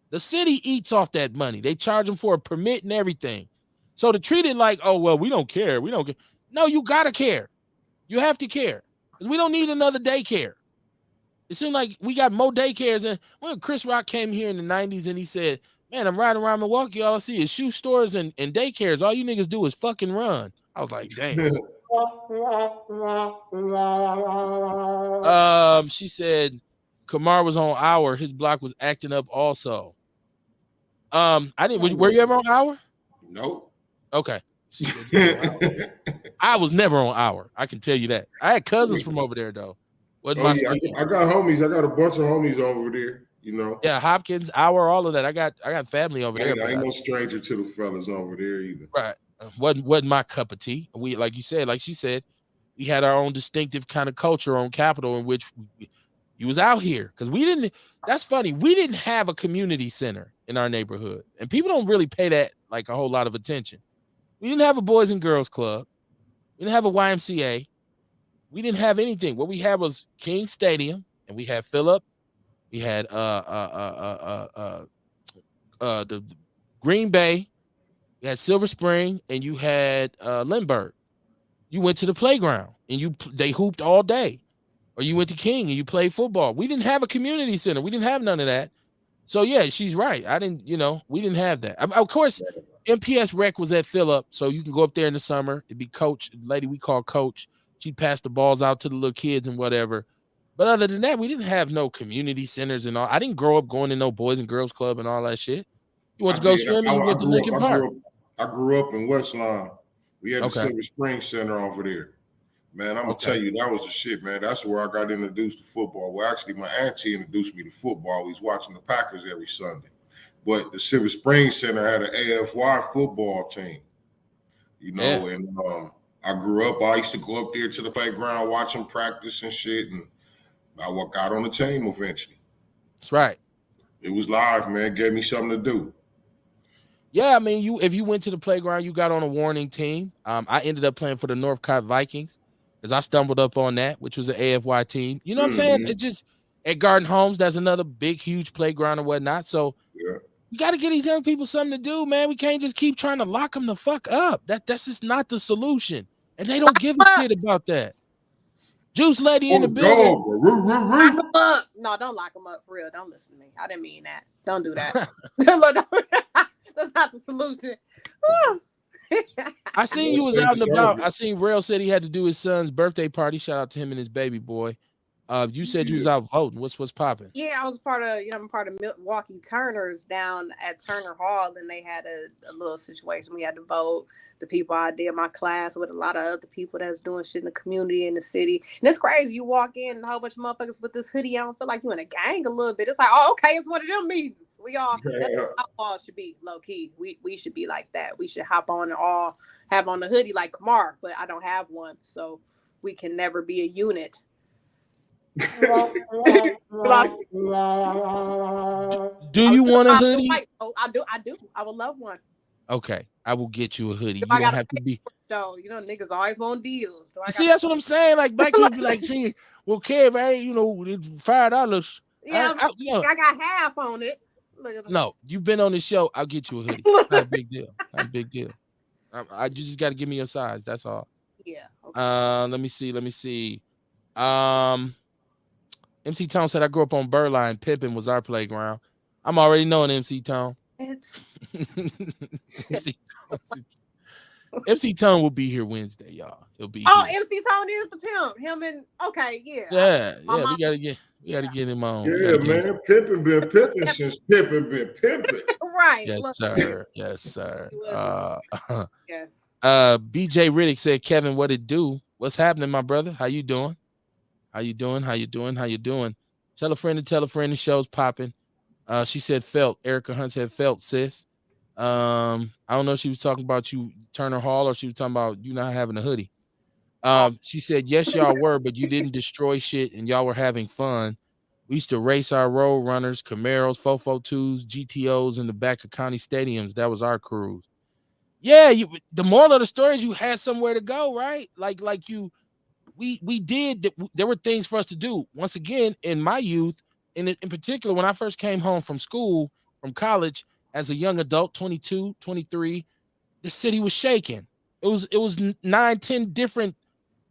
S1: The city eats off that money. They charge them for a permit and everything. So to treat it like, oh, well, we don't care. We don't care. No, you got to care. You have to care. Because we don't need another daycare. It seemed like we got more daycares. And when Chris Rock came here in the 90s and he said, man, I'm riding around Milwaukee, all I see is shoe stores and daycares. All you niggas do is fucking run. I was like, damn. She said Kamar was on Hour. His block was acting up also. I didn't. Were you ever on Hour?
S2: Nope.
S1: Okay. I was never on Hour. I can tell you that. I had cousins from over there though.
S2: I got homies. I got a bunch of homies over there. You know.
S1: Yeah, Hopkins, Hour, all of that. I got family over there.
S2: I ain't no stranger to the fellas over there either.
S1: Right. Wasn't my cup of tea. We, like you said, like she said, we had our own distinctive kind of culture on Capitol in which you was out here because we didn't. That's funny. We didn't have a community center in our neighborhood, and people don't really pay that like a whole lot of attention. We didn't have a Boys and Girls Club. We didn't have a YMCA. We didn't have anything. What we had was King Stadium, and we had Phillip. We had the Green Bay. You had Silver Spring, and you had Lindbergh. You went to the playground, and they hooped all day. Or you went to King, and you played football. We didn't have a community center. We didn't have none of that. So, yeah, she's right. We didn't have that. Of course, MPS Rec was at Phillip, so you can go up there in the summer. It'd be Coach, the lady we call Coach. She'd pass the balls out to the little kids and whatever. But other than that, we didn't have no community centers and all. I didn't grow up going to no Boys and Girls Club and all that shit. You want to go swimming, you went to Lincoln Park.
S2: I grew up in Westlawn. We had the Silver Spring Center over there. Man, I'm going to tell you, that was the shit, man. That's where I got introduced to football. Well, actually, my auntie introduced me to football. We was watching the Packers every Sunday. But the Silver Spring Center had an AFY football team, and I grew up. I used to go up there to the playground, watch them practice and shit, and I got on the team eventually.
S1: That's right.
S2: It was live, man. Gave me something to do.
S1: Yeah, I mean, if you went to the playground, you got on a warning team. I ended up playing for the Northcott Vikings because I stumbled up on that, which was an AFY team. You know what I'm saying? It just at Garden Homes, that's another big, huge playground and whatnot. So you got to get these young people something to do, man. We can't just keep trying to lock them the fuck up. That's just not the solution, and they don't give a shit about that. Juice Lady in the building.
S5: Lock them up. No, don't lock them up for real. Don't listen to me. I didn't mean that. Don't do that. That's not the solution.
S1: I seen you was out and about. I seen Rail said he had to do his son's birthday party. Shout out to him and his baby boy. You said you was out voting. What's popping?
S5: Yeah, I was part of, I'm part of Milwaukee Turners down at Turner Hall, and they had a little situation. We had to vote. The people I did my class with, a lot of other people that's doing shit in the community, in the city. And it's crazy. You walk in and a whole bunch of motherfuckers with this hoodie on, feel like you in a gang a little bit. It's like, oh, okay, it's one of them meetings. We all, that's how Outlaw should be, low key. We should be like that. We should hop on and all have on the hoodie like Kamar, but I don't have one, so we can never be a unit.
S1: Do you want a hoodie?
S5: Oh, I do. I would love one.
S1: Okay, I will get you a hoodie. You
S5: I
S1: don't have to be.
S5: So niggas always want deals.
S1: See, that's what I'm saying. Like black people be like, "Gee, well, Kev, it's $5."
S5: Yeah, I got half on it.
S1: No, you've been on the show. I'll get you a hoodie. Not a big deal. Not a big deal. You just got to give me your size. That's all.
S5: Yeah. Okay.
S1: Let me see. MC Tone said I grew up on Burline. Pippin was our playground. I'm already knowing MC Tone. MC Tone will be here Wednesday, y'all. He'll be here.
S5: MC Tone is the pimp. Him and
S1: yeah. We gotta get him on.
S2: Yeah, man. Pimpin' been pimping since Pimpin' been pimping.
S5: Right.
S1: Yes, sir. Yes, sir.
S5: Yes.
S1: BJ Riddick said, Kevin, what it do? What's happening, my brother? How you doing? How you doing? Tell a friend the show's popping. She said felt. Erica Hunt said felt, sis. I don't know if she was talking about you, Turner Hall, or she was talking about you not having a hoodie. She said, yes, y'all were, but you didn't destroy shit and y'all were having fun. We used to race our road runners, Camaros, 442s, GTOs in the back of county stadiums. That was our cruise. Yeah, the moral of the story is you had somewhere to go, right? We did. There were things for us to do. Once again, in my youth, in particular, when I first came home from school, from college, as a young adult, 22, 23, the city was shaking. It was 9, 10 different.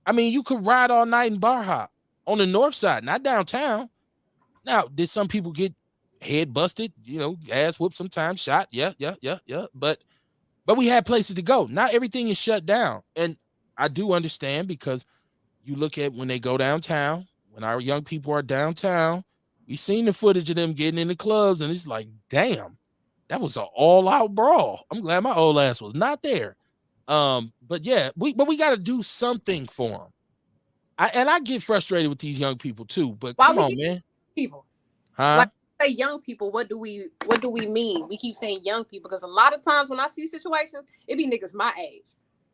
S1: I mean, you could ride all night in bar hop on the north side, not downtown. Now, did some people get head busted? Ass whooped sometimes, shot. Yeah. But we had places to go. Not everything is shut down, and I do understand because you look at when they go downtown, when our young people are downtown, we seen the footage of them getting in the clubs, and it's like, damn, that was an all-out brawl. I'm glad my old ass was not there. But yeah, we got to do something for them. I get frustrated with these young people too. But come on, man.
S5: People,
S1: huh?
S5: Say young people. What do we mean? We keep saying young people because a lot of times when I see situations, it be niggas my age.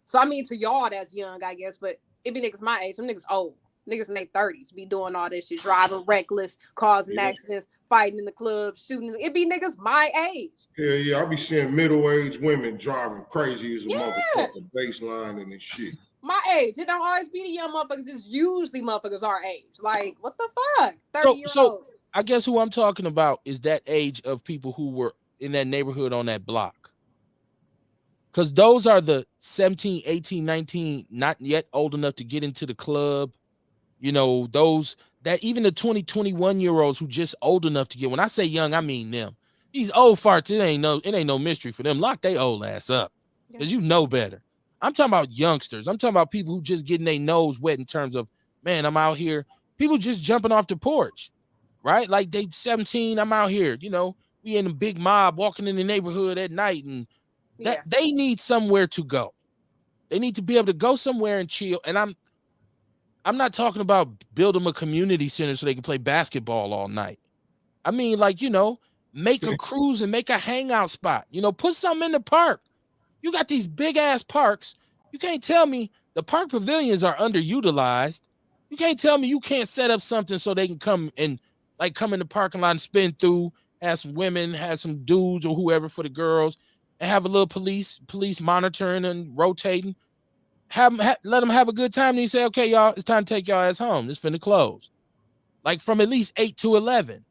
S5: So I mean to y'all that's young, I guess, but it be niggas my age. Some niggas old. Niggas in their 30s be doing all this shit, driving reckless, causing accidents, fighting in the club, shooting. It be niggas my age.
S2: Yeah. I be seeing middle-aged women driving crazy as a motherfucker, baseline and this shit.
S5: My age. It don't always be the young motherfuckers. It's usually motherfuckers our age. Like, what the fuck? 30-year-olds.
S1: So I guess who I'm talking about is that age of people who were in that neighborhood on that block. Because those are the 17, 18, 19, not yet old enough to get into the club. Those that even the 20, 21-year-olds who just old enough to get. When I say young, I mean them. These old farts, it ain't no mystery for them. Lock they old ass up. Because you know better. I'm talking about youngsters. I'm talking about people who just getting their nose wet in terms of, man, I'm out here. People just jumping off the porch, right? Like they 17, I'm out here. We in a big mob walking in the neighborhood at night, and that they need somewhere to go. They need to be able to go somewhere and chill. And I'm not talking about build them a community center so they can play basketball all night. I mean, make a cruise and make a hangout spot. Put something in the park. You got these big ass parks. You can't tell me the park pavilions are underutilized. You can't tell me you can't set up something so they can come in the parking lot and spin through, have some women, have some dudes or whoever for the girls, and have a little police monitoring and rotating. Let them have a good time. And you say, okay, y'all, it's time to take y'all ass home. It's finna close. Like from at least 8 to 11.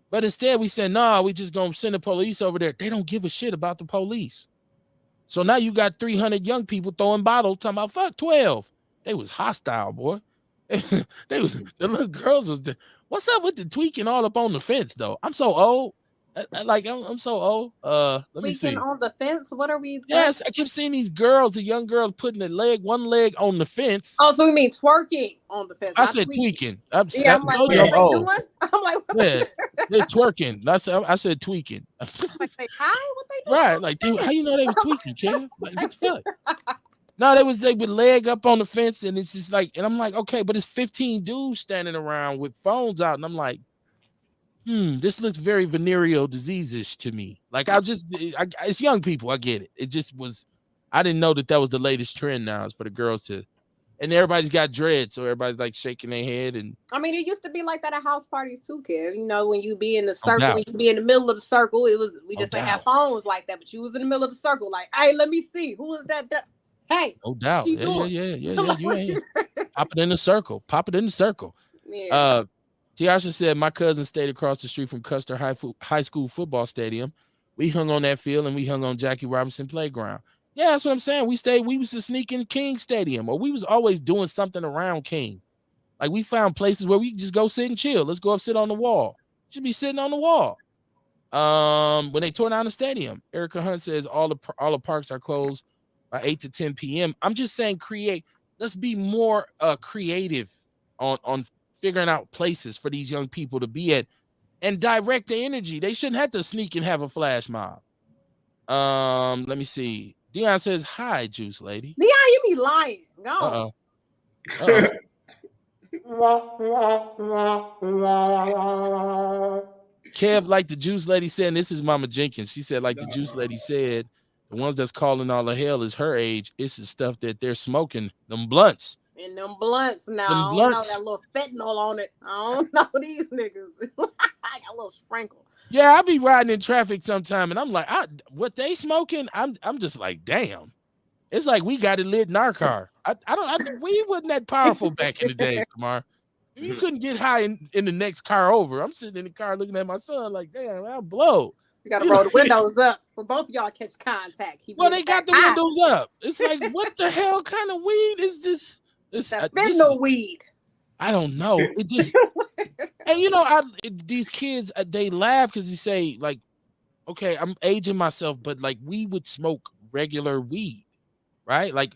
S1: But instead we said, nah, we just gonna send the police over there. They don't give a shit about the police. So now you got 300 young people throwing bottles, talking about fuck 12. They was hostile, boy. The little girls was. What's up with the tweaking all up on the fence though? I'm so old. I'm so old. Let me
S5: Tweaking
S1: see.
S5: on the fence. What are we? What?
S1: Yes, I kept seeing these girls, the young girls, putting one leg on the fence.
S5: Oh, so we mean twerking on the fence,
S1: I
S5: not
S1: said
S5: tweaking.
S1: tweaking. I
S5: Yeah, I'm like,
S1: told
S5: what
S1: you
S5: are
S1: I'm
S5: they
S1: old.
S5: doing? I'm like, what
S1: Yeah, they're twerking. I said tweaking.
S5: like they high? What they doing?
S1: Right? Like, how you know they was tweaking, Kev? Like, what the fuck? No, they would leg up on the fence, and it's just like, and I'm like, okay, but it's 15 dudes standing around with phones out, and I'm like, this looks very venereal diseases to me. Like, it's young people. I get it. It just was. I didn't know that was the latest trend now is for the girls to, and everybody's got dread, so everybody's like shaking their head. And
S5: I mean, it used to be like that at house parties too, Kev. You know, when you be in the
S1: no
S5: circle,
S1: doubt,
S5: when you be in the middle of the circle, we
S1: no
S5: just ain't have
S1: doubt,
S5: phones like that, but you was in the middle of the circle, like, hey, let me see, who is that? Hey,
S1: no
S5: what
S1: doubt.
S5: she
S1: Yeah,
S5: doing?
S1: yeah. You ain't pop it in the circle. Pop it in the circle.
S5: Yeah.
S1: Tiasha said, my cousin stayed across the street from Custer High School football stadium. We hung on that field and we hung on Jackie Robinson playground. Yeah, that's what I'm saying. We was to sneak in King Stadium, or we was always doing something around King. Like, we found places where we just go sit and chill. Let's go up, sit on the wall. Just be sitting on the wall. When they tore down the stadium, Erica Hunt says all the parks are closed by 8 to 10 p.m. I'm just saying, let's be more creative on figuring out places for these young people to be at and direct the energy. They shouldn't have to sneak and have a flash mob. Let me see. Dion says, hi, Juice Lady.
S5: Dion, you be lying. Go.
S1: Kev, like the Juice Lady said, and this is Mama Jenkins. She said, like the Juice Lady said, the ones that's calling all the hell is her age. It's the stuff that they're smoking, them blunts.
S5: And them blunts now.
S1: Them
S5: I don't
S1: blunts.
S5: know that little fentanyl on it. I don't know these niggas. I got a little sprinkle.
S1: Yeah, I be riding in traffic sometime, and I'm like, what they smoking? I'm just like, damn. It's like we got it lit in our car. We wasn't that powerful back in the day, Kamar. You couldn't get high in the next car over. I'm sitting in the car looking at my son like, damn, I'll blow.
S5: You gotta roll the windows up for both of y'all to catch contact.
S1: Well, they got the windows up. It's like, what the hell kind of weed is this?
S5: It's that fentanyl weed.
S1: I don't know. It just, and you know, these kids, they laugh because they say, like, okay, I'm aging myself, but like, we would smoke regular weed, right? Like,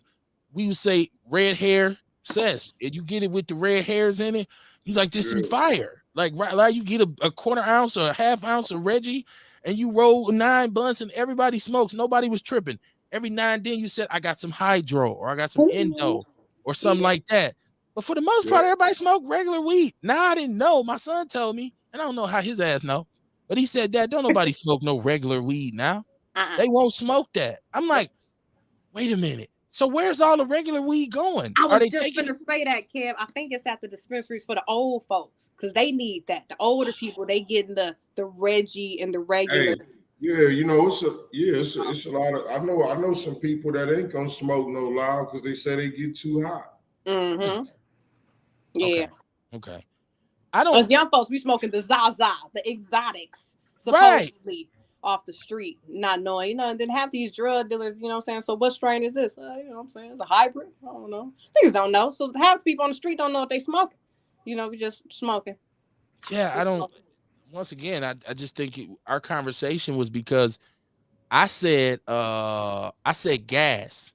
S1: we would say red hair cess, and you get it with the red hairs in it. You like this some fire, like you get a quarter ounce or a half ounce of Reggie, and you roll 9 blunts, and everybody smokes. Nobody was tripping. Every now and then you said, I got some hydro, or I got some endo, or something like that. But for the most part, everybody smoked regular weed. Now I didn't know. My son told me, and I don't know how his ass know, but he said that don't nobody smoke no regular weed now. They won't smoke that. I'm like, wait a minute. So where's all the regular weed going?
S5: I was just gonna say that, Kev. I think it's at the dispensaries for the old folks because they need that. The older people, they getting the Reggie and the regular.
S2: Hey, yeah, you know, it's a lot of. I know some people that ain't gonna smoke no loud because they say they get too hot.
S5: Mm-hmm. Yeah.
S1: Okay. I don't.
S5: Us young folks, we smoking the Zaza, the exotics, supposedly off the street, not knowing, and then have these drug dealers, you know what I'm saying? So what strain is this? You know what I'm saying? It's a hybrid. I don't know. Niggas don't know. So half the people on the street don't know what they smoking. You know, we just smoking.
S1: Yeah, I don't. Once again, I just think our conversation was because I said gas.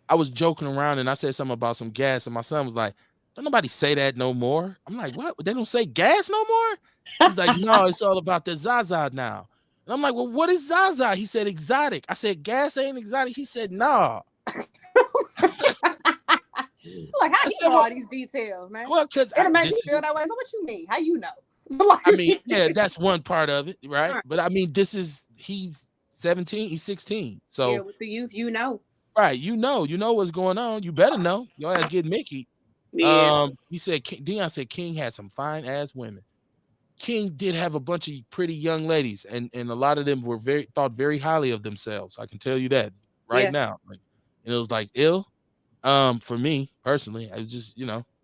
S1: I was joking around and I said something about some gas, and my son was like, don't nobody say that no more. I'm like, what? They don't say gas no more? He's like, no, it's all about the Zaza now. And I'm like, well, what is Zaza? He said exotic. I said, gas ain't exotic. He said, nah.
S5: Like, how you know all these details, man?
S1: Well, because
S5: it'll make me feel that way. But what you mean? How you know?
S1: I mean, yeah, that's one part of it, right? But I mean, he's 17, he's 16. So
S5: yeah, with the youth, you know.
S1: Right, you know what's going on. You better know. Y'all ass get Mickey.
S5: Yeah.
S1: He said Dion said King had some fine ass women. King did have a bunch of pretty young ladies, and a lot of them were thought very highly of themselves. I can tell you that right now. Like, and it was like ill. For me personally, I was just,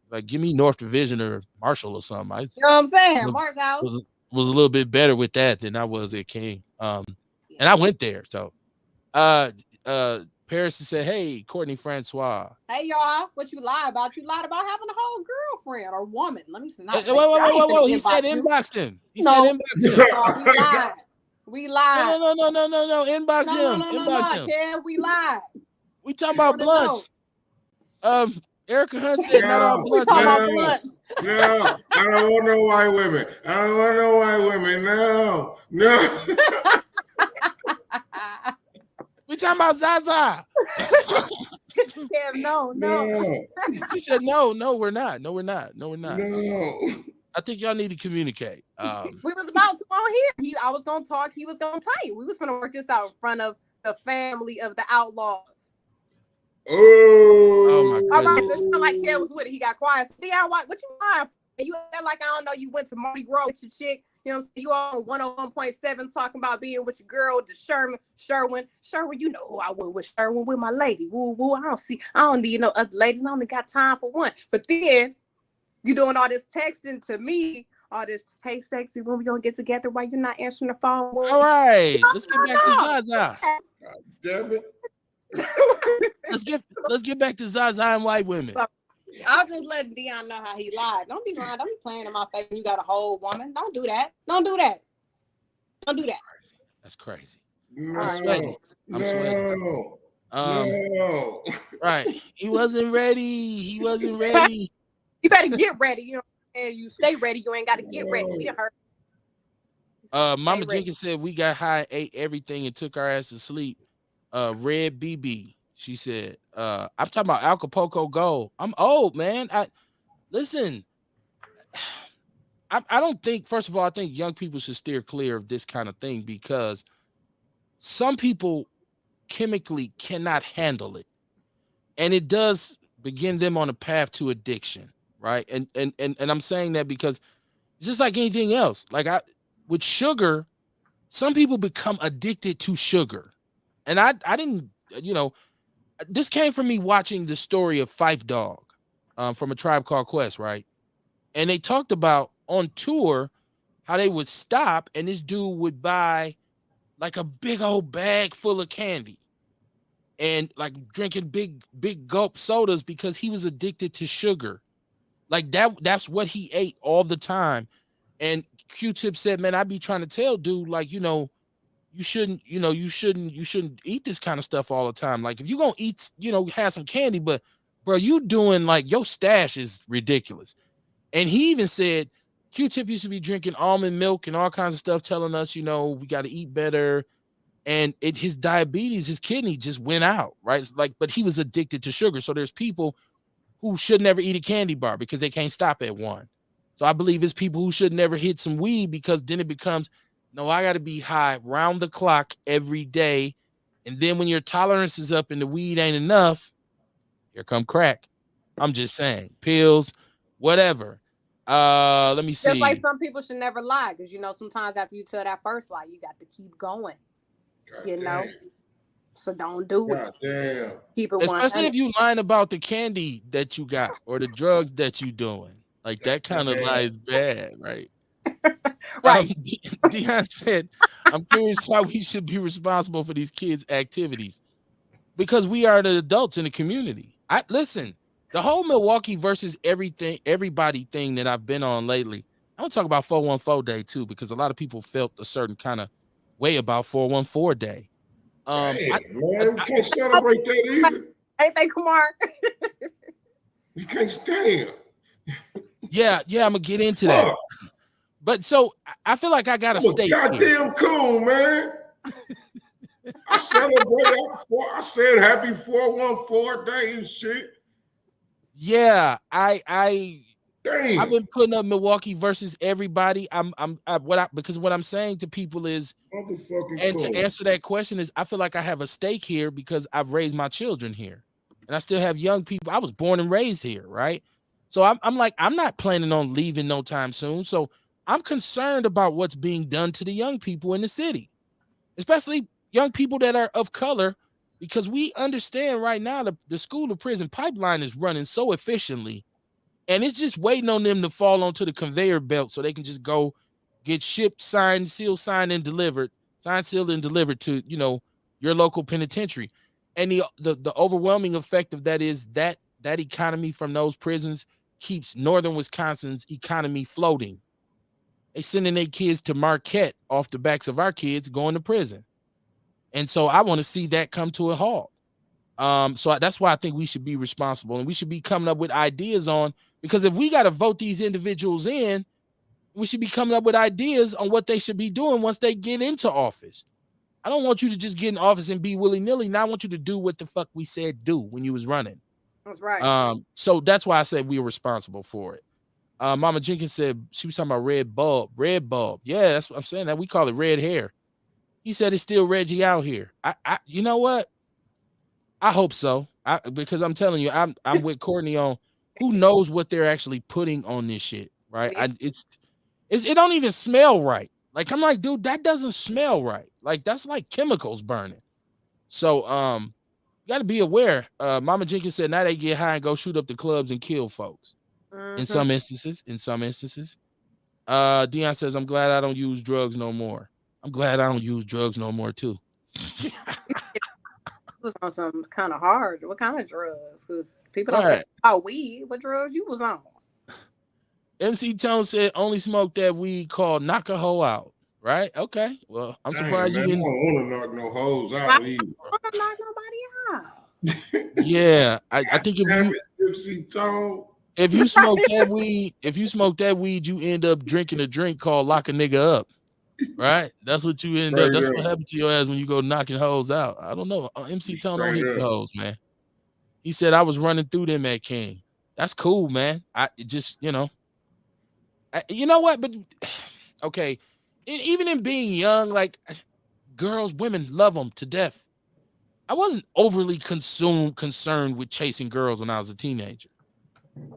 S1: like, give me North Division or Marshall or something.
S5: You know what I'm saying? Marshall
S1: was a little bit better with that than I was at King. And I went there. So Paris said, hey, Courtney Francois.
S5: Hey, y'all. What you lie about? You lied about having a whoa girlfriend or woman. Let me see.
S1: Whoa. He said inboxing. He said inboxing.
S5: No, we lied. We
S1: No,
S5: lied.
S1: no. Inbox him. Inbox him.
S5: Kev, we lied.
S1: We talking about
S5: wanna know.
S1: blunts. Erica Hunt said not all
S2: No,
S5: We
S1: blunts.
S5: talking
S1: man.
S5: about blunts.
S2: no, I don't want no white women. I don't want no white women. No.
S1: We talking about Zaza.
S5: Kev, no.
S1: She said no, we're not. No.
S2: No.
S1: I think y'all need to communicate.
S5: We was about to on here. I was gonna talk. He was gonna type. We was gonna work this out in front of the family of the Outlaws.
S2: Oh
S1: my
S5: All right,
S1: goodness.
S5: so it's not like Kev was with it. He got quiet. Dion, what you lying for? You act like I don't know you went to Mardi Gras with your chick. You know what I'm saying? You all on 101.7 talking about being with your girl, the Sherwin, you know who I went with, Sherwin, with my lady. Woo. I don't need no other ladies. I only got time for one. But then you doing all this texting to me, all this, hey, sexy, when we gonna get together while you're not answering the phone?
S1: All right, let's get back to Zaza.
S2: God damn it.
S1: Let's get back to Zaza and white women.
S5: I'll just let Dion know how he lied. Don't be lying. Don't be playing in my face when you got a whole woman. Don't do that.
S1: That's crazy.
S2: No.
S1: I'm sweating.
S2: No.
S1: Right. He wasn't ready.
S5: You better get ready. You know, and you stay ready. You ain't got to get ready. We done heard.
S1: Mama Jenkins said we got high, ate everything, and took our ass to sleep. Red BB, she said. I'm talking about Acapulco Gold. I'm old, man. Listen. I don't think. First of all, I think young people should steer clear of this kind of thing because some people chemically cannot handle it, and it does begin them on a path to addiction, right? And I'm saying that because just like anything else, with sugar, some people become addicted to sugar. And I didn't, this came from me watching the story of Phife Dawg from A Tribe Called Quest, right? And they talked about on tour how they would stop and this dude would buy like a big old bag full of candy and like drinking big gulp sodas because he was addicted to sugar. Like that's what he ate all the time. And Q-Tip said, man, I be trying to tell dude, like, you shouldn't eat this kind of stuff all the time. Like if you're gonna eat, have some candy, but bro, you doing like your stash is ridiculous. And he even said Q-Tip used to be drinking almond milk and all kinds of stuff, telling us, we got to eat better. And his diabetes, his kidney just went out, right? But he was addicted to sugar. So there's people who should never eat a candy bar because they can't stop at one. So I believe it's people who should never hit some weed because then it becomes, no, I got to be high round the clock every day. And then when your tolerance is up and the weed ain't enough, here come crack. I'm just saying, pills, whatever. Let me see.
S5: Just like some people should never lie because, sometimes after you tell that first lie, you got to keep going.
S2: God
S5: So don't do it.
S2: God damn.
S5: Keep it
S1: especially if you lying about the candy that you got or the drugs that you doing. Like that kind of lie is bad, right?
S5: Right.
S1: Dion said, I'm curious why we should be responsible for these kids' activities. Because we are the adults in the community. Listen, the whole Milwaukee versus everybody thing that I've been on lately. I want to talk about 414 Day too, because a lot of people felt a certain kind of way about 414 Day.
S2: Man, we can't celebrate that either.
S5: Ain't they, Kumar?
S2: You can't stand.
S1: Yeah, I'm gonna get into that. But so I feel like I gotta stay.
S2: Goddamn cool, man. I celebrate. I said happy 414 Day and shit.
S1: Yeah,
S2: Damn.
S1: I've been putting up Milwaukee versus everybody. Because what I'm saying to people is, and to answer that question is, I feel like I have a stake here because I've raised my children here, and I still have young people. I was born and raised here, right? So I'm like, I'm not planning on leaving no time soon. So I'm concerned about what's being done to the young people in the city, especially young people that are of color, because we understand right now the school to prison pipeline is running so efficiently. And it's just waiting on them to fall onto the conveyor belt so they can just go get shipped, signed, sealed, signed, and delivered, signed, sealed, and delivered to, your local penitentiary. And the overwhelming effect of that is that economy from those prisons keeps northern Wisconsin's economy floating. They sending their kids to Marquette off the backs of our kids going to prison. And so I want to see that come to a halt. So that's why I think we should be responsible and we should be coming up with ideas on, because if we got to vote these individuals in, we should be coming up with ideas on what they should be doing once they get into office. I don't want you to just get in office and be willy-nilly. Now I want you to do what the fuck we said do when you was running.
S5: That's right.
S1: So that's why I said we were responsible for it. Mama Jenkins said she was talking about red bulb. Red bulb. Yeah, that's what I'm saying. That we call it red hair. He said it's still Reggie out here. You know what? I hope so. Because I'm telling you, I'm with Courtney on who knows what they're actually putting on this shit, right? It don't even smell right. Like I'm like, dude, that doesn't smell right. Like that's like chemicals burning. So you got to be aware. Mama Jenkins said now they get high and go shoot up the clubs and kill folks. In some instances. Dion says, I'm glad I don't use drugs no more. I'm glad I don't use drugs no more too.
S5: It was on some kind of hard. What kind of drugs? Because people don't say about weed. What drugs you was on?
S1: MC Tone said only smoke that weed called knock a hoe out. Right? Okay. Well, I'm surprised you didn't.
S2: I don't want to knock no hoes out either.
S5: I don't knock nobody out.
S1: Yeah, I think if you
S2: MC Tone.
S1: If you smoke that weed, you end up drinking a drink called lock a nigga up. Right? That's what you end up. That's what happened to your ass when you go knocking hoes out. I don't know. MC Tone don't hit the hoes, man. He said I was running through them at King. That's cool, man. I just, you know what? But okay, even in being young, like girls, women love them to death. I wasn't overly concerned with chasing girls when I was a teenager.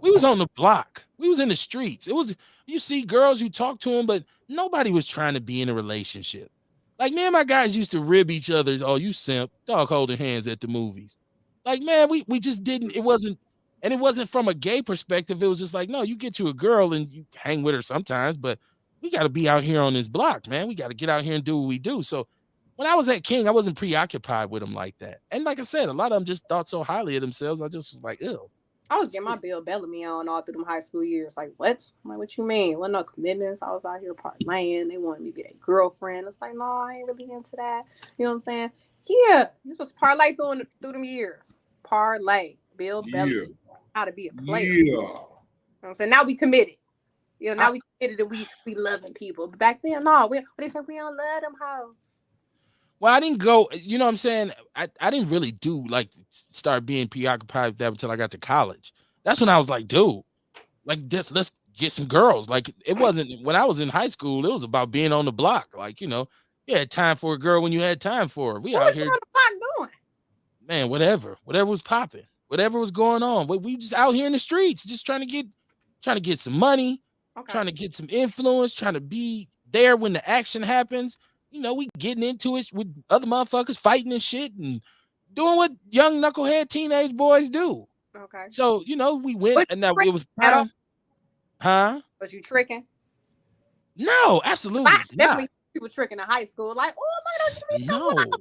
S1: We was on the block. We was in the streets. It was, you see girls, you talk to them, but nobody was trying to be in a relationship. Like, me and my guys used to rib each other. Oh, you simp, dog holding hands at the movies. Like, man, we just didn't, it wasn't from a gay perspective. It was just like, no, you get you a girl and you hang with her sometimes, but we got to be out here on this block, man. We got to get out here and do what we do. So when I was at King, I wasn't preoccupied with them like that. And like I said, a lot of them just thought so highly of themselves. I just was like, ew.
S5: I was getting my Bill Bellamy on all through them high school years. Like, what? I'm like, what you mean? Wasn't no commitments. I was out here parlaying. They wanted me to be their girlfriend. It's like, no, I ain't really into that. You know what I'm saying? Yeah, this was parlay through them years. Parlay. Bill Bellamy. How to be a player. Yeah. You know what I'm saying? Now we committed. You know, now we committed and we loving people. But back then, no, they said we don't love them hoes.
S1: Well, I didn't go, you know what I'm saying? I didn't really do like start being preoccupied with that until I got to college. That's when I was like, dude, like let's get some girls. Like it wasn't when I was in high school, it was about being on the block. Like, you know, you had time for a girl when you had time for her. We
S5: what
S1: out here
S5: on the block doing?
S1: Man, whatever was popping, whatever was going on. We just out here in the streets, just trying to get some money, trying to get some influence, trying to be there when the action happens. You know, we getting into it with other motherfuckers fighting and shit and doing what young knucklehead teenage boys do.
S5: Okay.
S1: So, you know, we went and now it was time. Huh?
S5: Was you tricking?
S1: No, absolutely
S5: definitely people tricking in high school. Like, oh, look at
S1: no.
S5: You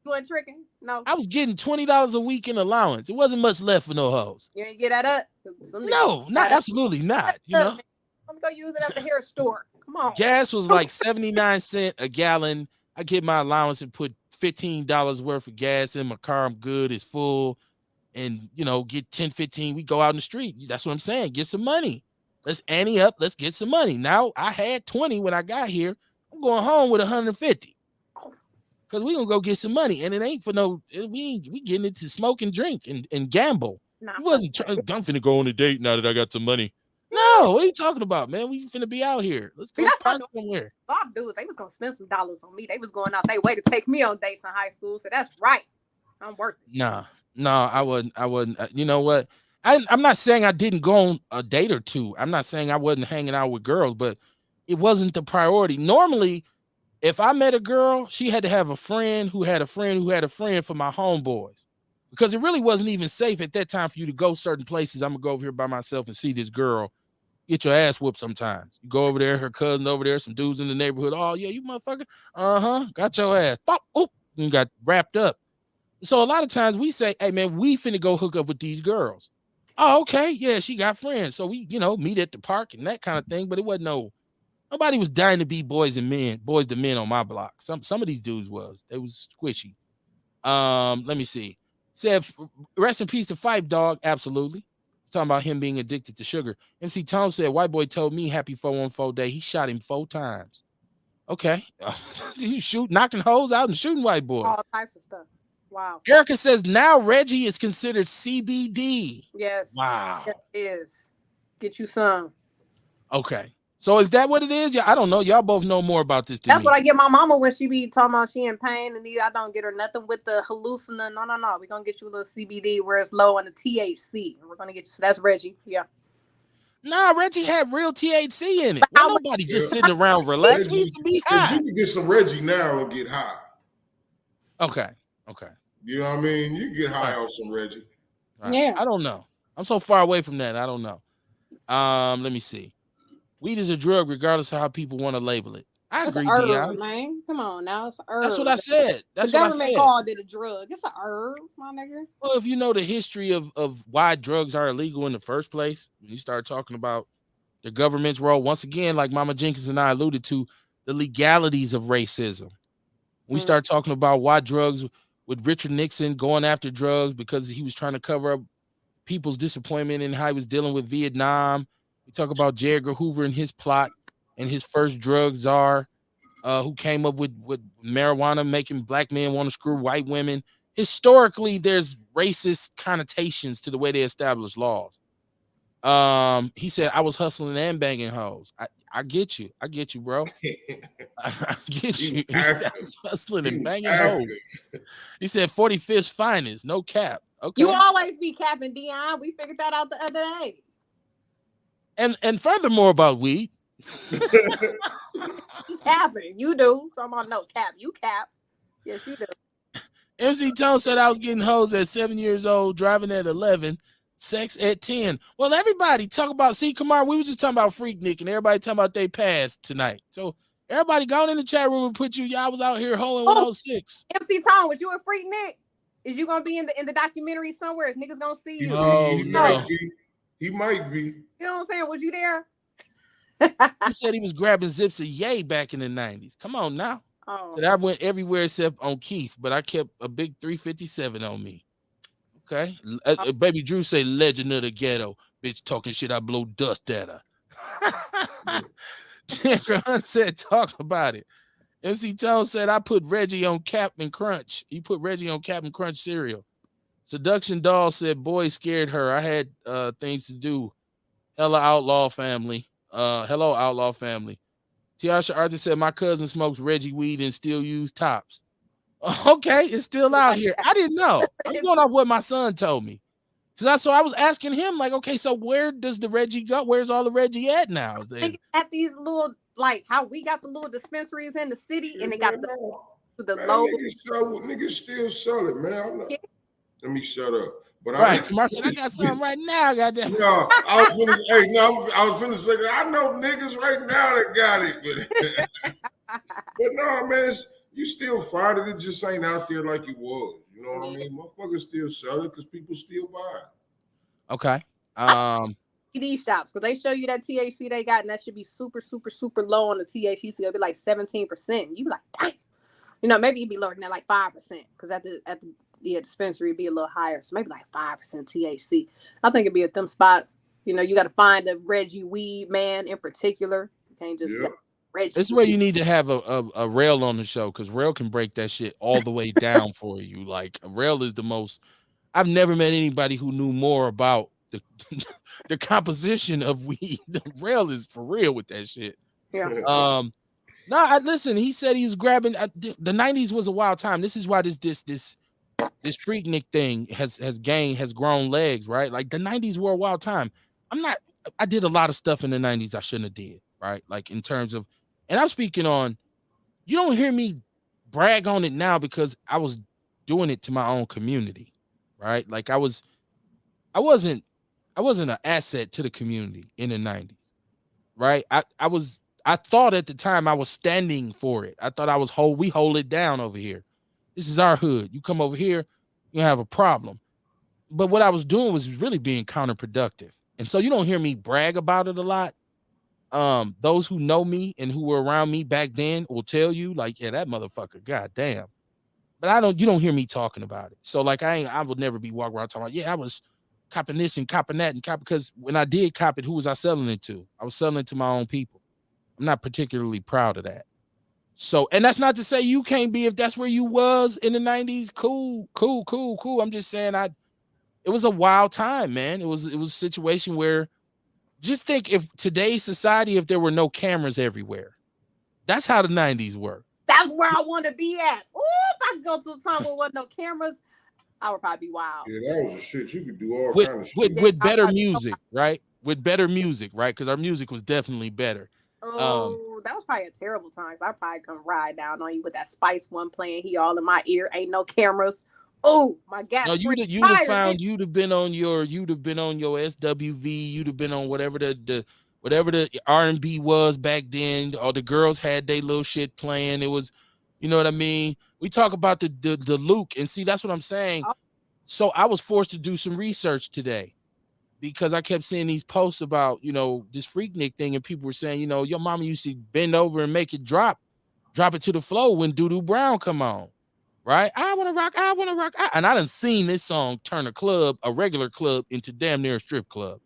S5: weren't tricking? No.
S1: I was getting $20 a week in allowance. It wasn't much left for no hoes.
S5: You ain't get that up?
S1: No, not absolutely not. You know?
S5: Let me go use it at the hair store. Come on.
S1: Gas was like 79 cents a gallon. I get my allowance and put $15 worth of gas in my car. I'm good. It's full. And, you know, get 10, 15. We go out in the street. That's what I'm saying. Get some money. Let's ante up. Let's get some money. Now, I had 20 when I got here. I'm going home with 150. Because we're going to go get some money. And it ain't for no, we getting into smoke and drink and gamble. He wasn't trying, I'm finna go on a date now that I got some money. No, what are you talking about, man? We finna be out here. Let's go party somewhere.
S5: A lot of dudes, they was gonna spend some dollars on me. They was going out their way to take me on dates in high school. So that's right. I'm worth it.
S1: No, I wouldn't. You know what? I'm not saying I didn't go on a date or two. I'm not saying I wasn't hanging out with girls, but it wasn't the priority. Normally, if I met a girl, she had to have a friend who had a friend who had a friend for my homeboys. Because it really wasn't even safe at that time for you to go certain places. I'm gonna go over here by myself and see this girl. Get your ass whooped sometimes. You go over there, her cousin over there, some dudes in the neighborhood. Oh, yeah, you motherfucker. Got your ass. Pop, oop, and got wrapped up. So a lot of times we say, hey, man, we finna go hook up with these girls. Oh, okay. Yeah, she got friends. So we, you know, meet at the park and that kind of thing. But it wasn't no Nobody was dying to be boys to men on my block. Some of these dudes they was squishy. Let me see. Said rest in peace to Fife Dog. Absolutely. He's talking about him being addicted to sugar. MC Tom said white boy told me happy 414 day. He shot him 4 times. Okay. You knocking hoes out and shooting white boy.
S5: All types of stuff. Wow.
S1: Erica says now Reggie is considered CBD.
S5: Yes.
S1: Wow.
S5: Yes, it is. Get you some.
S1: Okay. So is that what it is? Yeah, I don't know. Y'all both know more about this than
S5: That's
S1: me.
S5: what I get my mama when she be talking about she in pain and I don't get her nothing with the hallucinant. No. We're gonna get you a little CBD where it's low on the THC. We're gonna get you. So that's Reggie. Yeah.
S1: Nah, Reggie had real THC in it. Well, nobody just sitting around relaxed. We used to be high.
S2: You can get some Reggie now and get high.
S1: Okay.
S2: You know what I mean? You can get high off some Reggie.
S1: Right. Yeah. I don't know. I'm so far away from that. I don't know. Let me see. Weed is a drug, regardless of how people want to label it. I agree,
S5: herb, man. Come on now, it's a herb.
S1: That's what I said. That's
S5: the
S1: what
S5: government
S1: I said.
S5: called it a drug. It's a herb, my nigga.
S1: Well, if you know the history of why drugs are illegal in the first place, when you start talking about the government's role, once again, like Mama Jenkins and I alluded to, the legalities of racism. We start talking about why drugs, with Richard Nixon going after drugs because he was trying to cover up people's disappointment in how he was dealing with Vietnam. We talk about J. Edgar Hoover and his plot and his first drug czar, who came up with marijuana, making black men want to screw white women. Historically, there's racist connotations to the way they establish laws. He said, I was hustling and banging hoes. I get you. I get you, bro. I get you. Hustling and banging hoes. He said 45th finest, no cap. Okay.
S5: You always be capping, Dion. We figured that out the other day.
S1: And furthermore about weed.
S5: Capping. You do. So I'm on no cap. You cap. Yes, you do.
S1: MC Tone said I was getting hoes at 7 years old, driving at 11, sex at 10. Well, everybody talk about, see, Kamar, we was just talking about Freaknik and everybody talking about they past tonight. So everybody go in the chat room and put y'all was out here hoeing 106.
S5: MC Tone, was you a Freaknik? Is you gonna be in the documentary somewhere? Is niggas gonna see you?
S1: No.
S2: He might be.
S5: You know what I'm saying? Was you there?
S1: He said he was grabbing zips of Yay back in the 90s. Come on now.
S5: Oh.
S1: So I went everywhere except on Keith, but I kept a big 357 on me. Okay. Baby Drew say legend of the ghetto. Bitch talking shit, I blow dust at her. Hunt said talk about it. MC Tone said I put Reggie on Captain Crunch. He put Reggie on Captain Crunch cereal. Seduction Doll said boy scared her. I had things to do. Hello Outlaw family. Hello Outlaw family. Tiasha Arthur said my cousin smokes Reggie weed and still use tops. Okay, it's still out here. I didn't know. I'm going off what my son told me. So I was asking him, like, okay, so where does the Reggie go? Where's all the Reggie at now?
S5: At these little, like how we got the little dispensaries in the city, and they got the low.
S2: Niggas still sell it, man. Let me shut up. But
S1: Marcel, I got something right now. Goddamn.
S2: No, I was finna say that I know niggas right now that got it, but no, man, you still find it. It just ain't out there like it was. You know what I mean? Motherfuckers still sell it because people still buy it.
S1: Okay.
S5: THC shops, because they show you that THC they got, and that should be super, super, super low on the THC. It'll be like 17%. You be like, damn. You know, maybe it'd be lower than that, like 5%, because at the dispensary it'd be a little higher. So maybe like 5% THC. I think it'd be at them spots. You know, you got to find the Reggie weed man in particular. You can't just Reggie.
S1: This is where you need to have a Rail on the show, because Rail can break that shit all the way down for you. Like Rail is the most. I've never met anybody who knew more about the composition of weed. Rail is for real with that shit.
S5: Yeah.
S1: No, listen. He said he was grabbing. The 90s was a wild time. This is why this Freaknik thing has grown legs, right? Like the 90s were a wild time. I did a lot of stuff in the 90s I shouldn't have did, right? Like in terms of, and I'm speaking on. You don't hear me brag on it now because I was doing it to my own community, right? Like I wasn't an asset to the community in the 90s, right? I thought at the time I was standing for it. I thought we hold it down over here. This is our hood. You come over here, you have a problem. But what I was doing was really being counterproductive. And so you don't hear me brag about it a lot. Those who know me and who were around me back then will tell you, like, yeah, that motherfucker, goddamn. But you don't hear me talking about it. So like I would never be walking around talking about, yeah, I was copping this and copping that and cop, because when I did cop it, who was I selling it to? I was selling it to my own people. I'm not particularly proud of that. So, and that's not to say you can't be, if that's where you was in the 90s, cool, cool, cool, cool. I'm just saying it was a wild time, man. It was a situation where, just think, if today's society, if there were no cameras everywhere. That's how the 90s were.
S5: That's where I want to be at. Ooh, if I could go to a time where there wasn't no cameras, I would probably be wild.
S2: Yeah, that was the shit. You could do all
S1: With
S2: kind of
S1: with,
S2: shit.
S1: with better music, right? With better music, right? Because our music was definitely better.
S5: Oh, that was probably a terrible time. I probably come ride down on you with that Spice One playing. He all in my ear. Ain't no cameras. Oh, my gas.
S1: No, you'd have found, you'd have been on your SWV. You'd have been on whatever the R&B was back then. Or the girls had their little shit playing. It was, you know what I mean. We talk about the Luke, and see, that's what I'm saying.
S5: Oh.
S1: So I was forced to do some research today, because I kept seeing these posts about, this Freaknik thing, and people were saying, your mama used to bend over and make it drop it to the floor when Doo Brown come on, right? I want to rock. And I done seen this song turn a regular club, into damn near a strip club.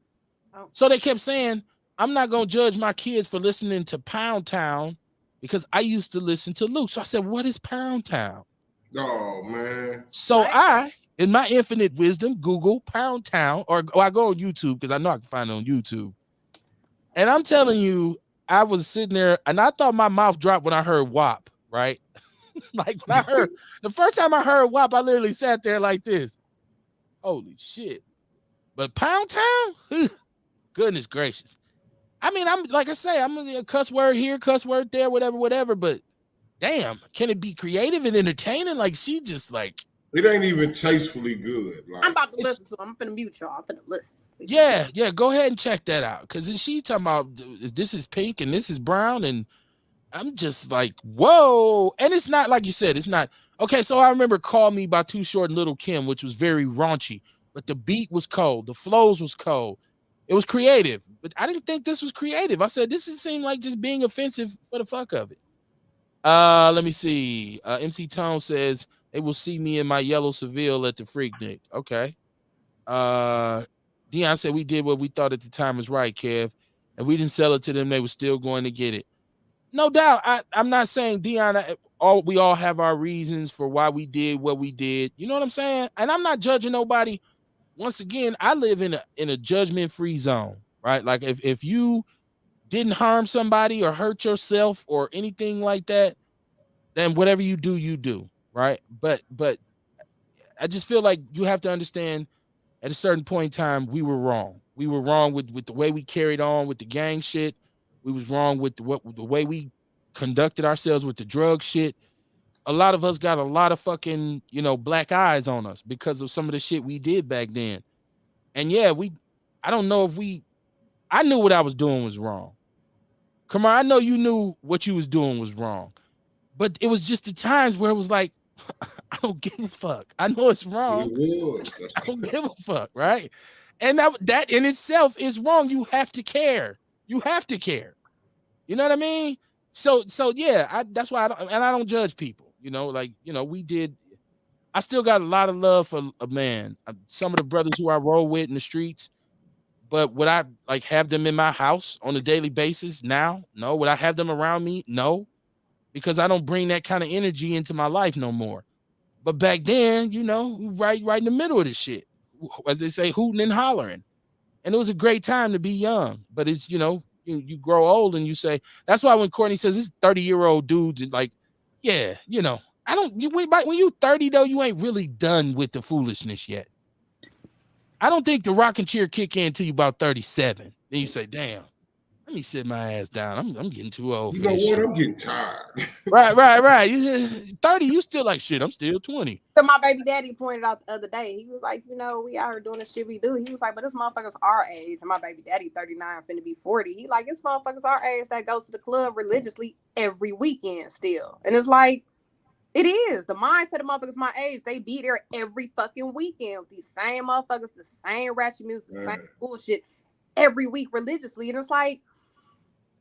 S5: Oh.
S1: So they kept saying, I'm not going to judge my kids for listening to Pound Town, because I used to listen to Luke. So I said, what is Pound Town?
S2: Oh, man.
S1: So in my infinite wisdom, Google Pound Town, or I go on YouTube, because I know I can find it on YouTube. And I'm telling you, I was sitting there and I thought my mouth dropped when I heard WAP, right? Like when I heard, the first time I heard WAP, I literally sat there like this. Holy shit. But Pound Town? Goodness gracious. I mean, I'm like I say, I'm a cuss word here, cuss word there, whatever. But damn, can it be creative and entertaining? Like, she just like,
S2: it ain't even tastefully good. Like,
S5: I'm about to listen to him. I'm finna mute y'all. I'm finna listen.
S1: Yeah, go ahead and check that out. Because she talking about, this is pink and this is brown, and I'm just like, whoa. And it's not, like you said, it's not. Okay, so I remember Call Me by Too Short and Little Kim, which was very raunchy, but the beat was cold. The flows was cold. It was creative, but I didn't think this was creative. I said, this seemed like just being offensive for the fuck of it. Let me see. MC Tone says, they will see me in my yellow Seville at the Freaknik. Okay. Dion said, we did what we thought at the time was right, Kev. If we didn't sell it to them, they were still going to get it. No doubt. I'm not saying, Dion, we all have our reasons for why we did what we did. You know what I'm saying? And I'm not judging nobody. Once again, I live in a judgment-free zone, right? Like if you didn't harm somebody or hurt yourself or anything like that, then whatever you do, right? But I just feel like you have to understand, at a certain point in time, we were wrong. We were wrong with the way we carried on with the gang shit. We was wrong with the way we conducted ourselves with the drug shit. A lot of us got a lot of fucking, black eyes on us because of some of the shit we did back then. And yeah, I don't know if I knew what I was doing was wrong. Come on, I know you knew what you was doing was wrong. But it was just the times where it was like, I don't give a fuck. I know it's wrong. I don't give a fuck, right? And that in itself is wrong. You have to care. You have to care. You know what I mean? So yeah, that's why I don't judge people. We did. I still got a lot of love for a man. Some of the brothers who I roll with in the streets. But would I like have them in my house on a daily basis now? No. Would I have them around me? No. Because I don't bring that kind of energy into my life no more. But back then, right in the middle of the shit, as they say, hooting and hollering. And it was a great time to be young. But it's, you grow old and you say, that's why when Courtney says this 30-year-old dudes, like, yeah, when you 30 though, you ain't really done with the foolishness yet. I don't think the rocking chair kick in until you about 37. Then you say, damn, let me sit my ass down. I'm getting too old for this shit.
S2: I'm getting tired.
S1: Right. 30, you still like, shit, I'm still 20.
S5: So my baby daddy pointed out the other day, he was like, we out here doing the shit we do. He was like, but this motherfucker's our age. And my baby daddy, 39, finna be 40. He like, this motherfucker's our age that goes to the club religiously every weekend still. And it's like, it is. The mindset of motherfuckers my age, they be there every fucking weekend with these same motherfuckers, the same ratchet music, the same bullshit every week religiously. And it's like,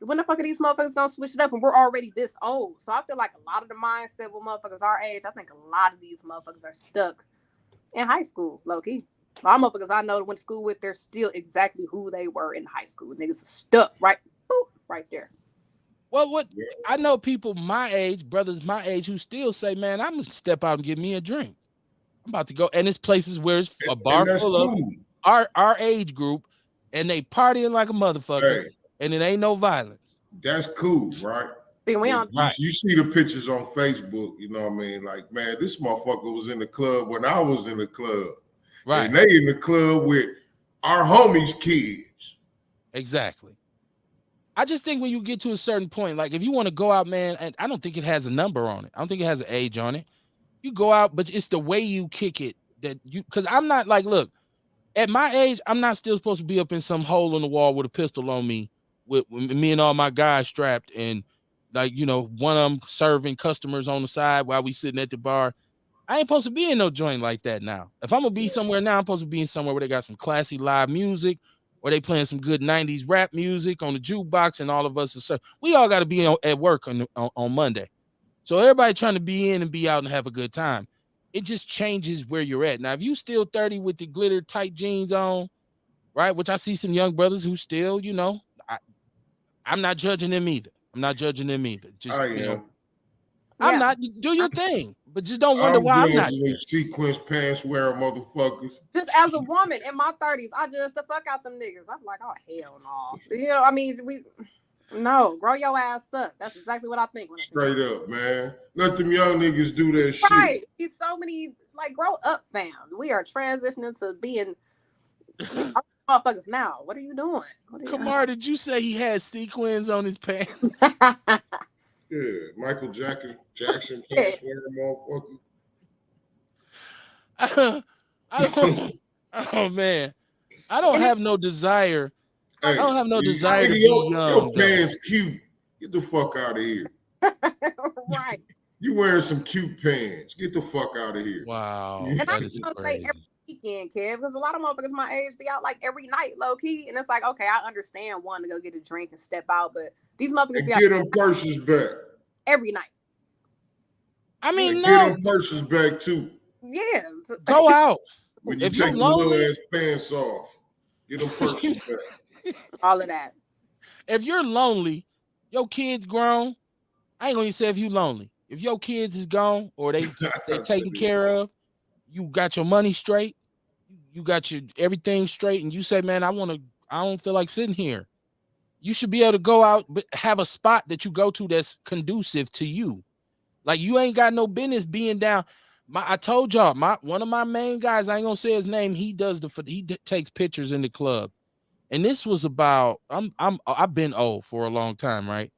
S5: when the fuck are these motherfuckers gonna switch it up? And we're already this old. So I feel like a lot of the mindset with motherfuckers our age, I think a lot of these motherfuckers are stuck in high school, low key. A lot of motherfuckers I know that went to school with, they're still exactly who they were in high school. Niggas are stuck right, boop, right there.
S1: Well, what I know people my age, brothers my age, who still say, "Man, I'm gonna step out and get me a drink. I'm about to go." And it's places where it's a bar
S2: And that's
S1: full
S2: cool.
S1: of our age group, and they partying like a motherfucker, and it ain't no violence.
S2: That's cool, right?
S5: See, we on
S1: Right.
S2: You see the pictures on Facebook, you know what I mean? Like, man, this motherfucker was in the club when I was in the club.
S1: Right.
S2: And they in the club with our homies' kids.
S1: Exactly. I just think when you get to a certain point, like if you want to go out, man, and I don't think it has a number on it. I don't think it has an age on it. You go out, but it's the way you kick it that you, because I'm not like, look, at my age, I'm not still supposed to be up in some hole in the wall with a pistol on me, with me and all my guys strapped, and like, you know, one of them serving customers on the side while we sitting at the bar. I ain't supposed to be in no joint like that now. If I'm gonna be somewhere now, I'm supposed to be in somewhere where they got some classy live music, or they playing some good 90s rap music on the jukebox, and all of us are, we all got to be at work on Monday. So everybody trying to be in and be out and have a good time. It just changes where you're at. Now, if you still 30 with the glitter tight jeans on, right, which I see some young brothers who still, you know, I'm not judging them either. Just, you know, I'm not. Do your thing, but just don't wonder why I'm not.
S2: Sequence pants wearing motherfuckers.
S5: Just as a woman in my 30s, I judge the fuck out them niggas. I'm like, oh hell no. You know, I mean, no, grow your ass up. That's exactly what I think. When
S2: Straight up, man. Let them young niggas do that shit.
S5: Right. There's so many, like, grow up, fam. We are transitioning to being motherfuckers now. What are you doing?
S1: Kamar, did you say he had sequins on his pants?
S2: Yeah, Michael Jackson pants wearing motherfucker.
S1: Oh man, I don't have no desire.
S2: Hey,
S1: I don't have no desire to be young.
S2: Your pants cute. Get the fuck out of here.
S5: Right.
S2: You wearing some cute pants. Get the fuck out of here.
S1: Wow.
S5: And
S1: that
S5: I
S1: is
S5: don't
S1: crazy.
S5: say every weekend, Kev, because a lot of motherfuckers my age be out like every night, low key. And it's like, okay, I understand one to go get a drink and step out, but these motherfuckers be out
S2: get them purses back
S5: every night.
S1: I mean,
S2: get them purses back too.
S5: Yeah.
S1: Go out.
S2: When you take the little ass pants off, get them purses back.
S5: All of that.
S1: If you're lonely, your kids grown. I ain't gonna say if you lonely. If your kids is gone or they taken care of, you got your money straight, you got your everything straight, and you say, man, I don't feel like sitting here. You should be able to go out, but have a spot that you go to that's conducive to you. Like you ain't got no business being down. I told y'all, one of my main guys, I ain't gonna say his name. He takes pictures in the club, and this was about I've been old for a long time, right?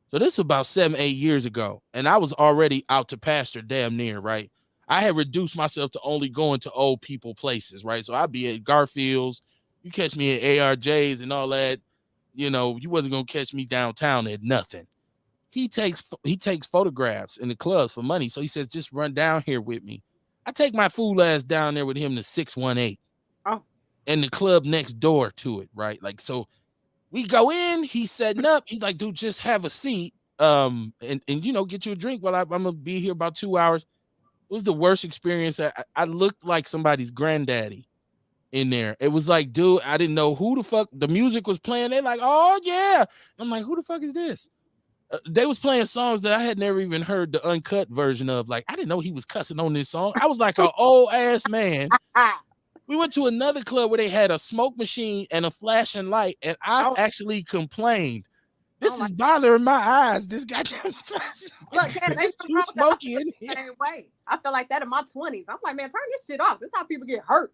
S1: So this was about 7-8 years ago, and I was already out to pasture damn near, right? I had reduced myself to only going to old people places, right? So I'd be at Garfield's, you catch me at ARJ's and all that. You know, you wasn't gonna catch me downtown at nothing. He takes photographs in the clubs for money. So he says, just run down here with me. I take my fool ass down there with him to 618.
S5: Oh.
S1: And the club next door to it, right? Like, so we go in, he's setting up. He's like, dude, just have a seat. And you know, get you a drink while I'm gonna be here about 2 hours. It was the worst experience. I looked like somebody's granddaddy in there. It was like, dude, I didn't know who the fuck the music was playing. They're like, oh yeah. I'm like, who the fuck is this? They was playing songs that I had never even heard the uncut version of. Like, I didn't know he was cussing on this song. I was like an old ass man. We went to another club where they had a smoke machine and a flashing light, and I actually complained. This is bothering my eyes. This goddamn flashing.
S5: Look,
S1: it's too smoky in here.
S5: Way. I feel like that in my 20s. I'm like, man, turn this shit off. This is how people get hurt.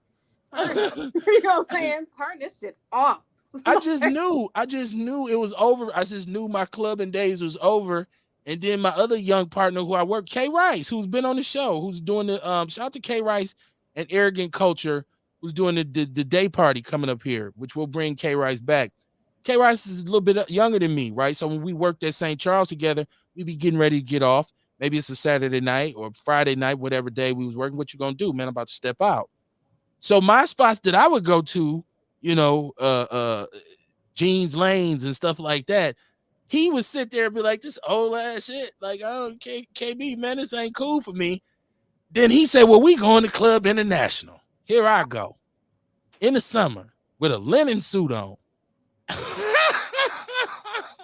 S5: You know what I'm saying? Turn this shit off.
S1: I just knew it was over. I just knew my clubbing days was over. And then my other young partner who I work, K Rice, who's been on the show, who's doing the shout out to K Rice and Arrogant Culture, who's doing the day party coming up here, which will bring K Rice back. K Rice is a little bit younger than me, right? So when we worked at St. Charles together, we be getting ready to get off. Maybe it's a Saturday night or Friday night, whatever day we was working. What you gonna do, man? I'm about to step out. So my spots that I would go to, you know, Jeans Lanes and stuff like that, he would sit there and be like, this old ass shit. Like, oh, KB, man, this ain't cool for me. Then he said, well, we going to Club International. Here I go. In the summer with a linen suit on.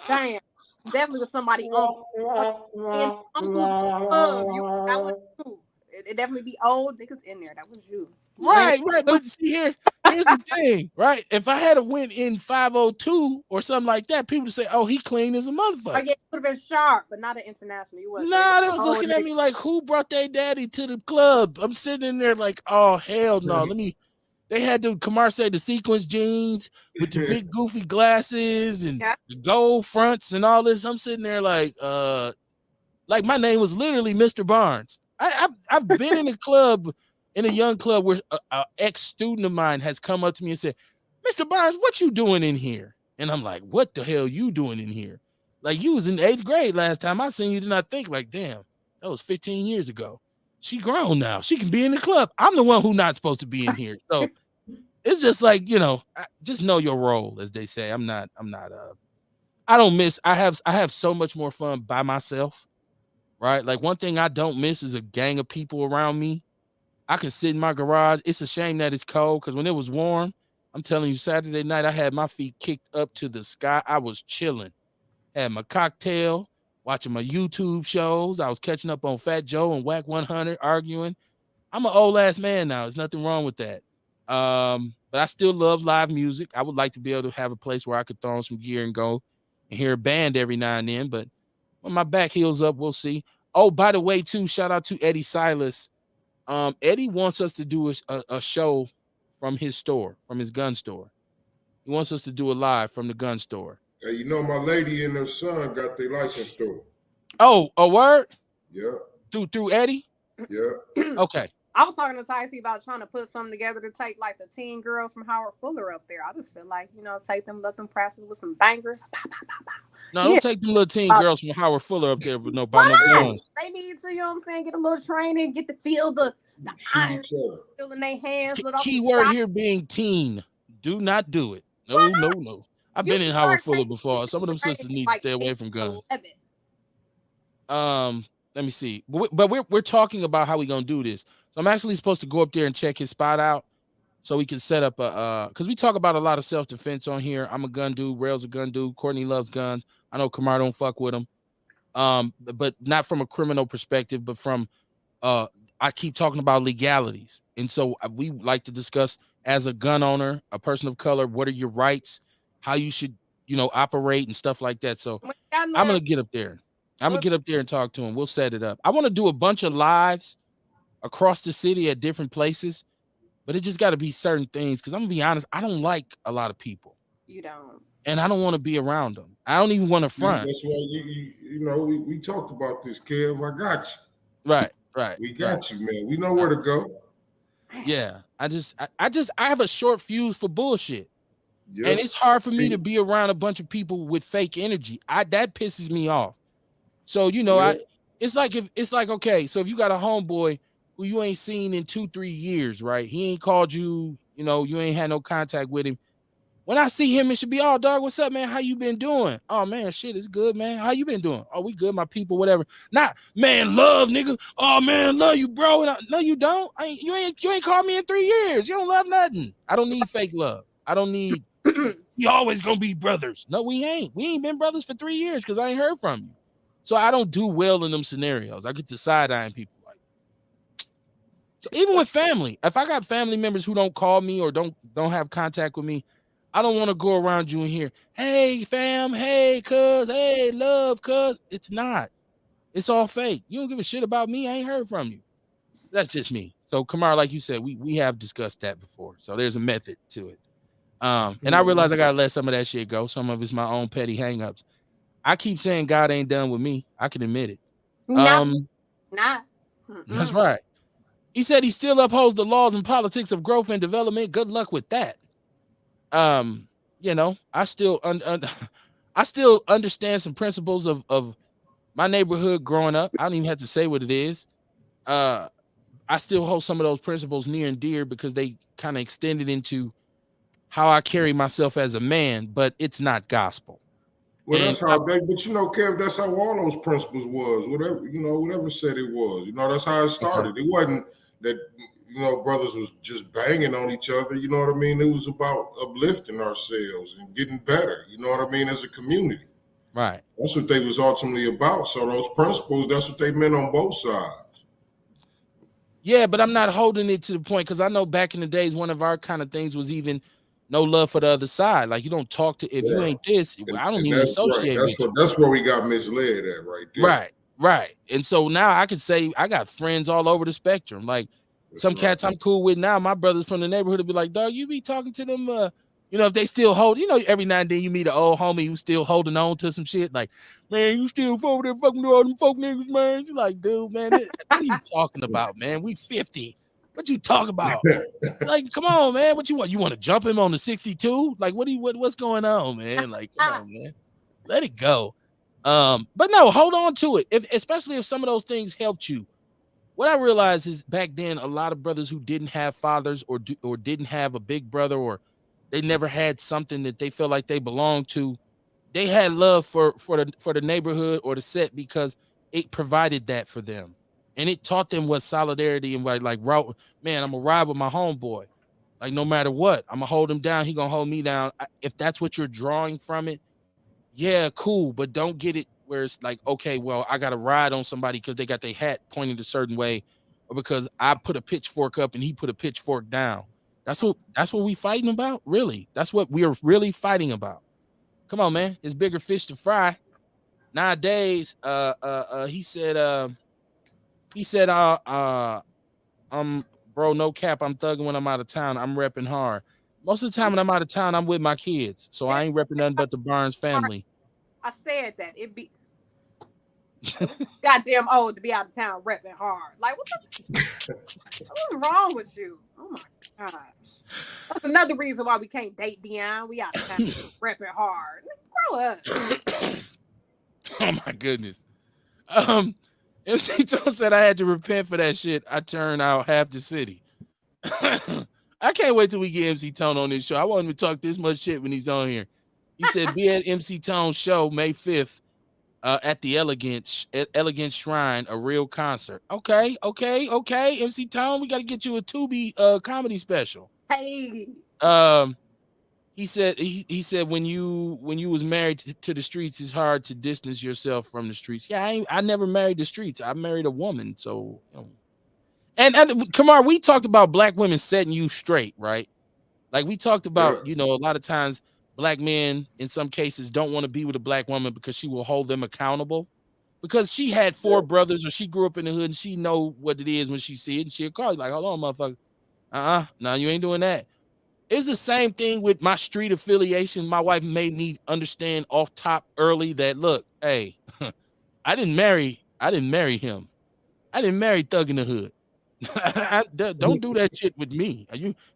S5: Damn. Definitely with somebody and uncles club. That was you. It definitely be old niggas in there. That was you.
S1: Right. But see here's the thing, right? If I had a went in 502 or something like that, people would say, oh, he clean as a motherfucker.
S5: It would have been sharp, but not an international. You wasn't.
S1: Nah, they was looking at me like, who brought their daddy to the club? I'm sitting in there like, oh, hell no. They had the Kamar say the sequence jeans with the big goofy glasses and the gold fronts and all this. I'm sitting there like my name was literally Mr. Barnes. I've been in a club, in a young club where an ex-student of mine has come up to me and said, Mr. Barnes, what you doing in here? And I'm like, what the hell you doing in here? Like, you was in 8th grade last time I seen you. Did not think like, damn, that was 15 years ago. She grown now. She can be in the club. I'm the one who not supposed to be in here. So it's just like, just know your role, as they say. I don't miss. I have so much more fun by myself, right? Like, one thing I don't miss is a gang of people around me. I can sit in my garage. It's a shame that it's cold, because when it was warm, I'm telling you, Saturday night, I had my feet kicked up to the sky. I was chilling. Had my cocktail, watching my YouTube shows. I was catching up on Fat Joe and Whack 100, arguing. I'm an old ass man now. There's nothing wrong with that. But I still love live music. I would like to be able to have a place where I could throw on some gear and go and hear a band every now and then. But when my back heals up, we'll see. Oh, by the way, too, shout out to Eddie Silas. Eddie wants us to do a show from his store, from his gun store. He wants us to do a live from the gun store.
S2: Hey, my lady and her son got their license store.
S1: Oh, a word?
S2: Yeah.
S1: Through Eddie?
S2: Yeah.
S1: Okay.
S5: I was talking to Tyson about trying to put something together to take like the teen girls from Howard Fuller up there. I just feel like, take them, let them practice with some bangers. Pow, pow, pow, pow.
S1: No, don't take them little teen girls from Howard Fuller up there with no guns.
S5: They need to, what I'm saying, get a little training, get to feel the iron feeling their hands.
S1: Keyword here being teen. Do not do it. No. I've been in Howard Fuller before. Some of them sisters need to stay away from guns. Let me see. But we're talking about how we gonna do this. So I'm actually supposed to go up there and check his spot out, so we can set up because we talk about a lot of self-defense on here. I'm a gun dude. Rail's a gun dude. Courtney loves guns. I know Kamar don't fuck with them. But not from a criminal perspective, but from I keep talking about legalities. And so we like to discuss, as a gun owner, a person of color, what are your rights, how you should, operate and stuff like that. So I'm going to get up there. I'm going to get up there and talk to him. We'll set it up. I want to do a bunch of lives across the city at different places, but it just got to be certain things. Because I'm going to be honest, I don't like a lot of people.
S5: You don't.
S1: And I don't want to be around them. I don't even want to front.
S2: That's why we talked about this, Kev. I got you.
S1: Right.
S2: We got you, man. We know where to go.
S1: Yeah. I have a short fuse for bullshit. Yep. And it's hard for me to be around a bunch of people with fake energy. That pisses me off. So, it's like, okay, so if you got a homeboy who you ain't seen in 2-3 years, right? He ain't called you, you ain't had no contact with him. When I see him, it should be, oh, dog, what's up, man? How you been doing? Oh, man, shit, it's good, man. How you been doing? Oh, we good, my people, whatever. Not, man, love, nigga. Oh, man, love you, bro. And no, you don't. You ain't called me in 3 years. You don't love nothing. I don't need fake love. I don't need, we always gonna be brothers. No, we ain't. We ain't been brothers for 3 years because I ain't heard from you. So I don't do well in them scenarios. I get to side-eyeing people. So even with family, if I got family members who don't call me or don't have contact with me, I don't want to go around you and hear, hey, fam, hey, cuz, hey, love, cuz. It's not. It's all fake. You don't give a shit about me. I ain't heard from you. That's just me. So, Kamar, like you said, we have discussed that before. So there's a method to it. And I realize I got to let some of that shit go. Some of it's my own petty hangups. I keep saying God ain't done with me. I can admit it. That's right. He said he still upholds the laws and politics of growth and development. Good luck with that. I still I still understand some principles of my neighborhood growing up. I don't even have to say what it is. I still hold some of those principles near and dear because they kind of extended into how I carry myself as a man, but it's not gospel.
S2: Well,
S1: And
S2: that's how they, but you know, Kev, that's how all those principles was. Whatever, you know, whatever said it was. You know, that's how it started. It wasn't that, you know, brothers was just banging on each other. You know what I mean? It was about uplifting ourselves and getting better. You know what I mean? As a community.
S1: right.
S2: That's what they was ultimately about. So those principles, that's what they meant on both sides.
S1: Yeah, but I'm not holding it to the point because I know back in the days, one of our kind of things was even no love for the other side. Like you don't talk to if you
S2: Yeah.
S1: ain't this, I don't
S2: And
S1: even
S2: that's right.
S1: associate with you.
S2: That's where we got misled at right there.
S1: Right, right. And so now I could say I got friends all over the spectrum. Like
S2: That's
S1: some
S2: right.
S1: cats I'm cool with now. My brothers from the neighborhood will be like, dog, you be talking to them, you know, if they still hold, you know, every now and then you meet an old homie who's still holding on to some shit. Like, man, you still over there fucking with all them folk niggas, man. You like, dude, man, what are you talking about, man? We 50. What you talking about? Like, come on, man. What you want? You want to jump him on the 62? Like, what's going on, man? Like, come on, man. Let it go. But no, hold on to it. Especially if some of those things helped you. What I realized is back then, a lot of brothers who didn't have fathers or didn't have a big brother or they never had something that they felt like they belonged to, they had love for the neighborhood or the set because it provided that for them. And it taught them what solidarity and like route, man, I'm gonna ride with my homeboy. Like no matter what, I'm gonna hold him down, he gonna hold me down. If that's what you're drawing from it, yeah, cool, but don't get it where it's like, okay, well, I gotta ride on somebody because they got their hat pointed a certain way, or because I put a pitchfork up and he put a pitchfork down. That's what we fighting about, really. That's what we are really fighting about. Come on, man, it's bigger fish to fry nowadays. He said, bro, no cap, I'm thugging when I'm out of town. I'm repping hard. Most of the time when I'm out of town, I'm with my kids, so I ain't repping nothing but the Barnes family.
S5: I said that it be goddamn old to be out of town repping hard. Like what's wrong with you? Oh my gosh, that's another reason why we can't date Dion. We out of town repping hard. Grow up.
S1: Oh my goodness. MC Tone said I had to repent for that shit. I turned out half the city. I can't wait till we get MC Tone on this show. I want him to talk this much shit when he's on here. He said, be at MC Tone's show May 5th at the Elegant Shrine, a real concert. Okay. MC Tone, we got to get you a Tubi comedy special.
S5: Hey.
S1: He said he said when you was married to the streets, it's hard to distance yourself from the streets. Yeah, I never married the streets. I married a woman. So, you know. And Kamar, we talked about black women setting you straight, right? Like we talked about, you know, a lot of times black men in some cases don't want to be with a black woman because she will hold them accountable. Because she had 4 brothers or she grew up in the hood and she know what it is when she see it and she'll call you like, hold on, motherfucker. No, you ain't doing that. It's the same thing with my street affiliation. My wife made me understand off top early that look, hey, I didn't marry him. I didn't marry Thug in the Hood. Don't do that shit with me.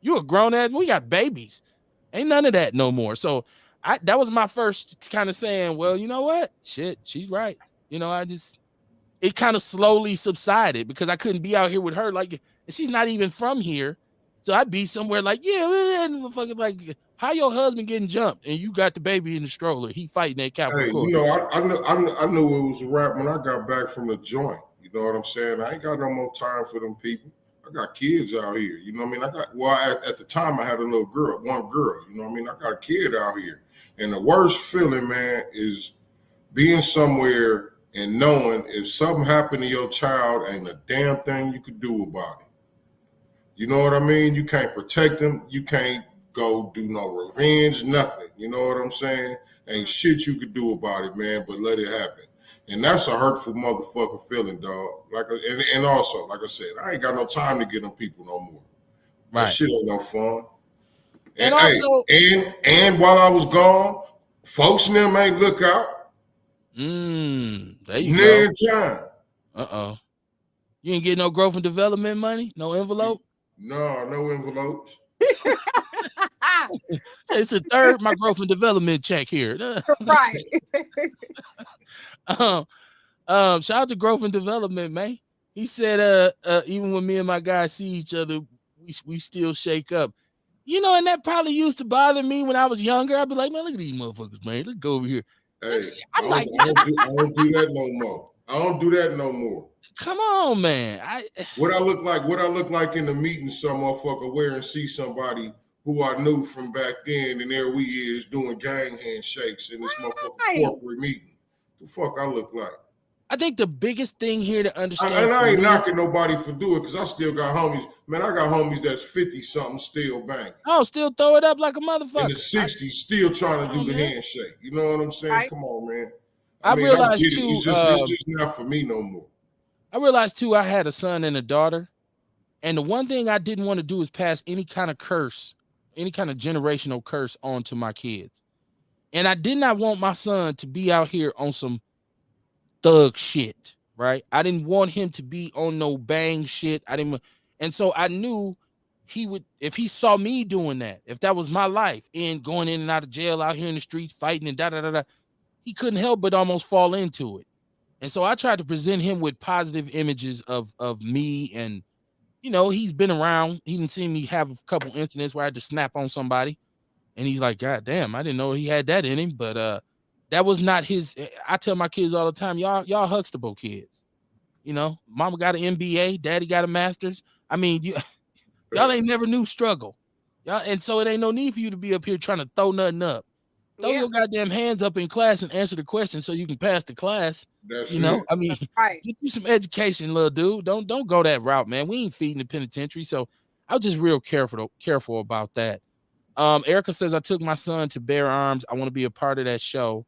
S1: You a grown ass. We got babies. Ain't none of that no more. So that was my first kind of saying, well, you know what? Shit, she's right. You know, it kind of slowly subsided because I couldn't be out here with her. Like, she's not even from here. So I'd be somewhere like, yeah, fucking like, how your husband getting jumped and you got the baby in the stroller? He fighting that Capitol
S2: Hey,
S1: Court.
S2: you know, I knew it was a wrap when I got back from the joint. You know what I'm saying? I ain't got no more time for them people. I got kids out here. You know what I mean? At the time I had a little girl, one girl. You know what I mean? I got a kid out here. And the worst feeling, man, is being somewhere and knowing if something happened to your child, ain't a damn thing you could do about it. You know what I mean? You can't protect them. You can't go do no revenge, nothing. You know what I'm saying? Ain't shit you could do about it, man, but let it happen. And that's a hurtful motherfucking feeling, dog. And also, like I said, I ain't got no time to get them people no more. That
S1: Right.
S2: shit ain't no fun.
S1: And also,
S2: and while I was gone, folks in them ain't look out.
S1: There you go.
S2: Time.
S1: Uh-oh. You ain't getting no growth and development money? No envelope?
S2: No envelopes.
S1: It's the third my growth and development check here.
S5: Right.
S1: Shout out to growth and development, man. He said, even when me and my guys see each other, we still shake up. You know, and that probably used to bother me when I was younger. I'd be like, man, look at these motherfuckers, man. Let's go over here.
S2: Hey,
S1: I'm like,
S2: I don't do that no more. I don't do that no more.
S1: come on, man.
S2: What I look like in the meeting, some motherfucker where and see somebody who I knew from back then, and there we is doing gang handshakes in this motherfucking corporate meeting. The fuck I look like?
S1: I think the biggest thing here to understand,
S2: And I ain't knocking nobody for doing it, because I still got homies. Man, I got homies that's 50-something still banging.
S1: oh, still throw it up like a motherfucker.
S2: In the 60s, still trying to do the handshake. You know what I'm saying?
S5: Right.
S2: Come on, man.
S1: I
S2: mean,
S1: realized
S2: I get it.
S1: too.
S2: It's just not for me no more.
S1: I realized too. I had a son and a daughter, and the one thing I didn't want to do is pass any kind of curse, any kind of generational curse on to my kids. And I did not want my son to be out here on some thug shit, right? I didn't want him to be on no bang shit. And so I knew he would, if he saw me doing that, if that was my life and going in and out of jail out here in the streets fighting and da, he couldn't help but almost fall into it. And so I tried to present him with positive images of me, and he's been around. He didn't see me have a couple incidents where I had to snap on somebody. And he's like, God damn, I didn't know he had that in him. But that was not his. I tell my kids all the time, y'all Huxtable kids. Mama got an MBA, daddy got a master's. I mean, y'all ain't never knew struggle. Y'all, and so it ain't no need for you to be up here trying to throw nothing up. Throw your goddamn hands up in class and answer the question so you can pass the class.
S2: That's
S1: I mean, get you some education, little dude. Don't go that route, man. We ain't feeding the penitentiary. So I was just real careful about that. Erica says, I took my son to Bear Arms. I want to be a part of that show.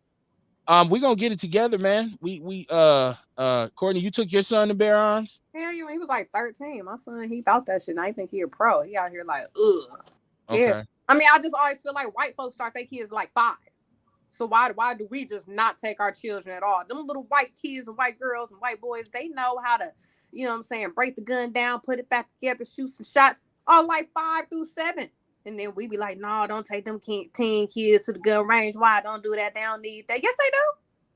S1: We're gonna get it together, man. Courtney, you took your son to Bear Arms?
S5: Yeah, he was like 13. My son, he thought that shit. And I think he a pro. He out here like, ugh.
S1: Okay.
S5: Yeah. I mean, I just always feel like white folks start their kids like 5. So why do we just not take our children at all? Them little white kids and white girls and white boys, they know how to, break the gun down, put it back together, shoot some shots, all like 5 through 7. And then we be like, no, don't take them teen kids to the gun range. Why? Don't do that. They don't need that. Yes, they do.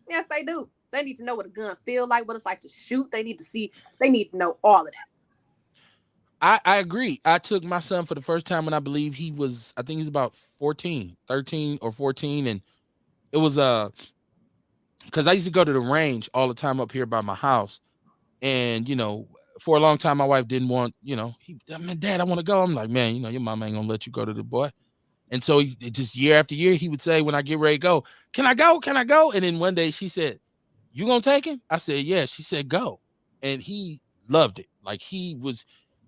S5: Yes, they do. They need to know what a gun feel like, what it's like to shoot. They need to see. They need to know all of
S1: that. I agree. I took my son for the first time when I believe he was about 13 or 14. And it was because I used to go to the range all the time up here by my house. And, for a long time, my wife didn't want, Dad, I want to go. I'm like, man, your mama ain't gonna let you go to the boy. And so just year after year, he would say, when I get ready to go, can I go? Can I go? And then one day she said, you gonna take him? I said, yeah. She said, go. And he loved it. Like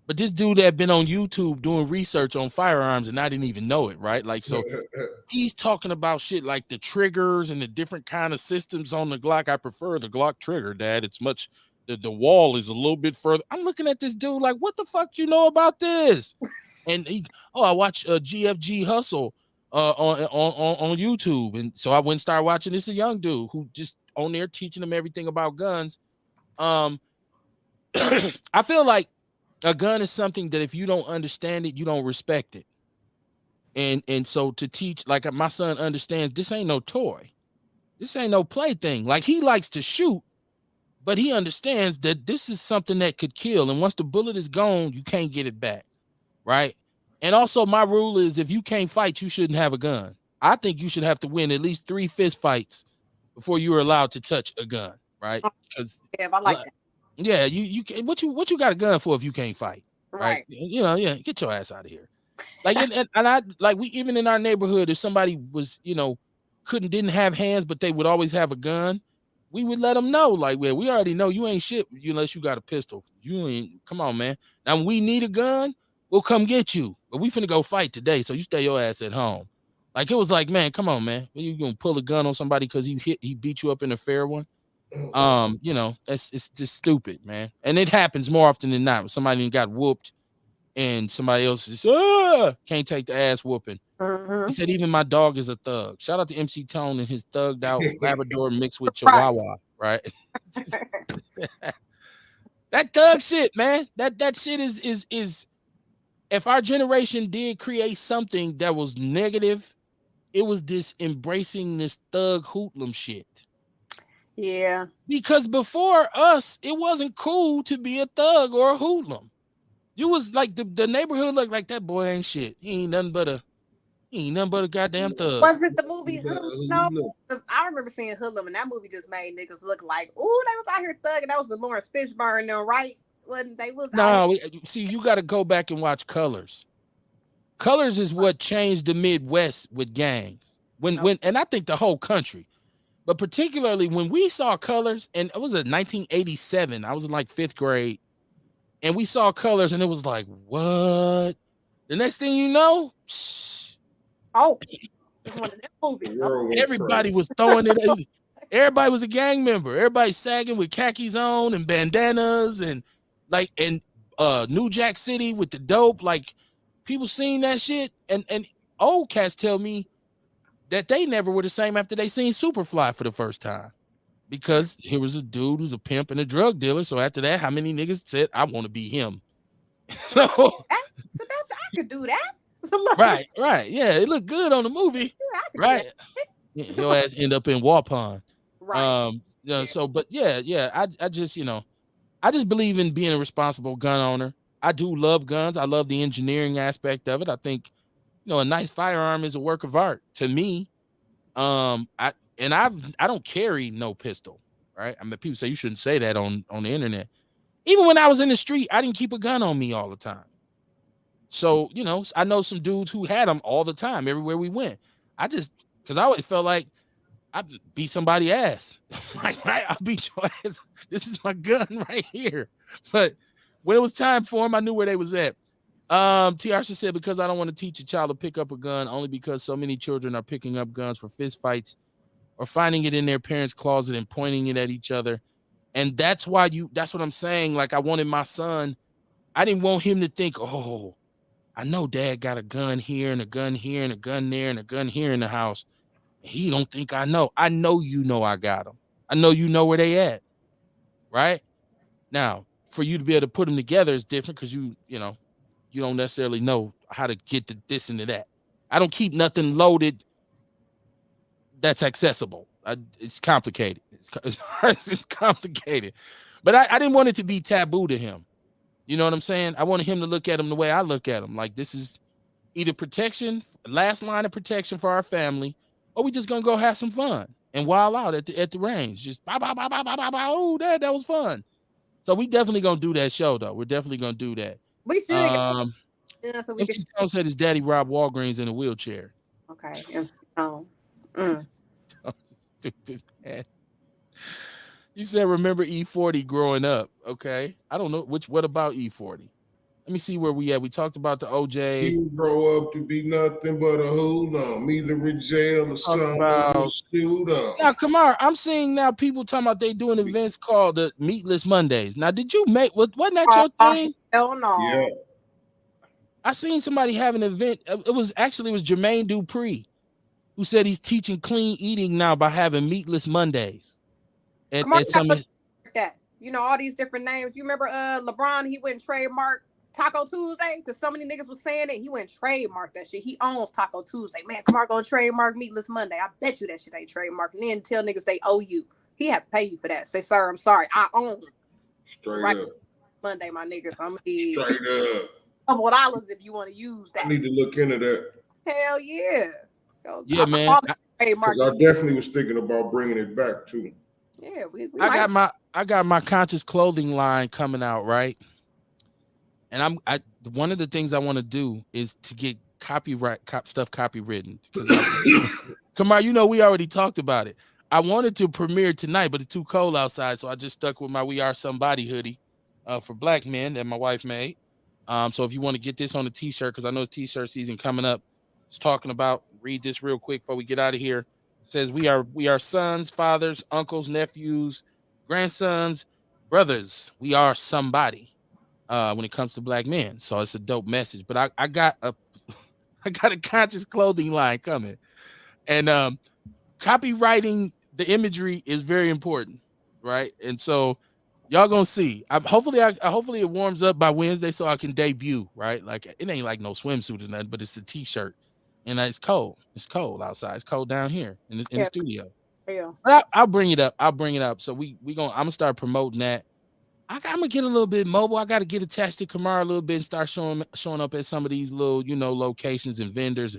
S1: but this dude had been on YouTube doing research on firearms and I didn't even know it, right? Like, so he's talking about shit like the triggers and the different kind of systems on the Glock. I prefer the Glock trigger, Dad. It's much, the wall is a little bit further. I'm looking at this dude like, what the fuck you know about this? And I watch GFG Hustle on YouTube. And so I went and started watching. This is a young dude who just on there teaching them everything about guns. I feel like a gun is something that if you don't understand it, you don't respect it. And so to teach, like my son understands, this ain't no toy. This ain't no plaything. Like he likes to shoot, but he understands that this is something that could kill. And once the bullet is gone, you can't get it back. Right. And also my rule is if you can't fight, you shouldn't have a gun. I think you should have to win at least 3 fist fights before you are allowed to touch a gun. Right.
S5: Yeah, I like that.
S1: Yeah. You what you got a gun for if you can't fight? Right. Yeah. Get your ass out of here. Like, and I like, we, even in our neighborhood, if somebody was, didn't have hands, but they would always have a gun, we would let them know, like, well, we already know you ain't shit unless you got a pistol. You ain't, come on, man. Now, when we need a gun, we'll come get you. But we finna go fight today, so you stay your ass at home. Like, it was like, man, come on, man. You gonna pull a gun on somebody because he beat you up in a fair one? It's just stupid, man. And it happens more often than not. When somebody got whooped and somebody else is can't take the ass whooping. He said, even my dog is a thug. Shout out to MC Tone and his thugged out Labrador mixed with Chihuahua, right? That thug shit, man. That shit is if our generation did create something that was negative, it was this embracing this thug hoodlum shit.
S5: Yeah.
S1: Because before us, it wasn't cool to be a thug or a hoodlum. You was like the neighborhood looked like that boy ain't shit. He ain't nothing but He ain't nothing but a goddamn thug.
S5: Was it the movie Hoodlum? No, because I remember seeing Hoodlum, and that movie just made niggas look like, ooh, they was out here thugging. That was with Lawrence Fishburne, though, right? Wasn't they was out
S1: No, see, you got to go back and watch Colors. Colors is what changed the Midwest with gangs. And I think the whole country, but particularly when we saw Colors, and it was in 1987. I was in like 5th grade, and we saw Colors, and it was like, what? The next thing you know,
S5: oh, it's one of them movies.
S1: everybody was throwing it. Everybody was a gang member. Everybody sagging with khakis on and bandanas and New Jack City with the dope. Like, people seen that shit, and old cats tell me that they never were the same after they seen Superfly for the first time, because here was a dude who's a pimp and a drug dealer. So after that, how many niggas said, I want to be him? So
S5: that's I could do that.
S1: right, yeah, it looked good on the movie, right? Your ass end up in Waupun,
S5: right?
S1: So, but yeah, I just, I just believe in being a responsible gun owner. I do love guns. I love the engineering aspect of it. I think, a nice firearm is a work of art to me. I don't carry no pistol, right? I mean, people say you shouldn't say that on the internet. Even when I was in the street, I didn't keep a gun on me all the time. So, I know some dudes who had them all the time, everywhere we went. Because I always felt like I'd beat somebody's ass. Like, right? I'll beat your ass. This is my gun right here. But when it was time for them, I knew where they was at. Tiarsha said, because I don't want to teach a child to pick up a gun, only because so many children are picking up guns for fist fights or finding it in their parents' closet and pointing it at each other. And that's why that's what I'm saying. Like, I wanted my son, I didn't want him to think, oh, I know dad got a gun here and a gun here and a gun there and a gun here in the house. He don't think I know. I know I got them. I know where they at. Right? Now, for you to be able to put them together is different, because you don't necessarily know how to get to this and to that. I don't keep nothing loaded that's accessible. It's complicated. It's complicated. But I didn't want it to be taboo to him. You know what I'm saying? I wanted him to look at him the way I look at him. Like, this is either protection, last line of protection for our family, or we just gonna go have some fun and wild out at the range. Just bah, bah, bah, bah, bah, bah, bah. Oh, that was fun. So we definitely gonna do that show, though. We're definitely gonna do that.
S5: We should. So we
S1: MC Tone said his daddy robbed Walgreens in a wheelchair.
S5: Okay, MC Tone.
S1: Stupid man. You said remember E40 growing up. Okay. I don't know what about E40? Let me see where we at. We talked about the OJ.
S2: You grow up to be nothing but a hoodlum, either in jail or something.
S1: Now, Kamar, I'm seeing now people talking about they doing events called the Meatless Mondays. Now, did you wasn't that your thing?
S5: Hell no.
S2: Yeah.
S1: I seen somebody have an event. It was Jermaine Dupri who said he's teaching clean eating now by having Meatless Mondays.
S5: Come on, that. All these different names. You remember LeBron, he went trademark Taco Tuesday, because so many niggas was saying it. He went trademark that shit. He owns Taco Tuesday. Man, Kamar gonna trademark Meatless Monday. I bet you that shit ain't trademarked. And then tell niggas they owe you. He had to pay you for that. Say, sir, I'm sorry. I own
S2: Straight up.
S5: Monday, my niggas. I'm gonna
S2: straight up.
S5: Couple dollars if you want to use that.
S2: I need to look into that.
S5: Hell yeah.
S1: Yeah, man.
S2: I definitely was thinking about bringing it back too.
S5: Yeah,
S1: I got my conscious clothing line coming out, right? And one of the things I want to do is to get stuff copywritten. Come on, we already talked about it. I wanted to premiere tonight, but it's too cold outside, so I just stuck with my We Are Somebody hoodie for black men that my wife made. So if you want to get this on a t-shirt, because I know it's t-shirt season coming up, it's talking about, read this real quick before we get out of here. It says we are sons, fathers, uncles, nephews, grandsons, brothers. We are somebody when it comes to black men. So it's a dope message. But I got a conscious clothing line coming. And copywriting the imagery is very important, right? And so y'all gonna see. Hopefully it warms up by Wednesday so I can debut, right? Like, it ain't like no swimsuit or nothing, but it's the t-shirt. And it's cold. It's cold outside. It's cold down here in the studio.
S5: Yeah.
S1: But I'll bring it up. So I'm gonna start promoting that. I'm gonna get a little bit mobile. I got to get attached to Kamara a little bit and start showing up at some of these little, locations and vendors.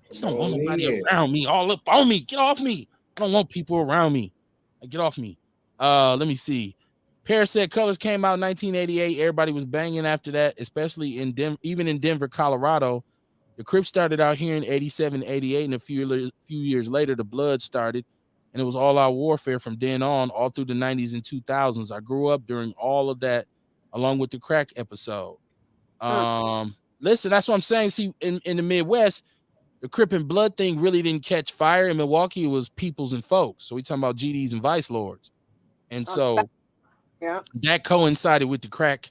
S1: just
S2: Come
S1: don't want
S2: on
S1: nobody
S2: in.
S1: around me, all up on me. Get off me. I don't want people around me. Get off me. Let me see. Paris said Colors came out in 1988. Everybody was banging after that, especially in even in Denver, Colorado. The Crips started out here in 87, 88, and a few years later, the Blood started, and it was all out warfare from then on, all through the 90s and 2000s. I grew up during all of that, along with the crack episode. Listen, that's what I'm saying. See, in the Midwest, the Crip and Blood thing really didn't catch fire. In Milwaukee, it was peoples and folks. So we talking about GDs and vice lords. And so
S5: Yeah.
S1: that coincided with the crack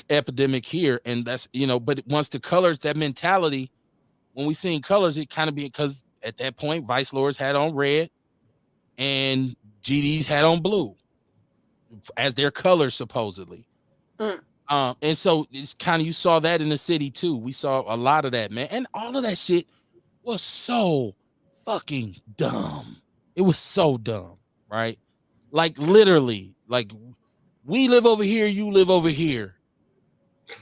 S1: epidemic here. And that's, but once the Colors, that mentality, when we seen Colors, it kind of be because at that point, vice lords had on red and GDs had on blue as their colors, supposedly. And so it's kind of, you saw that in the city too. We saw a lot of that, man. And all of that shit was so fucking dumb. It was so dumb, right? Like literally, like we live over here, you live over here.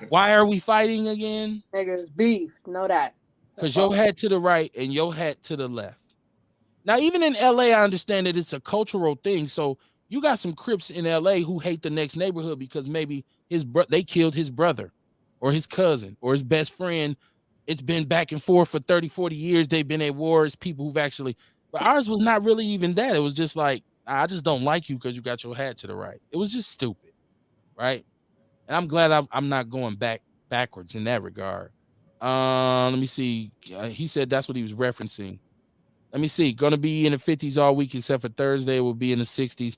S1: Why are we fighting again?
S5: Niggas beef. Know that.
S1: Because your hat to the right and your hat to the left. Now, even in LA, I understand that it's a cultural thing. So you got some Crips in LA who hate the next neighborhood because maybe they killed his brother or his cousin or his best friend. It's been back and forth for 30, 40 years. They've been at war. It's people who've actually, but ours was not really even that. It was just like, I just don't like you because you got your hat to the right. It was just stupid, right? And I'm glad I'm not going backwards in that regard. Let me see. He said that's what he was referencing. Let me see. Going to be in the 50s all week except for Thursday. Will be in the 60s.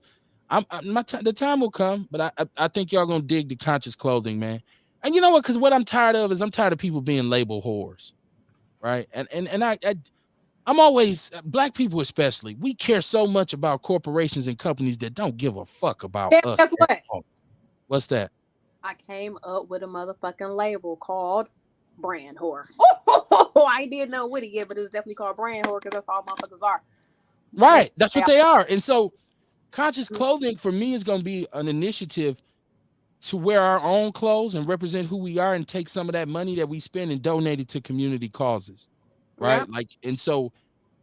S1: The time will come, but I think y'all gonna dig the conscious clothing, man. And you know what? Because what I'm tired of is I'm tired of people being labeled whores, right? And I'm always, black people especially, we care so much about corporations and companies that don't give a fuck about us.
S5: Guess what?
S1: What's that?
S5: I came up with a motherfucking label called brand whore. Oh, I didn't know what it yet, but it was definitely called brand whore because that's all motherfuckers are.
S1: Right. That's what they are. And so conscious clothing for me is going to be an initiative to wear our own clothes and represent who we are and take some of that money that we spend and donate it to community causes. Right.
S5: Yeah.
S1: Like, and so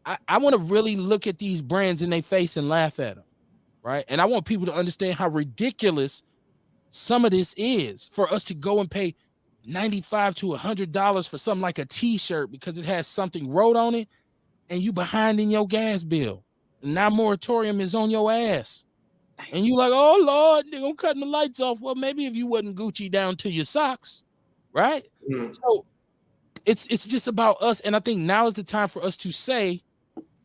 S1: I want to really look at these brands in their face and laugh at them. Right. And I want people to understand how ridiculous some of this is for us to go and pay $95 to $100 for something like a t-shirt because it has something wrote on it and you behind in your gas bill. Now moratorium is on your ass. And you like, oh Lord, they're gonna cut the lights off. Well, maybe if you wasn't Gucci down to your socks, right? So it's just about us. And I think now is the time for us to say,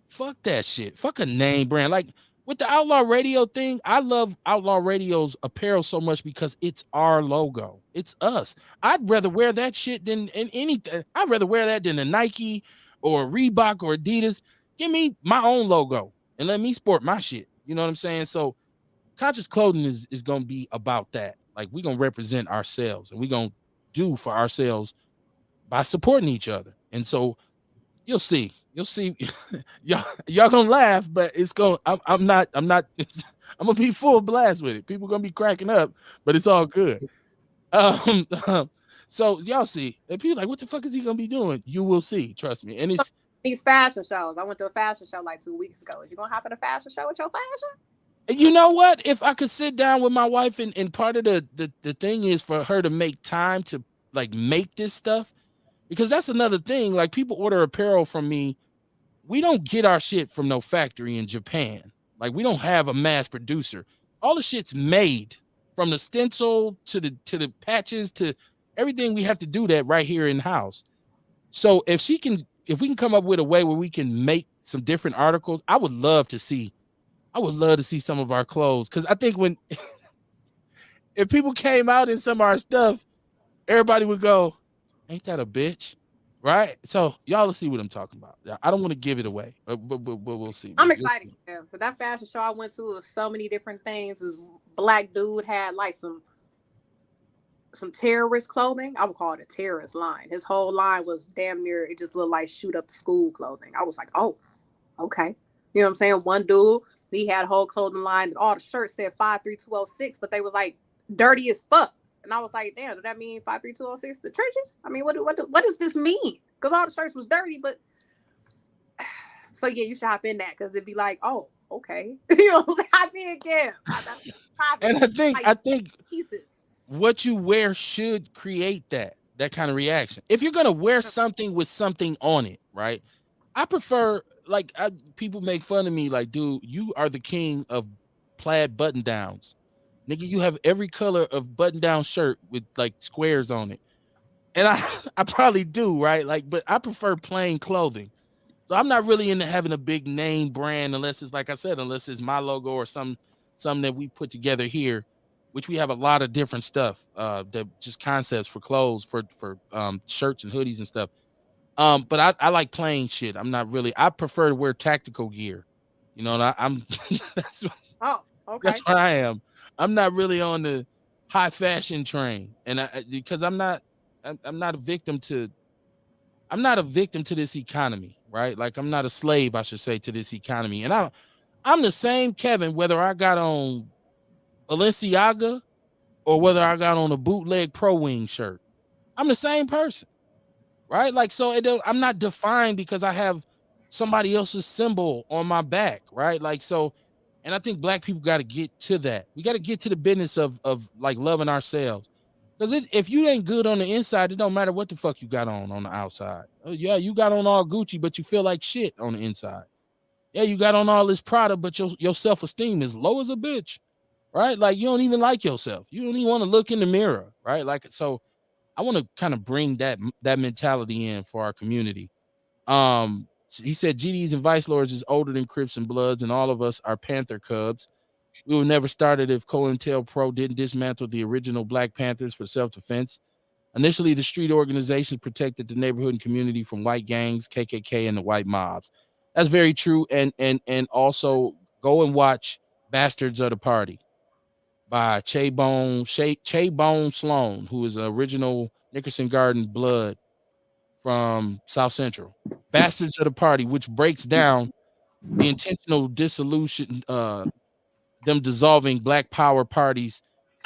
S1: fuck that shit. Fuck a name brand. Like with the Outlaw Radio thing, I love Outlaw Radio's apparel so much because it's our logo. It's us. I'd rather wear that shit than anything. I'd rather wear that than a Nike or Reebok or Adidas. Give me my own logo and let me sport my shit. You know what I'm saying? So conscious clothing is going to be about that. Like we're going to represent ourselves and we're going to do for ourselves by supporting each other. And so you'll see y'all gonna laugh, but it's going I'm not I'm gonna be full blast with it. People gonna be cracking up, but it's all good. So y'all see, if you're like, what the fuck is he gonna be doing? You will see, trust me. And it's
S5: these fashion shows. I went to a fashion show like 2 weeks ago. Is you gonna hop at a fashion show with your fashion?
S1: You know what? If I could sit down with my wife and part of the thing is for her to make time to like make this stuff, because that's another thing. Like people order apparel from me. We don't get our shit from no factory in Japan. Like we don't have a mass producer. All the shit's made from the stencil to the patches to everything. We have to do that right here in house. So if we can come up with a way where we can make some different articles, I would love to see some of our clothes. Cause I think when if people came out in some of our stuff, everybody would go, ain't that a bitch? Right, so y'all will see what I'm talking about. I don't want to give it away, but we'll see.
S5: I'm excited for that fashion show I went to. Was so many different things. This black dude had like some terrorist clothing. I would call it a terrorist line. His whole line was damn near. It just looked like shoot up the school clothing. I was like, oh, okay. You know what I'm saying? One dude, he had a whole clothing line. All the shirts said 53206, but they was like dirty as fuck. And I was like, damn, does that mean 53206 the churches? I mean, what does this mean? Because all the shirts was dirty, but So yeah, you should hop in that because it'd be like, oh, okay. You know, hop in again.
S1: And I think
S5: Pieces.
S1: what you wear should create that kind of reaction. If you're gonna wear something with something on it, right? I prefer like people make fun of me like, dude, you are the king of plaid button downs. Nigga, you have every color of button down shirt with like squares on it. And I I probably do, right? Like, but I prefer plain clothing. So I'm not really into having a big name brand unless it's like I said, unless it's my logo or some that we put together here, which we have a lot of different stuff, that just concepts for clothes, for shirts and hoodies and stuff. But I like plain shit. I'm not really. I prefer to wear tactical gear. You know, and I'm that's
S5: Oh, okay.
S1: that's what I am. I'm not really on the high fashion train, and because I'm not a victim to I'm not a victim to this economy, right? Like I'm not a slave, I should say, to this economy. And I'm the same Kevin, whether I got on Balenciaga or whether I got on a bootleg Pro Wing shirt. I'm the same person, right? Like so, I'm not defined because I have somebody else's symbol on my back, right? Like so, and I think black people got to get to that. We got to get to the business of like loving ourselves. Because if you ain't good on the inside, it don't matter what the fuck you got on the outside. Oh, yeah, you got on all Gucci, but you feel like shit on the inside. Yeah, you got on all this Prada, but your self-esteem is low as a bitch, right? Like you don't even like yourself. You don't even want to look in the mirror, right? Like so, I want to kind of bring that mentality in for our community. He said GDs and Vice Lords is older than Crips and Bloods, and all of us are Panther Cubs. We would never started if COINTELPRO didn't dismantle the original Black Panthers for self-defense. Initially, the street organizations protected the neighborhood and community from white gangs, KKK, and the white mobs. That's very true. And also go and watch Bastards of the Party by Bone Sloan, who is the original Nickerson Garden Blood from South Central. Bastards of the Party, which breaks down the intentional dissolution, them dissolving Black Power parties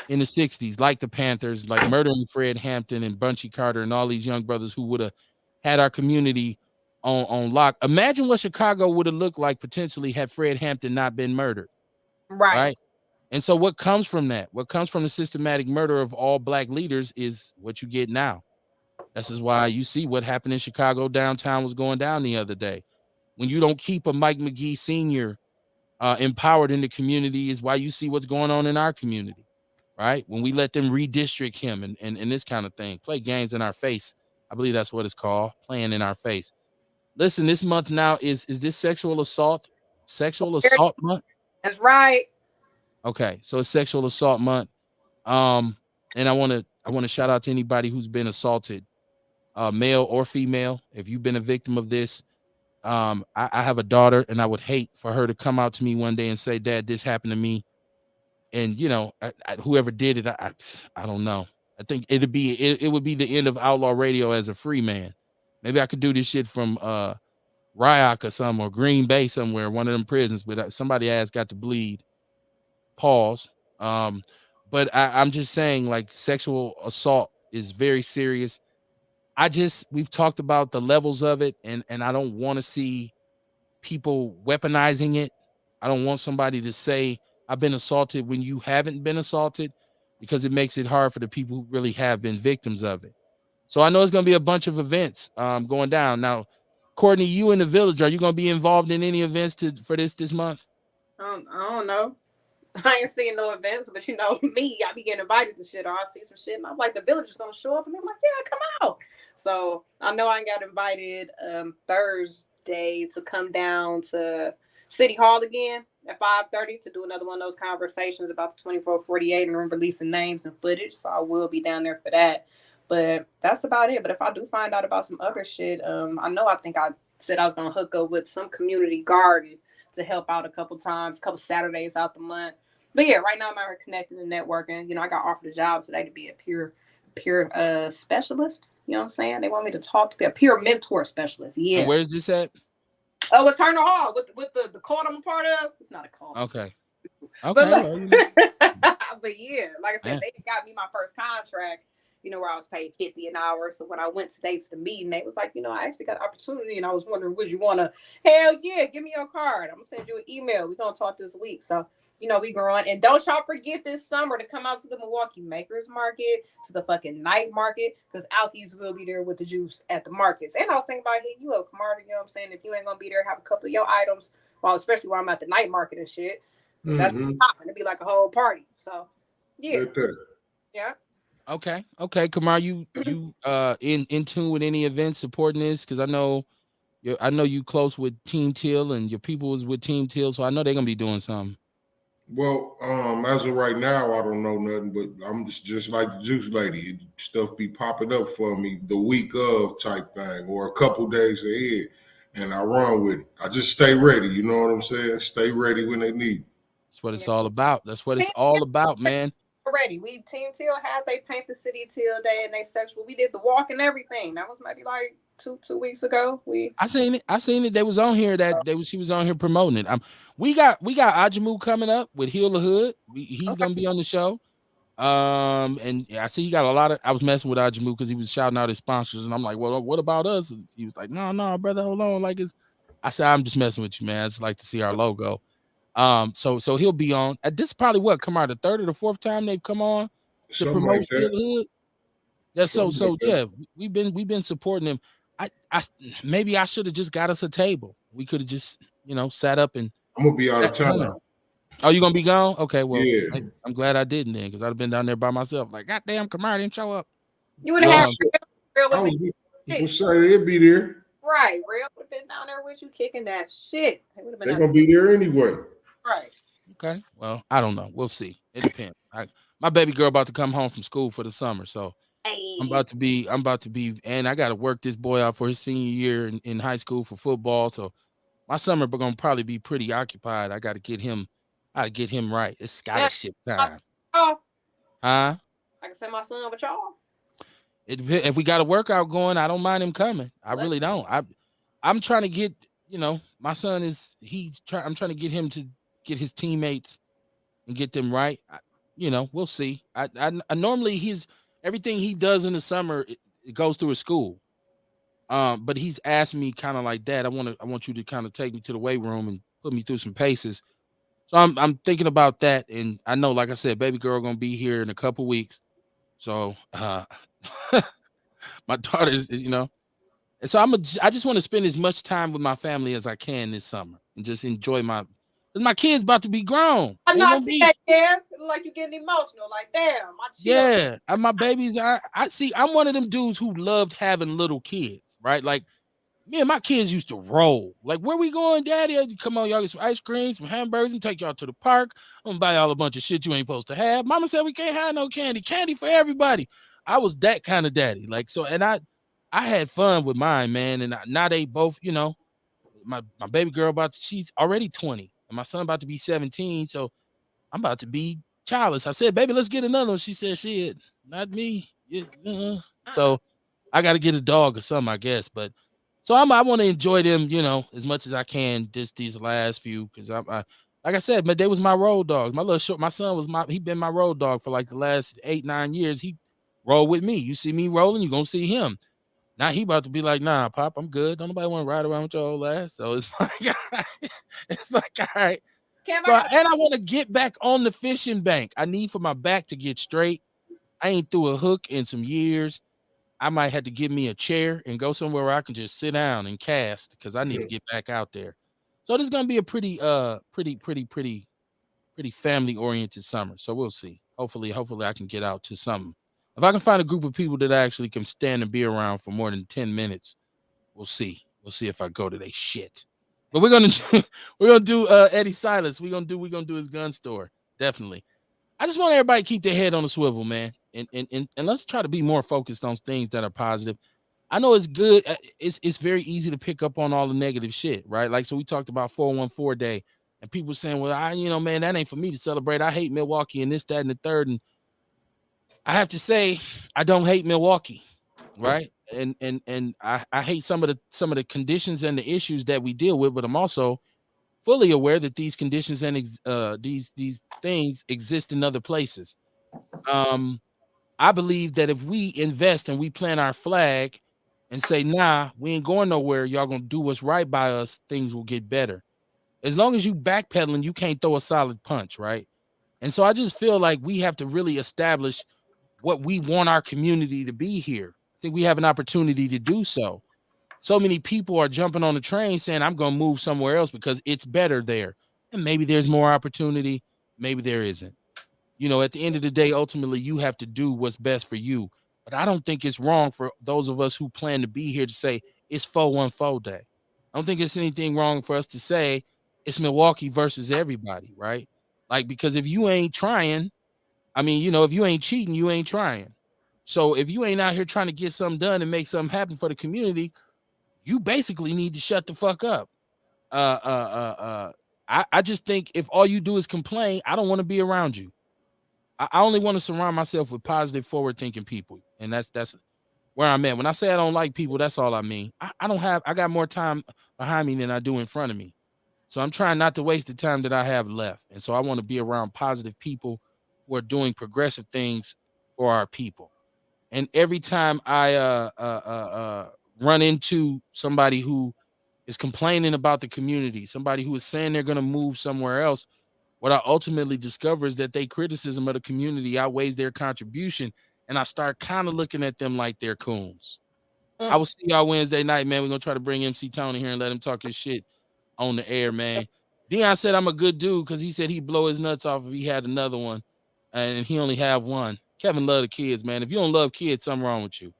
S1: in the 60s, like the Panthers, like murdering Fred Hampton and Bunchy Carter and all these young brothers who would have had our community on lock. Imagine what Chicago would have looked like potentially had Fred Hampton not been murdered,
S5: Right.
S1: right? And so what comes from that? What comes from the systematic murder of all Black leaders is what you get now. This is why you see what happened in Chicago downtown was going down the other day. When you don't keep a Mike McGee Sr. Empowered in the community is why you see what's going on in our community, right? When we let them redistrict him and this kind of thing, play games in our face. I believe that's what it's called, playing in our face. Listen, this month now is this sexual assault month?
S5: That's right.
S1: Okay, so it's sexual assault month. And I want to shout out to anybody who's been assaulted, male or female. If you've been a victim of this, I have a daughter, and I would hate for her to come out to me one day and say, "Dad, this happened to me." And you know, whoever did it, I don't know. I think it would be the end of Outlaw Radio as a free man. Maybe I could do this shit from Ryoc or something, or Green Bay somewhere, one of them prisons, but somebody ass got to bleed. Pause. But I'm just saying, like, sexual assault is very serious. We've talked about the levels of it, and I don't want to see people weaponizing it. I don't want somebody to say I've been assaulted when you haven't been assaulted, because it makes it hard for the people who really have been victims of it. So I know it's going to be a bunch of events going down. Now, Courtney, you in the village, are you going to be involved in any events for this month?
S5: I don't know. I ain't seeing no events, but you know me, I be getting invited to shit, or I see some shit, and I'm like, the villagers gonna show up, and they're like, yeah, come out. So I know I got invited Thursday to come down to City Hall again at 5:30 to do another one of those conversations about the 2448 and releasing names and footage. So I will be down there for that. But that's about it. But if I do find out about some other shit, I think I said I was gonna hook up with some community garden to help out a couple Saturdays out the month. But yeah, right now I'm out here connecting and networking. You know, I got offered a job today to be a peer specialist. You know what I'm saying? They want me to talk to be a peer mentor specialist. Yeah.
S1: And where's this at?
S5: Oh, with Turner Hall, with the cult I'm a part of. It's not a cult.
S1: Okay.
S5: But, but yeah, like I said, they got me my first contract. where I was paid 50 an hour. So when I went today to the meeting, they was like, I actually got an opportunity, and I was wondering, would you want to? Hell yeah, give me your card. I'm gonna send you an email. We're gonna talk this week. So we growing. And don't y'all forget this summer to come out to the Milwaukee Makers Market, to the fucking night market, because Alkies will be there with the juice at the markets. And I was thinking about hitting you up, Kamara, you know what I'm saying? If you ain't gonna be there, have a couple of your items, well, especially while I'm at the night market and shit. That's popping. It'd be like a whole party. So yeah. Yeah.
S1: Okay. Kamar, you in tune with any events supporting this? Because I know you close with Team Till, and your people was with Team Till, so I know they're gonna be doing something.
S2: Well, as of right now, I don't know nothing, but I'm just like the juice lady. Stuff be popping up for me the week of type thing, or a couple days ahead, and I run with it. I just stay ready. You know what I'm saying? Stay ready when they need.
S1: That's what it's all about. That's what it's all about, man.
S5: Already, we Team Till had they paint the city Till Day and they sexual. We did the walk and everything. That was maybe like two weeks ago.
S1: I seen it. They was on here she was on here promoting it. We got Ajamu coming up with Heal the Hood. He's gonna be on the show. And I see he got a lot of. I was messing with Ajamu because he was shouting out his sponsors, and I'm like, well, what about us? And he was like, no, brother, hold on. Like I said, I'm just messing with you, man. I just like to see our logo. So he'll be on. This is probably come out the third or the fourth time they've come on to
S2: Something
S1: promote
S2: like
S1: Heal the Hood. Yeah,
S2: yeah,
S1: we've been supporting him. I maybe I should have just got us a table. We could have just sat up and.
S2: I'm gonna be out of town.
S1: Oh, you gonna be gone? Okay, well,
S2: yeah.
S1: I'm glad I didn't then, because I'd have been down there by myself. Like, goddamn, Kamar didn't show up.
S5: You would have had
S2: people say they'd be there.
S5: Right, Real would have been down there with you kicking that shit.
S2: They're gonna be there anyway.
S5: Right.
S1: Okay. Well, I don't know. We'll see. It depends. My baby girl about to come home from school for the summer, so I'm about to be, and I got to work this boy out for his senior year in high school for football. So my summer gonna probably be pretty occupied. I got to get him. I gotta get him right. It's scholarship time.
S5: Huh?
S1: I
S5: can send my son with y'all.
S1: If we got a workout going, I don't mind him coming. I really don't. I'm trying to get, my son I'm trying to get him to get his teammates and get them right. We'll see. I normally everything he does in the summer, it goes through his school. But he's asked me kind of like, Dad, I want you to kind of take me to the weight room and put me through some paces. So I'm thinking about that, and I know, like I said, baby girl gonna be here in a couple weeks. So my daughter's, and so I just want to spend as much time with my family as I can this summer and just enjoy because my kid's about to be grown.
S5: I know, I see that, yeah. Like you getting emotional, like damn, my
S1: yeah. And my babies, I see. I'm one of them dudes who loved having little kids, right? Like me and my kids used to roll. Like, where we going, Daddy? Come on, y'all get some ice cream, some hamburgers, and take y'all to the park. I'm gonna buy y'all a bunch of shit you ain't supposed to have. Mama said we can't have no candy. Candy for everybody. I was that kind of daddy. Like, so, and I had fun with mine, man. And now they both, my baby girl she's already 20, and my son about to be 17. So I'm about to be childless. I said, baby, let's get another one. She said, shit, not me. So I got to get a dog or something, I guess. But so I want to enjoy them, as much as I can. These last few, because I like I said, they was my road dogs. My son was he been my road dog for like the last 8-9 years. He rolled with me. You see me rolling, you gonna see him. Now he about to be like, nah, Pop, I'm good. Don't nobody want to ride around with your old ass. So it's like, all right. I want to get back on the fishing bank. I need for my back to get straight. I ain't threw a hook in some years. I might have to give me a chair and go somewhere where I can just sit down and cast, because I need to get back out there. So this is gonna be a pretty family oriented summer. So we'll see. Hopefully I can get out to something. If I can find a group of people that actually can stand and be around for more than 10 minutes, we'll see. We'll see if I go to their shit. But we're gonna do Eddie Silas. We're gonna do his gun store. Definitely. I just want everybody to keep their head on the swivel, man. And let's try to be more focused on things that are positive. I know it's good. It's very easy to pick up on all the negative shit, right? Like, so we talked about 414 Day, and people saying, well, man, that ain't for me to celebrate. I hate Milwaukee and this, that, and the third. And I have to say, I don't hate Milwaukee, right? And I hate some of the conditions and the issues that we deal with, but I'm also fully aware that these conditions and these things exist in other places. I believe that if we invest and we plant our flag and say, nah, we ain't going nowhere, y'all gonna do what's right by us, things will get better. As long as you backpedaling, you can't throw a solid punch, right? And so I just feel like we have to really establish what we want our community to be here. I think we have an opportunity to do so. So many people are jumping on the train saying, I'm going to move somewhere else because it's better there. And maybe there's more opportunity. Maybe there isn't. At the end of the day, ultimately, you have to do what's best for you. But I don't think it's wrong for those of us who plan to be here to say it's 414 day. I don't think it's anything wrong for us to say it's Milwaukee versus everybody, right? Like, because if you ain't trying, if you ain't cheating, you ain't trying. So if you ain't out here trying to get something done and make something happen for the community, you basically need to shut the fuck up. I just think if all you do is complain, I don't want to be around you. I only want to surround myself with positive, forward-thinking people, and that's where I'm at. When I say I don't like people, that's all I mean. I got more time behind me than I do in front of me, so I'm trying not to waste the time that I have left, and so I want to be around positive people who are doing progressive things for our people. And every time I run into somebody who is complaining about the community, somebody who is saying they're going to move somewhere else, what I ultimately discover is that their criticism of the community outweighs their contribution, and I start kind of looking at them like they're coons. I will see y'all Wednesday night, man. We're going to try to bring MC Tony here and let him talk his shit on the air, man. Dion said I'm a good dude because he said he'd blow his nuts off if he had another one, and he only have one. Kevin love the kids, man. If you don't love kids, something wrong with you.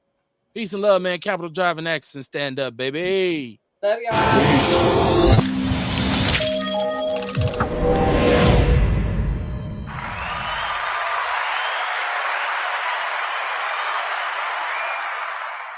S1: Peace and love, man. Capital Driving Accent, stand up, baby.
S5: Love y'all.